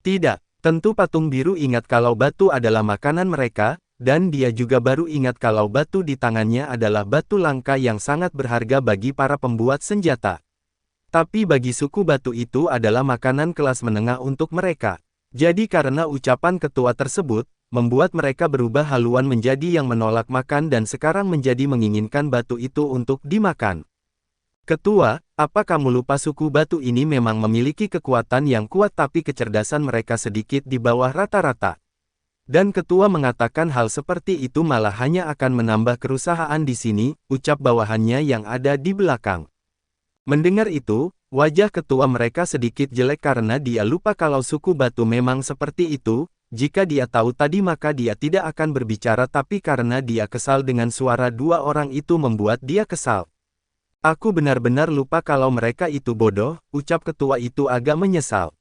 Tidak, tentu patung biru ingat kalau batu adalah makanan mereka, dan dia juga baru ingat kalau batu di tangannya adalah batu langka yang sangat berharga bagi para pembuat senjata. Tapi bagi suku batu itu adalah makanan kelas menengah untuk mereka. Jadi karena ucapan ketua tersebut, membuat mereka berubah haluan menjadi yang menolak makan dan sekarang menjadi menginginkan batu itu untuk dimakan. Ketua, apa kamu lupa suku batu ini memang memiliki kekuatan yang kuat tapi kecerdasan mereka sedikit di bawah rata-rata. Dan ketua mengatakan hal seperti itu malah hanya akan menambah kerusahaan di sini, ucap bawahannya yang ada di belakang. Mendengar itu, wajah ketua mereka sedikit jelek karena dia lupa kalau suku batu memang seperti itu. Jika dia tahu tadi maka dia tidak akan berbicara tapi karena dia kesal dengan suara dua orang itu membuat dia kesal. Aku benar-benar lupa kalau mereka itu bodoh, ucap ketua itu agak menyesal.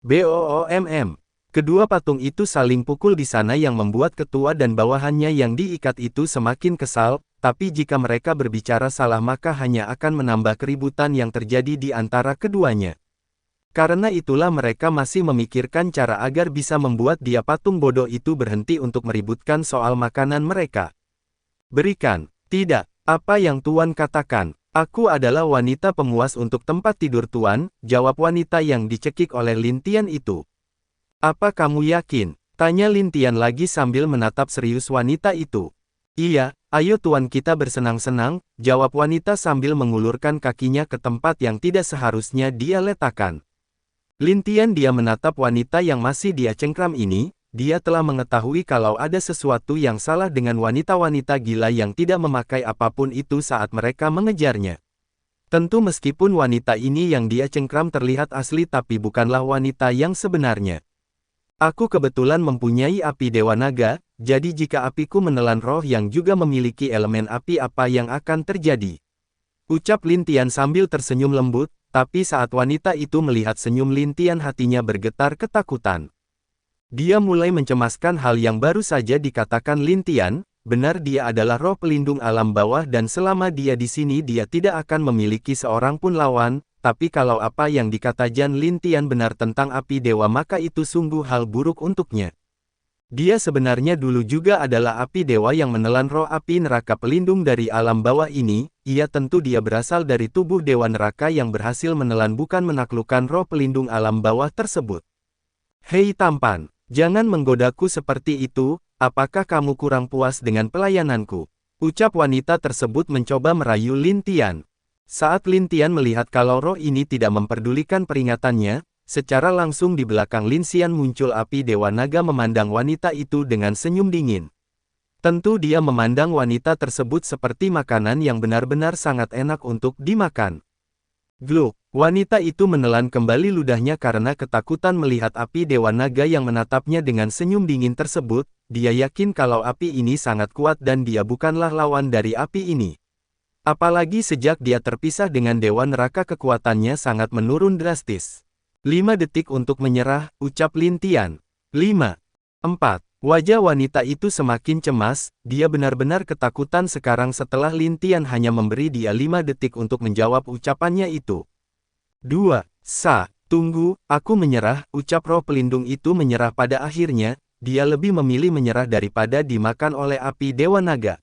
BOOMM. Kedua patung itu saling pukul di sana yang membuat ketua dan bawahannya yang diikat itu semakin kesal, tapi jika mereka berbicara salah maka hanya akan menambah keributan yang terjadi di antara keduanya. Karena itulah mereka masih memikirkan cara agar bisa membuat dia patung bodoh itu berhenti untuk meributkan soal makanan mereka. Berikan. Tidak. Apa yang Tuan katakan? Aku adalah wanita pemuas untuk tempat tidur Tuan, jawab wanita yang dicekik oleh Lin Tian itu. Apa kamu yakin? Tanya Lin Tian lagi sambil menatap serius wanita itu. Iya, ayo Tuan kita bersenang-senang, jawab wanita sambil mengulurkan kakinya ke tempat yang tidak seharusnya dia letakkan. Lin Tian dia menatap wanita yang masih dia cengkram ini, dia telah mengetahui kalau ada sesuatu yang salah dengan wanita-wanita gila yang tidak memakai apapun itu saat mereka mengejarnya. Tentu meskipun wanita ini yang dia cengkram terlihat asli tapi bukanlah wanita yang sebenarnya. Aku kebetulan mempunyai api Dewa Naga, jadi jika apiku menelan roh yang juga memiliki elemen api apa yang akan terjadi? Ucap Lin Tian sambil tersenyum lembut. Tapi saat wanita itu melihat senyum Lin Tian hatinya bergetar ketakutan. Dia mulai mencemaskan hal yang baru saja dikatakan Lin Tian, benar dia adalah roh pelindung alam bawah dan selama dia di sini dia tidak akan memiliki seorang pun lawan, tapi kalau apa yang dikata Jan Lin Tian benar tentang api dewa maka itu sungguh hal buruk untuknya. Dia sebenarnya dulu juga adalah api dewa yang menelan roh api neraka pelindung dari alam bawah ini, ia tentu dia berasal dari tubuh dewa neraka yang berhasil menelan bukan menaklukkan roh pelindung alam bawah tersebut. Hei tampan, jangan menggodaku seperti itu, apakah kamu kurang puas dengan pelayananku? Ucap wanita tersebut mencoba merayu Lin Tian. Saat Lin Tian melihat kalau roh ini tidak memperdulikan peringatannya, secara langsung di belakang Lin Xian muncul api Dewa Naga memandang wanita itu dengan senyum dingin. Tentu dia memandang wanita tersebut seperti makanan yang benar-benar sangat enak untuk dimakan. Gluk, wanita itu menelan kembali ludahnya karena ketakutan melihat api Dewa Naga yang menatapnya dengan senyum dingin tersebut, dia yakin kalau api ini sangat kuat dan dia bukanlah lawan dari api ini. Apalagi sejak dia terpisah dengan Dewa Neraka kekuatannya sangat menurun drastis. 5 detik untuk menyerah, ucap Lin Tian. 5. 4. Wajah wanita itu semakin cemas, dia benar-benar ketakutan sekarang setelah Lin Tian hanya memberi dia 5 detik untuk menjawab ucapannya itu. 2. Tunggu, aku menyerah, ucap roh pelindung itu menyerah pada akhirnya, dia lebih memilih menyerah daripada dimakan oleh api Dewa Naga.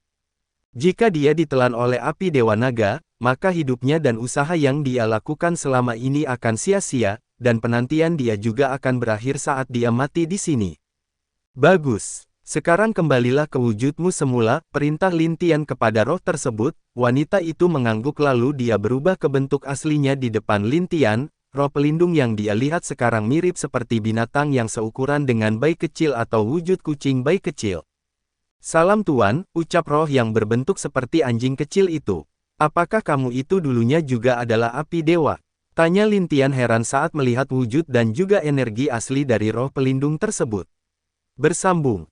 Jika dia ditelan oleh api Dewa Naga, maka hidupnya dan usaha yang dia lakukan selama ini akan sia-sia, dan penantian dia juga akan berakhir saat dia mati di sini. Bagus. Sekarang kembalilah ke wujudmu semula, perintah Lin Tian kepada roh tersebut. Wanita itu mengangguk lalu dia berubah ke bentuk aslinya di depan Lin Tian. Roh pelindung yang dia lihat sekarang mirip seperti binatang yang seukuran dengan bayi kecil atau wujud kucing bayi kecil. Salam Tuan, ucap roh yang berbentuk seperti anjing kecil itu. Apakah kamu itu dulunya juga adalah api dewa? Tanya Lin Tian heran saat melihat wujud dan juga energi asli dari roh pelindung tersebut. Bersambung.